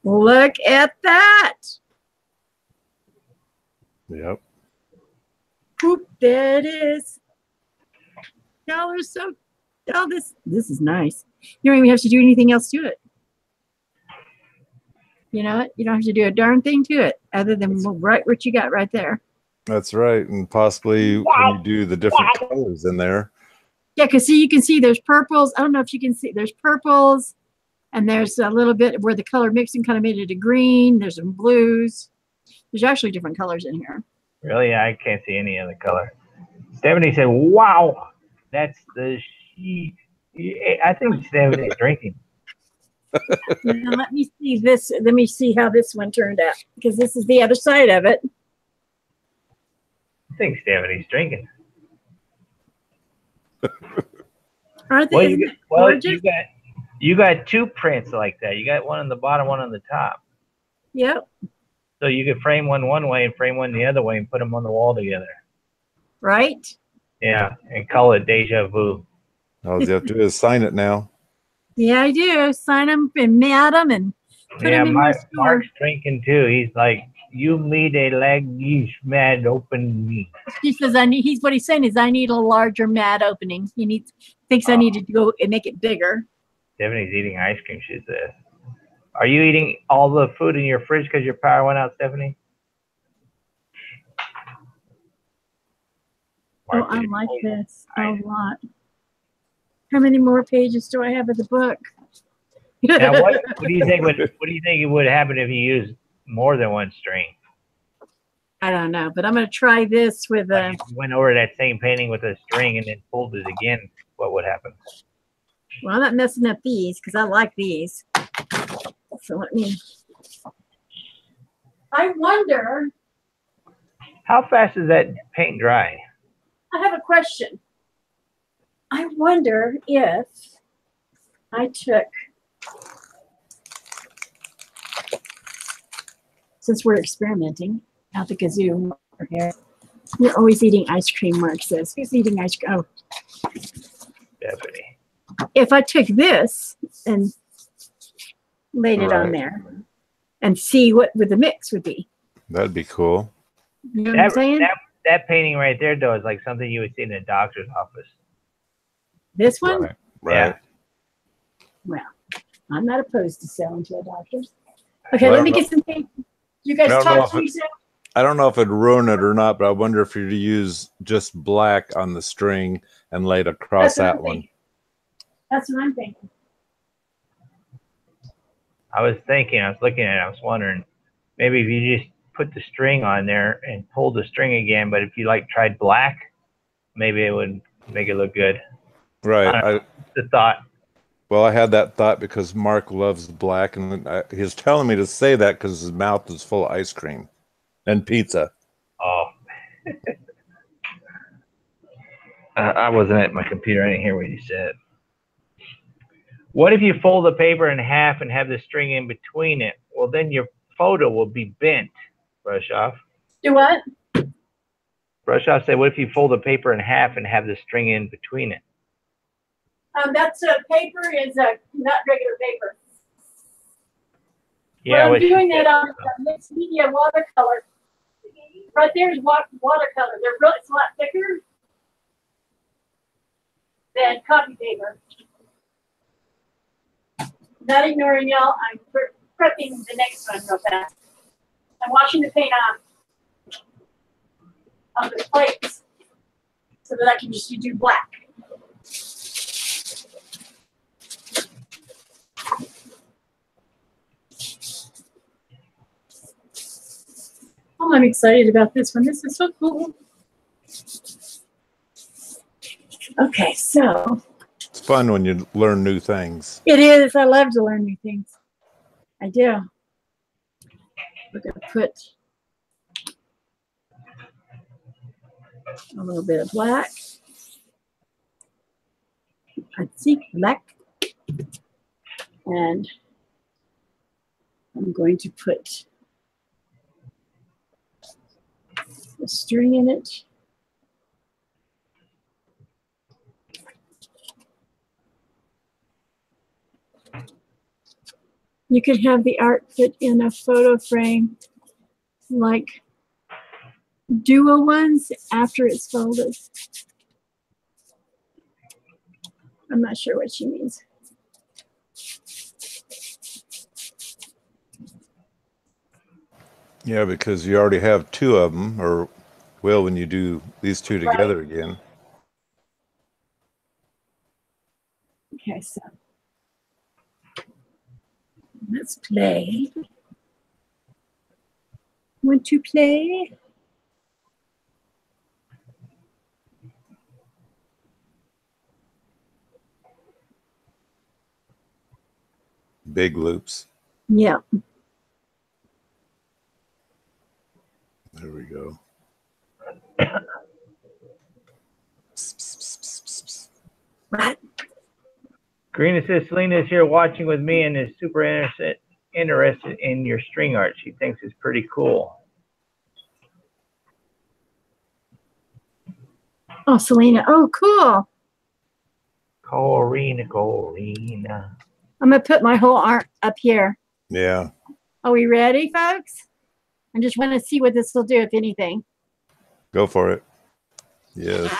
Look at that. Yep. Oop, there it is. Y'all are so, oh, this is nice. You don't even have to do anything else to it. You know what? You don't have to do a darn thing to it other than right what you got right there. That's right. And possibly when you do the different colors in there. Yeah, because see, you can see there's purples. I don't know if you can see, there's purples, and there's a little bit where the color mixing kind of made it a green. There's some blues. There's actually different colors in here. Really? I can't see any other color. Stephanie said, wow, that's the she. I think Stephanie's drinking. Now let me see this. Let me see how this one turned out, because this is the other side of it. I think Stephanie's drinking. Aren't they? Well, Isn't it well, gorgeous? you got two prints like that. You got one on the bottom, one on the top. Yep. So you could frame one way and frame one the other way and put them on the wall together. Right. Yeah, and call it deja vu. All you have to do is sign it now. Yeah, I do. Sign them and mail them and put them in my store. Mark's drinking too. He's like, you need a leg mad open me. He says I need. He's what he's saying is I need a larger mat opening. He thinks I need to go and make it bigger. Stephanie's eating ice cream, she says. Are you eating all the food in your fridge because your power went out, Stephanie? Oh, I like this a lot. How many more pages do I have of the book? Now, what do you think would happen if you used more than one string? I don't know, but I'm going to try this with a. Like if you went over that same painting with a string and then pulled it again, what would happen? Well, I'm not messing up these because I like these. So let me. I wonder. How fast does that paint dry? I have a question. I wonder if I took, since we're experimenting out the kazoo over here, you're always eating ice cream, Mark says. Who's eating ice cream? Oh. Stephanie. If I took this and laid it on there and see what the mix would be. That'd be cool. You know what I'm saying? That painting right there, though, is like something you would see in a doctor's office. This one? Right. Yeah. Well, I'm not opposed to selling to a doctor. Okay, let me get some paint. You guys talk to yourself. I don't know if it'd ruin it or not, but I wonder if you'd use just black on the string and lay it across that one. That's what I'm thinking. I was looking at it, I was wondering, maybe if you just put the string on there and pull the string again, but if you like tried black, maybe it would make it look good. Right. The thought. Well, I had that thought because Mark loves black, and he was telling me to say that because his mouth is full of ice cream and pizza. Oh. I wasn't at my computer. I didn't hear what you said. What if you fold the paper in half and have the string in between it? Well, then your photo will be bent. Brush off. Do what? Brush off. Say, what if you fold the paper in half and have the string in between it? That's paper is not regular paper. Yeah, I'm doing that on mixed media watercolor. Right there is watercolor. It's a lot thicker than copy paper. Not ignoring y'all. I'm prepping the next one real fast. I'm washing the paint on the plates so that I can just do black. Oh, I'm excited about this one. This is so cool. Okay, so. It's fun when you learn new things. It is. I love to learn new things. I do. We're going to put a little bit of black. I see black. And I'm going to put a string in it. You could have the art put in a photo frame like duo ones after it's folded. I'm not sure what she means. Yeah, because you already have two of them, or will when you do these two together again. Okay, so let's play. Want to play? big loops. Yeah. There we go. Right. Karina says Selena is here watching with me and is super interested in your string art. She thinks it's pretty cool. Oh, Selena. Oh, cool. Corina. I'm going to put my whole art up here. Yeah. Are we ready, folks? I just want to see what this will do, if anything. Go for it. Yes.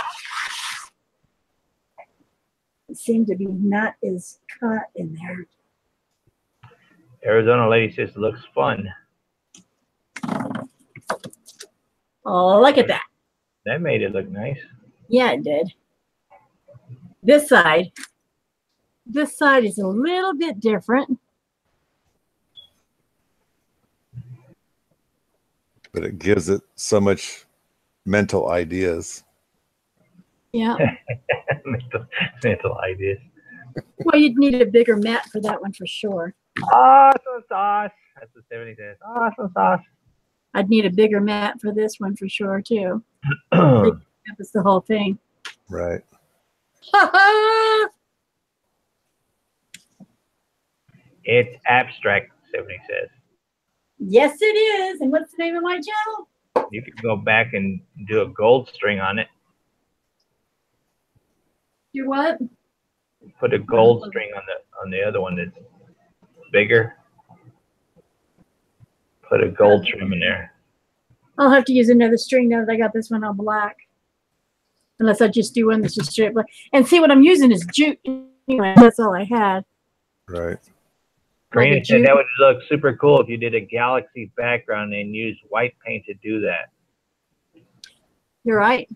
It seemed to be not as cut in there. Arizona lady says it looks fun. Oh, look at that. That made it look nice. Yeah, it did. This side is a little bit different. But it gives it so much mental ideas. Yeah. mental ideas. Well, you'd need a bigger mat for that one for sure. Awesome sauce. That's what 70 says. Awesome sauce. I'd need a bigger mat for this one for sure, too. That's the whole thing. Right. It's abstract, 70 says. Yes, it is. And what's the name of my channel? You could go back and do a gold string on it. Do what? Put a gold string on the other one that's bigger. Put a gold trim in there. I'll have to use another string now that I got this one on black. Unless I just do one that's just straight black. And see, what I'm using is jute. Anyway, that's all I had. Right. Karina Like said that would look super cool if you did a galaxy background and used white paint to do that. You're right.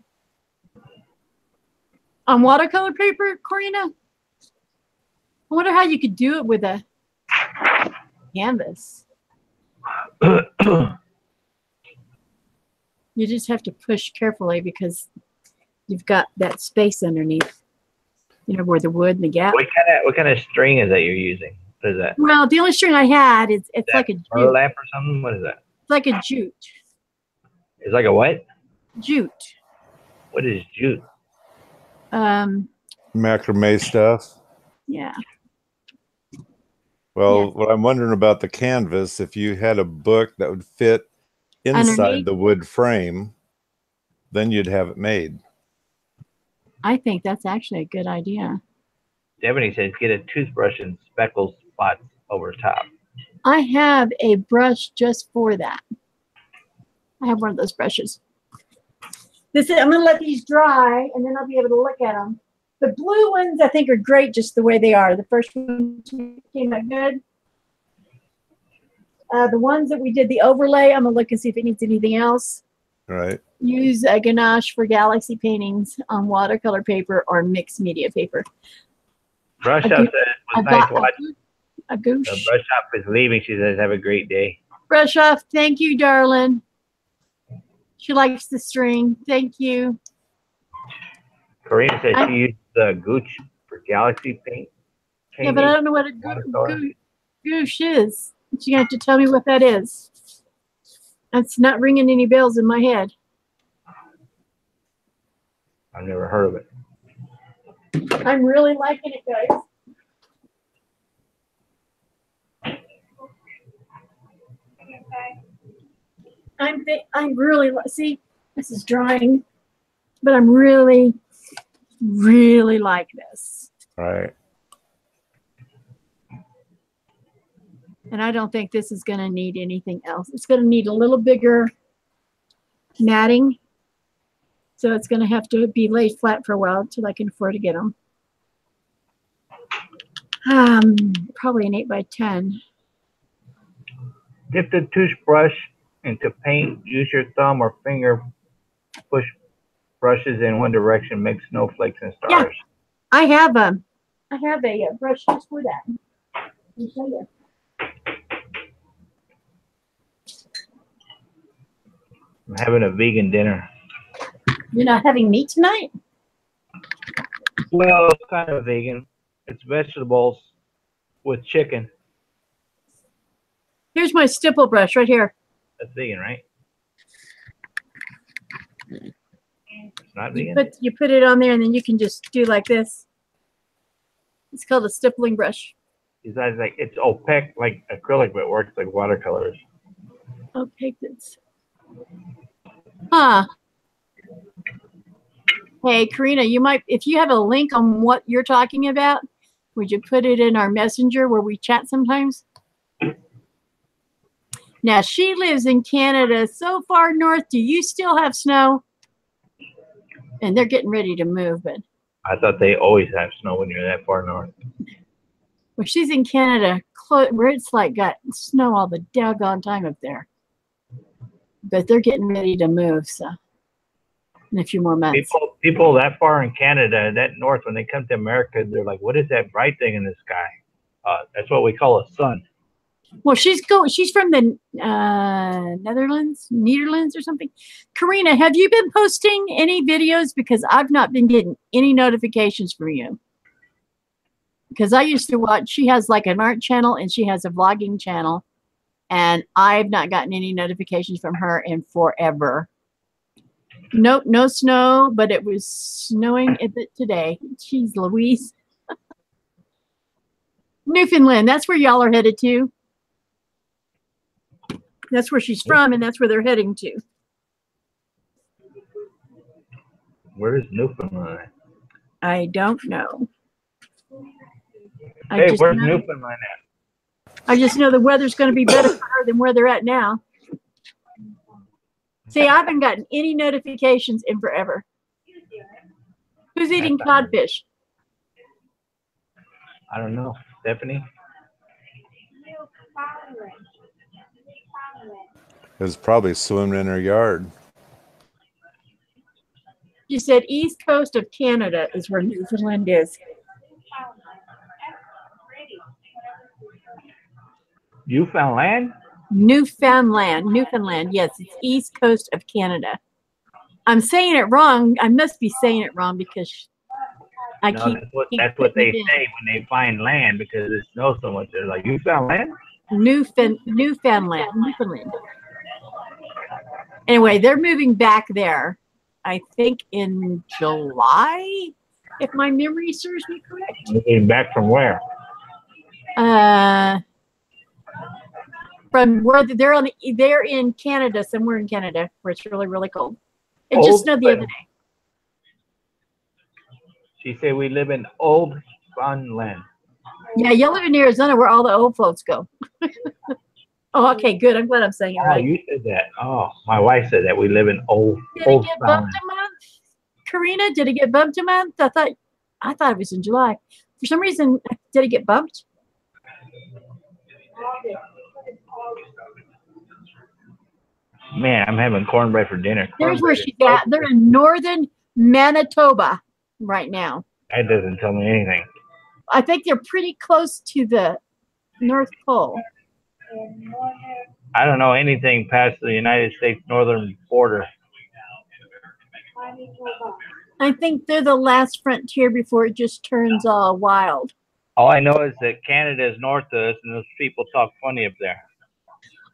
On watercolor paper, Corina? I wonder how you could do it with a canvas. You just have to push carefully because you've got that space underneath. You know, where the wood and the gap. What kind of string is that you're using? What is that? Well, the only string I had is it's like a jute. Burlap or something? What is that? It's like a jute. It's like a what? Jute. What is jute? Macrame stuff. Yeah. Well, Yeah. what I'm wondering about the canvas, if you had a book that would fit inside Underneath? the wood frame, then you'd have it made. I think that's actually a good idea. Stephanie says get a toothbrush and speckle spots over top. I have a brush just for that. I have one of those brushes. I'm going to let these dry, and then I'll be able to look at them. The blue ones, I think, are great just the way they are. The first one came out good. The ones that we did the overlay, I'm going to look and see if it needs anything else. Right. Use a ganache for galaxy paintings on watercolor paper or mixed media paper. Brush up says it was nice watching. A goosh. The brush up is leaving. She says have a great day. Brush off. Thank you, darling. She likes the string. Thank you. Karina says she used the gooch for galaxy paint. Yeah, but I don't know what a goosh is. You're going to have to tell me what that is. That's not ringing any bells in my head. I've never heard of it. I'm really liking it, guys. I'm really, see, this is drying, but I'm really, really like this. Right. And I don't think this is going to need anything else. It's going to need a little bigger matting. So it's going to have to be laid flat for a while until I can afford to get them. Probably an 8x10. Dip the toothbrush into paint. Use your thumb or finger. Push brushes in one direction. Make snowflakes and stars. Yeah, I have a brush just for that. Let me show you. I'm having a vegan dinner. You're not having meat tonight? Well, kind of vegan. It's vegetables with chicken. Here's my stipple brush right here. That's vegan, right? It's not vegan? You put it on there and then you can just do like this. It's called a stippling brush. It's like it's opaque like acrylic, but it works like watercolors. Opaque. Huh. Hey, Karina, you might, if you have a link on what you're talking about, would you put it in our messenger where we chat sometimes? Now, she lives in Canada, so far north. Do you still have snow? And they're getting ready to move, but. I thought they always have snow when you're that far north. Well, she's in Canada, where it's like got snow all the doggone time up there. But they're getting ready to move, so in a few more months. People that far in Canada, that north, when they come to America, they're like, "What is that bright thing in the sky?" That's what we call a sun. Well, she's from the Netherlands or something. Karina, have you been posting any videos? Because I've not been getting any notifications from you. Because I used to watch, she has like an art channel and she has a vlogging channel. And I've not gotten any notifications from her in forever. Nope, no snow, but it was snowing a bit today. Jeez Louise. Newfoundland, that's where y'all are headed to. That's where she's from, and that's where they're heading to. Where is Newfoundland? I don't know. Hey, where's Newfoundland at? I just know the weather's going to be better for her than where they're at now. See, I haven't gotten any notifications in forever. Who's eating codfish? I don't know. Stephanie? It was probably swimming in her yard. You said east coast of Canada is where Newfoundland is. Newfoundland? Newfoundland. Yes, it's east coast of Canada. I'm saying it wrong. I must be saying it wrong because that's what they say when they find land because it snows so much. They're like, "You found land?" Newfoundland. Anyway, they're moving back there, I think in July, if my memory serves me correct. Moving back from where? From where they're in Canada, somewhere in Canada, where it's really, really cold. It just snowed the other day. She said we live in old Funland. Yeah, you live in Arizona where all the old folks go. Oh, okay, good. I'm glad I'm saying it right. Oh, you said that. Oh, my wife said that we live in old Did it get bumped a month? Karina, did it get bumped a month? I thought it was in July. For some reason, did it get bumped? Man, I'm having cornbread for dinner. There's where she's at. They're in northern Manitoba right now. That doesn't tell me anything. I think they're pretty close to the North Pole. I don't know anything past the United States northern border. I think they're the last frontier before it just turns all wild. All I know is that Canada is north of us, and those people talk funny up there.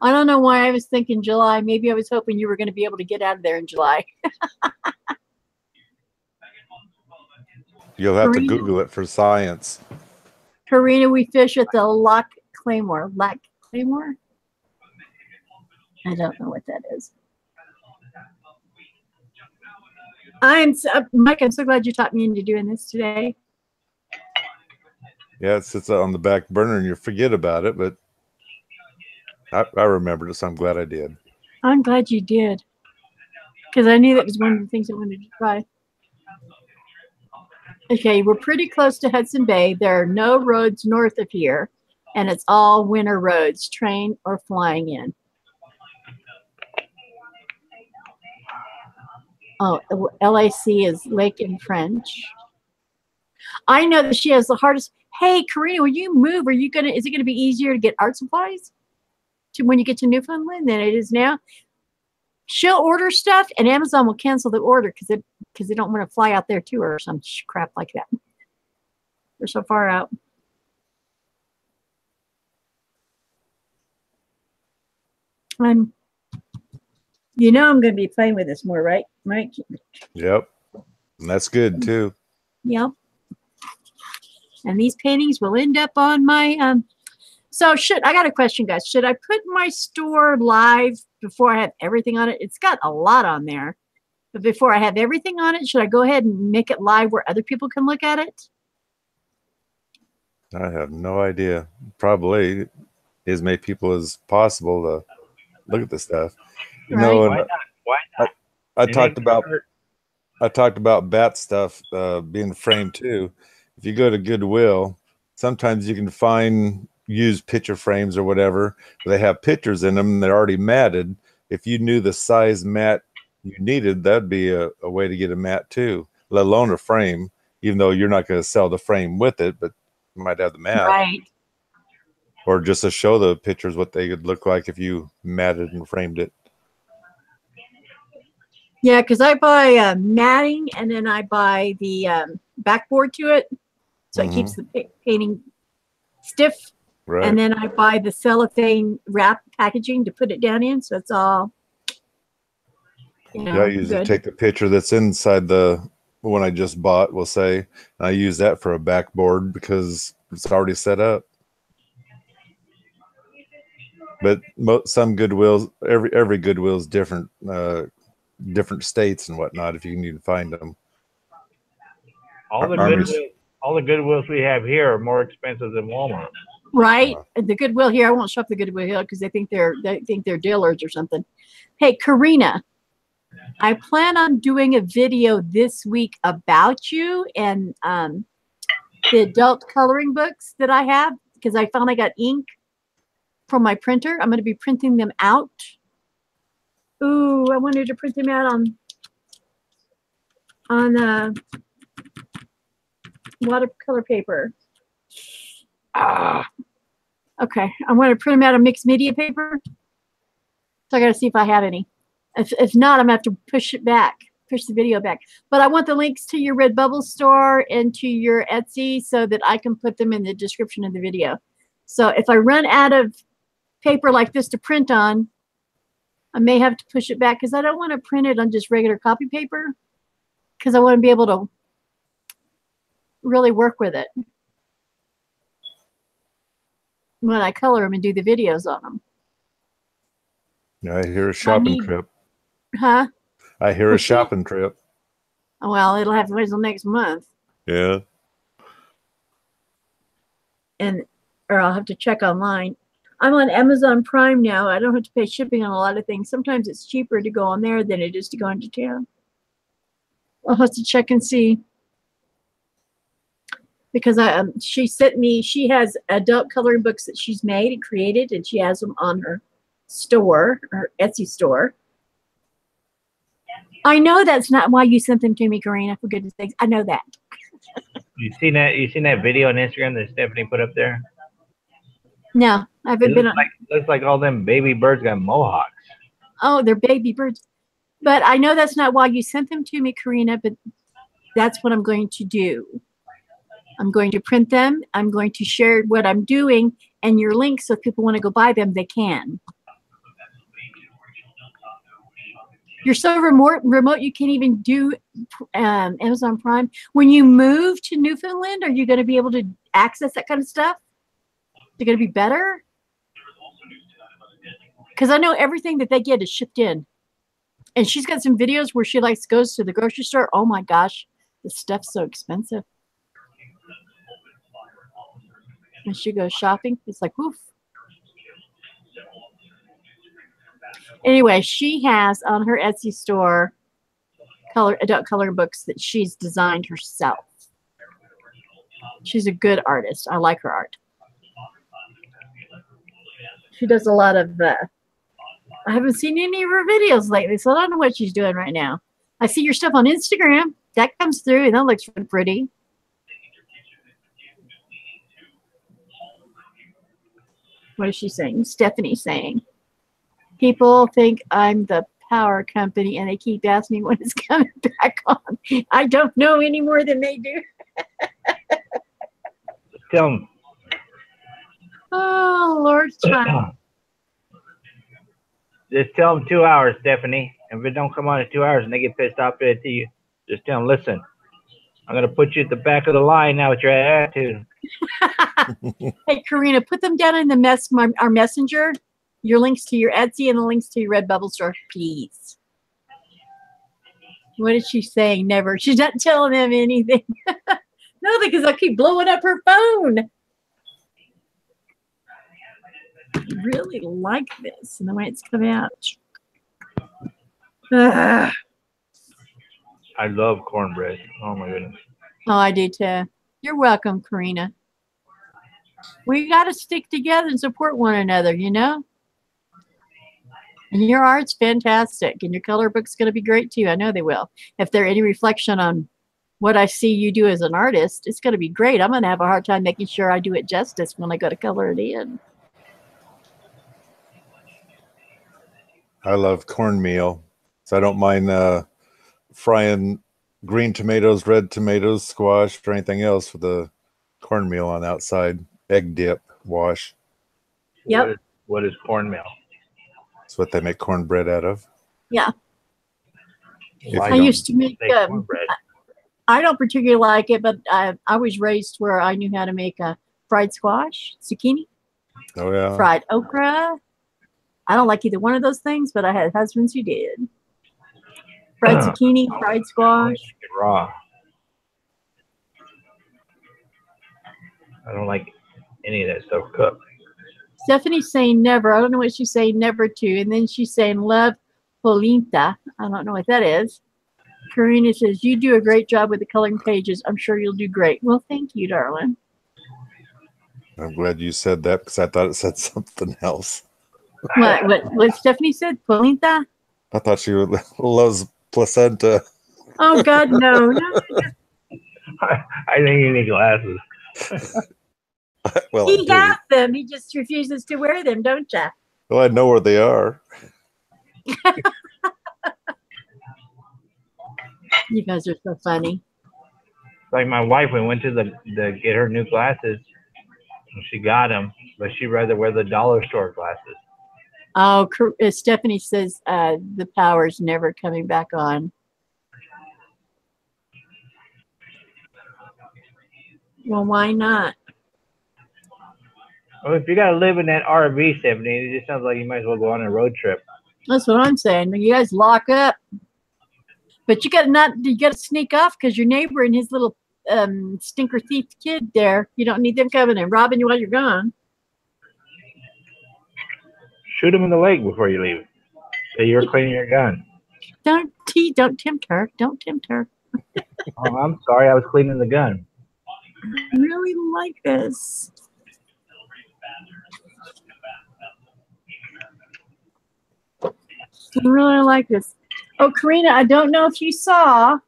I don't know why I was thinking July. Maybe I was hoping you were going to be able to get out of there in July. You'll have to Google it for science. Karina, we fish at the Lac Claymore. Lac Claymore? I don't know what that is. Mike, I'm so glad you taught me into doing this today. Yeah, it sits on the back burner and you forget about it, but I remembered it, so I'm glad I did. I'm glad you did. Because I knew that was one of the things I wanted to try. Okay, we're pretty close to Hudson Bay. There are no roads north of here, and it's all winter roads, train or flying in. Oh, LAC is Lake in French. I know that she has the hardest. Hey, Karina, when you move, is it gonna be easier to get art supplies when you get to Newfoundland than it is now? She'll order stuff, and Amazon will cancel the order because they don't want to fly out there to her or some crap like that. They're so far out. I'm, you know, I'm going to be playing with this more, right? Right? Yep. And that's good too. Yep. And these paintings will end up on my, so I got a question, guys. Should I put my store live before I have everything on it? It's got a lot on there. But before I have everything on it, should I go ahead and make it live where other people can look at it? I have no idea. Probably as many people as possible to look at this stuff. You know, Right. and Why not? Why not? I talked about bat stuff being framed too. If you go to Goodwill, sometimes you can find used picture frames or whatever. They have pictures in them. They're already matted. If you knew the size mat you needed, that'd be a way to get a mat too, let alone a frame, even though you're not going to sell the frame with it, but you might have the mat. Right. Or just to show the pictures what they would look like if you matted and framed it. Yeah, because I buy matting and then I buy the backboard to it. So it keeps the painting stiff. Right. And then I buy the cellophane wrap packaging to put it down in. So it's all, you know, I usually take the picture that's inside the one I just bought, we'll say. And I use that for a backboard because it's already set up. But some Goodwills, every Goodwill is different, different states and whatnot. If you can even find them. All the Goodwills we have here are more expensive than Walmart. Right. The Goodwill here, I won't shop the Goodwill here because they think they're dealers or something. Hey, Karina, I plan on doing a video this week about you and the adult coloring books that I have because I found I got ink from my printer. I'm going to be printing them out. Ooh, I wanted to print them out on watercolor paper. Okay, I'm going to print them out on mixed media paper. So I got to see if I have any. If not, I'm going to have to push the video back. But I want the links to your Redbubble store and to your Etsy so that I can put them in the description of the video. So if I run out of paper like this to print on, I may have to push it back because I don't want to print it on just regular copy paper because I want to be able to really work with it when I color them and do the videos on them. I hear a shopping trip. Huh? I hear a shopping trip. Well, it'll have to wait until next month. Yeah. Or I'll have to check online. I'm on Amazon Prime now. I don't have to pay shipping on a lot of things. Sometimes it's cheaper to go on there than it is to go into town. I'll have to check and see. Because she has adult coloring books that she's made and created, and she has them on her store, her Etsy store. I know that's not why you sent them to me, Karina, for goodness sakes. I know that. You seen that video on Instagram that Stephanie put up there? No, I haven't been on. Looks like all them baby birds got mohawks. Oh, they're baby birds. But I know that's not why you sent them to me, Karina, but that's what I'm going to do. I'm going to print them. I'm going to share what I'm doing and your links so if people want to go buy them, they can. You're so remote you can't even do Amazon Prime. When you move to Newfoundland, are you going to be able to access that kind of stuff? Is it going to be better? Because I know everything that they get is shipped in. And she's got some videos where she goes to the grocery store. Oh my gosh, this stuff's so expensive. When she goes shopping, it's like, woof. Anyway, she has on her Etsy store adult coloring books that she's designed herself. She's a good artist. I like her art. She does a lot of, I haven't seen any of her videos lately, so I don't know what she's doing right now. I see your stuff on Instagram. That comes through, and that looks really pretty. What is she saying? Stephanie's saying, people think I'm the power company, and they keep asking me when it's coming back on. I don't know any more than they do. Tell them. Oh, Lord, child. Just tell them 2 hours, Stephanie. And if it don't come on in 2 hours and they get pissed off at you, just tell them, listen, I'm going to put you at the back of the line now with your attitude. Hey, Karina, put them down in the our messenger, your links to your Etsy and the links to your Redbubble store, please. What is she saying? Never. She's not telling them anything. No, because I keep blowing up her phone. I really like this and the way it's come out. Ugh. I love cornbread. Oh, my goodness. Oh, I do too. You're welcome, Karina. We got to stick together and support one another, you know? And your art's fantastic. And your color book's going to be great too. I know they will. If they're any reflection on what I see you do as an artist, it's going to be great. I'm going to have a hard time making sure I do it justice when I go to color it in. I love cornmeal, so I don't mind frying green tomatoes, red tomatoes, squash, or anything else with the cornmeal on the outside. Egg dip wash. Yep. What is cornmeal? That's what they make cornbread out of. Yeah. Well, I used to make cornbread. I don't particularly like it, but I was raised where I knew how to make a fried squash, zucchini, Oh yeah. fried okra. I don't like either one of those things, but I had husbands who did. Fried zucchini, fried squash. Raw. I don't like any of that stuff cooked. Stephanie's saying never. I don't know what she's saying never to. And then she's saying love polenta. I don't know what that is. Karina says, you do a great job with the coloring pages. I'm sure you'll do great. Well, thank you, darling. I'm glad you said that because I thought it said something else. What Stephanie said? Polenta? I thought she loves placenta. Oh, God, no. I think you need glasses. Well, He got them. He just refuses to wear them, don't you? Well, I know where they are. You guys are so funny. Like my wife, we went to the get her new glasses, and she got them, but she'd rather wear the dollar store glasses. Oh, Stephanie says the power's never coming back on. Well, why not? Well, if you gotta live in that RV, Stephanie, it just sounds like you might as well go on a road trip. That's what I'm saying. You guys lock up, but you gotta sneak off because your neighbor and his little stinker thief kid there. You don't need them coming and robbing you while you're gone. Shoot him in the leg before you leave. Say you're cleaning your gun. Don't tempt her. Don't tempt her. Oh, I'm sorry, I was cleaning the gun. I really like this. I really like this. Oh, Karina, I don't know if you saw.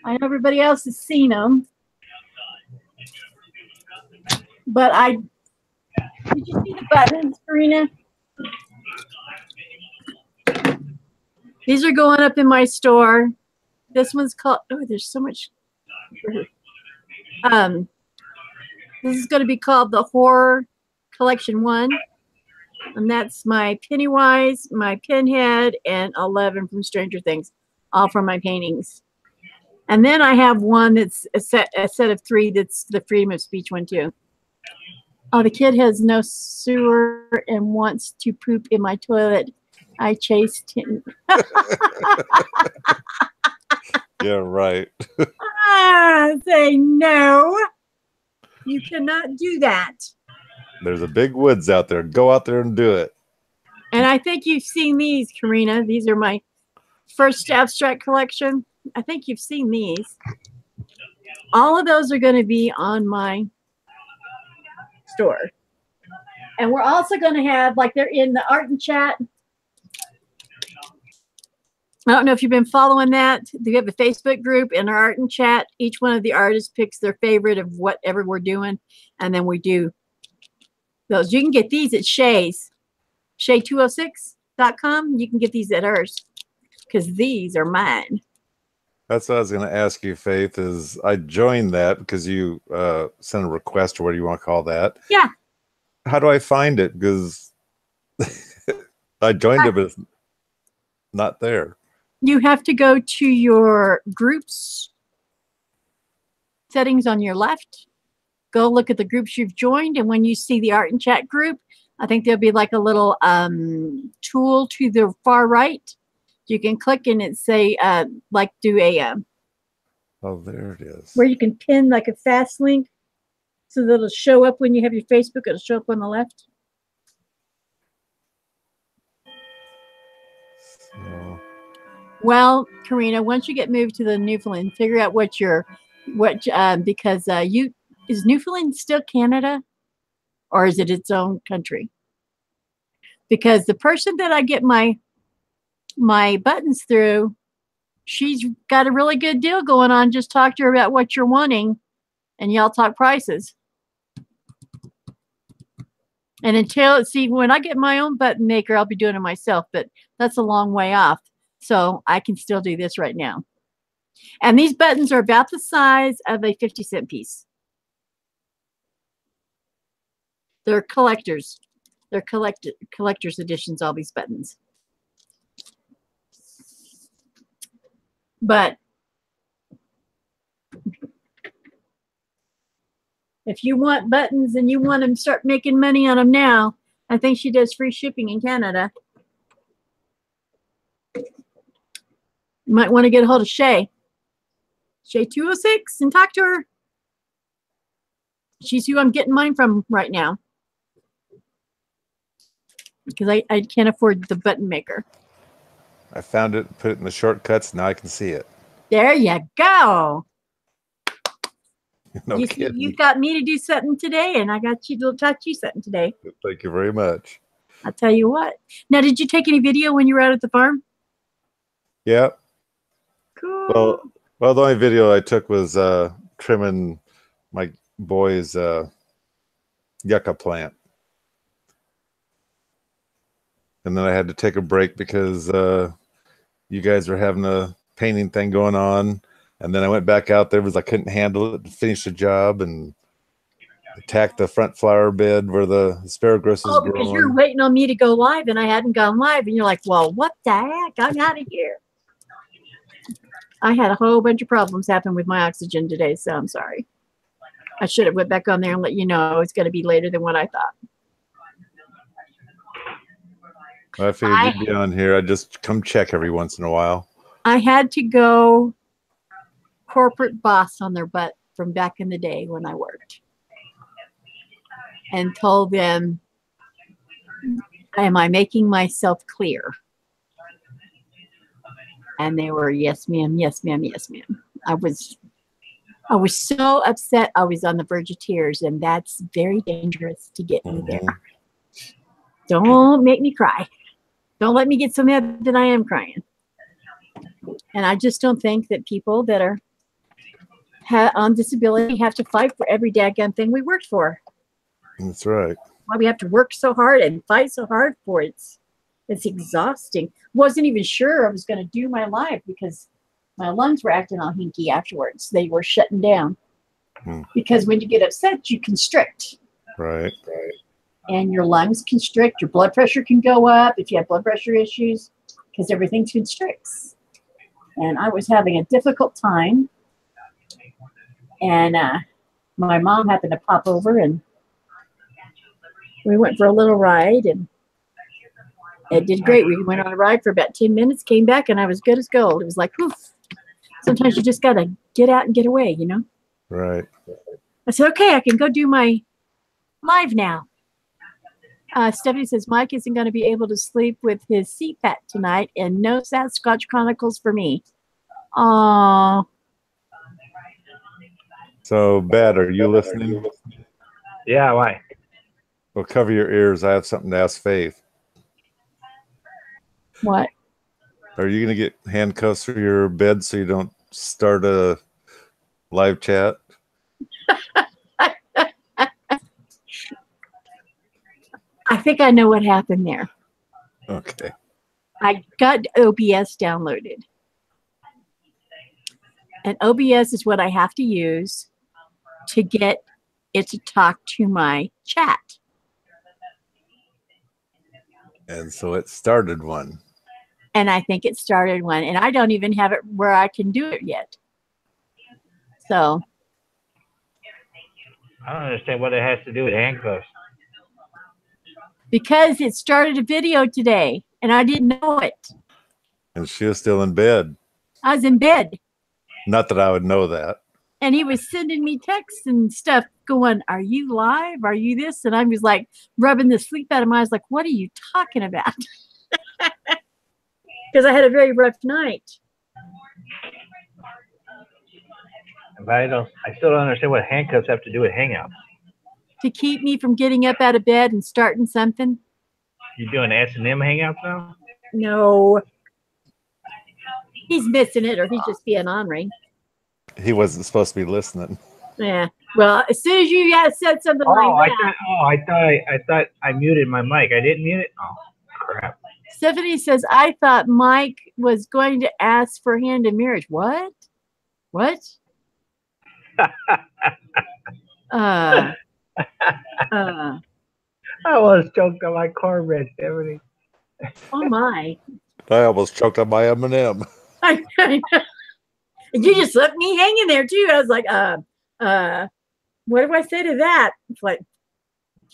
I know everybody else has seen them. But did you see the buttons, Karina? These are going up in my store. This one's called, oh, there's so much. This is going to be called the Horror Collection 1. And that's my Pennywise, my Pinhead, and 11 from Stranger Things, all from my paintings. And then I have one that's a set of 3 that's the freedom of speech one too. Oh, the kid has no sewer and wants to poop in my toilet. I chased him. Yeah, right. Say no. You cannot do that. There's a big woods out there. Go out there and do it. And I think you've seen these, Karina. These are my first abstract collection. I think you've seen these. All of those are going to be on my store. And we're also going to have, like, they're in the art and chat. I don't know if you've been following that. We have a Facebook group in our art and chat. Each one of the artists picks their favorite of whatever we're doing. And then we do those. You can get these at Shay's. Shay206.com. You can get these at hers. Because these are mine. That's what I was going to ask you, Faith, is I joined that because you sent a request or what do you want to call that? Yeah. How do I find it? Because I joined it, but it's not there. You have to go to your groups settings on your left. Go look at the groups you've joined, and when you see the art and chat group, I think there'll be like a little tool to the far right. You can click and it say like do a Oh, there it is. where you can pin like a fast link so that it'll show up when you have your Facebook. It'll show up on the left. So, Well, Karina, once you get moved to the Newfoundland, figure out what because is Newfoundland still Canada, or is it its own country? Because the person that I get my buttons through, she's got a really good deal going on. Just talk to her about what you're wanting, and y'all talk prices. And when I get my own button maker, I'll be doing it myself, but that's a long way off. So I can still do this right now. And these buttons are about the size of a 50-cent piece. They're collectors. They're collector's editions, all these buttons. But if you want buttons and you want to start making money on them now, I think she does free shipping in Canada. You might want to get a hold of Shay 206, and talk to her. She's who I'm getting mine from right now, because I can't afford the button maker. I found it, put it in the shortcuts. Now I can see it. There you go. No kidding. You got me to do something today, and I got you to touch you something today. Thank you very much. I'll tell you what. Now, did you take any video when you were out at the farm? Yeah. Cool. Well, the only video I took was trimming my boy's yucca plant. And then I had to take a break because you guys were having a painting thing going on. And then I went back out there because I couldn't handle it and finish the job and attacked the front flower bed where the asparagus is growing. Because you're waiting on me to go live and I hadn't gone live. And you're like, well, what the heck? I'm out of here. I had a whole bunch of problems happen with my oxygen today, so I'm sorry. I should have went back on there and let you know it's going to be later than what I thought. I figured you'd be on here. I just come check every once in a while. I had to go corporate boss on their butt from back in the day when I worked, and told them, am I making myself clear? And they were, yes, ma'am, yes, ma'am, yes, ma'am. I was so upset. I was on the verge of tears, and that's very dangerous to get me there. Don't make me cry. Don't let me get so mad that I am crying. And I just don't think that people that are on disability have to fight for every daggone thing we worked for. That's right. Why we have to work so hard and fight so hard for it. It's exhausting. Wasn't even sure I was going to do my live because my lungs were acting all hinky afterwards. They were shutting down. Because when you get upset, you constrict. Right. And your lungs constrict. Your blood pressure can go up if you have blood pressure issues because everything constricts. And I was having a difficult time. And my mom happened to pop over, and we went for a little ride, and it did great. We went on a ride for about 10 minutes, came back, and I was good as gold. It was like, whew. Sometimes you just got to get out and get away, you know? Right. I said, okay, I can go do my live now. Stephanie says, Mike isn't going to be able to sleep with his CPAP tonight, and no Sasquatch Chronicles for me. Aww. So, Bat, are you listening? Yeah, why? Well, cover your ears. I have something to ask Faith. What? Are you going to get handcuffs for your bed so you don't start a live chat? I think I know what happened there. Okay. I got OBS downloaded. And OBS is what I have to use to get it to talk to my chat. And so it started one. And I think it started one. And I don't even have it where I can do it yet. So. I don't understand what it has to do with handcuffs. Because it started a video today. And I didn't know it. And she was still in bed. I was in bed. Not that I would know that. And he was sending me texts and stuff going, are you live? Are you this? And I was like rubbing the sleep out of my eyes, like, what are you talking about? Because I had a very rough night. But I still don't understand what handcuffs have to do with hangouts. To keep me from getting up out of bed and starting something. You doing S&M hangouts now? No. He's missing it, or he's just being ornery. He wasn't supposed to be listening. Yeah. Well, as soon as you guys said something like that. I thought I muted my mic. I didn't mute it? Oh, crap. Stephanie says, I thought Mike was going to ask for hand in marriage. What? What? I almost choked on my cornbread, Stephanie. Oh, my. I almost choked on my M&M. You just left me hanging there too. I was like, what do I say to that? It's like,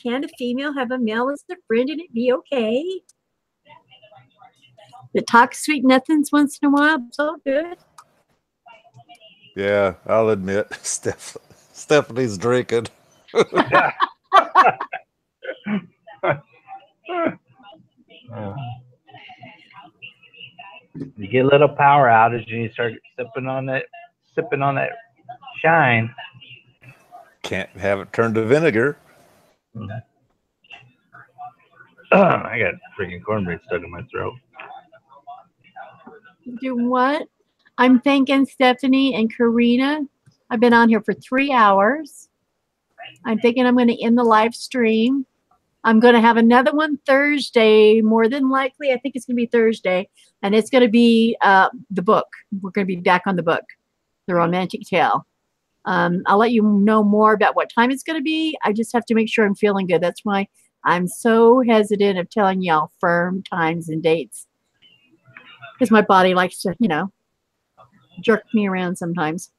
can a female have a male as a friend and it be okay? That talks sweet nothings once in a while. It's all good. Yeah, I'll admit, Stephanie's drinking. You get a little power outage and you start sipping on that shine. Can't have it turned to vinegar. I got freaking cornbread stuck in my throat. Do what? I'm thanking Stephanie and Karina. I've been on here for 3 hours. I'm thinking I'm going to end the live stream. I'm going to have another one Thursday, more than likely. I think it's going to be Thursday. And it's going to be the book. We're going to be back on the book, The Romantic Tale. I'll let you know more about what time it's going to be. I just have to make sure I'm feeling good. That's why I'm so hesitant of telling y'all firm times and dates. Because my body likes to, jerk me around sometimes.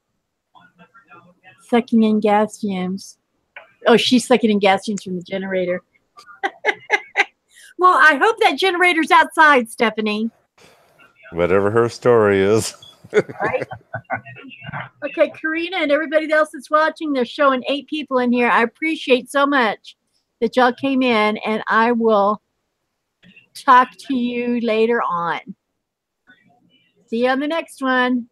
Sucking in gas fumes. Oh, she's sucking in gas fumes from the generator. Well, I hope that generator's outside, Stephanie. Whatever her story is. Right? Okay, Karina and everybody else that's watching, they're showing 8 people in here. I appreciate so much that y'all came in, and I will talk to you later on. See you on the next one.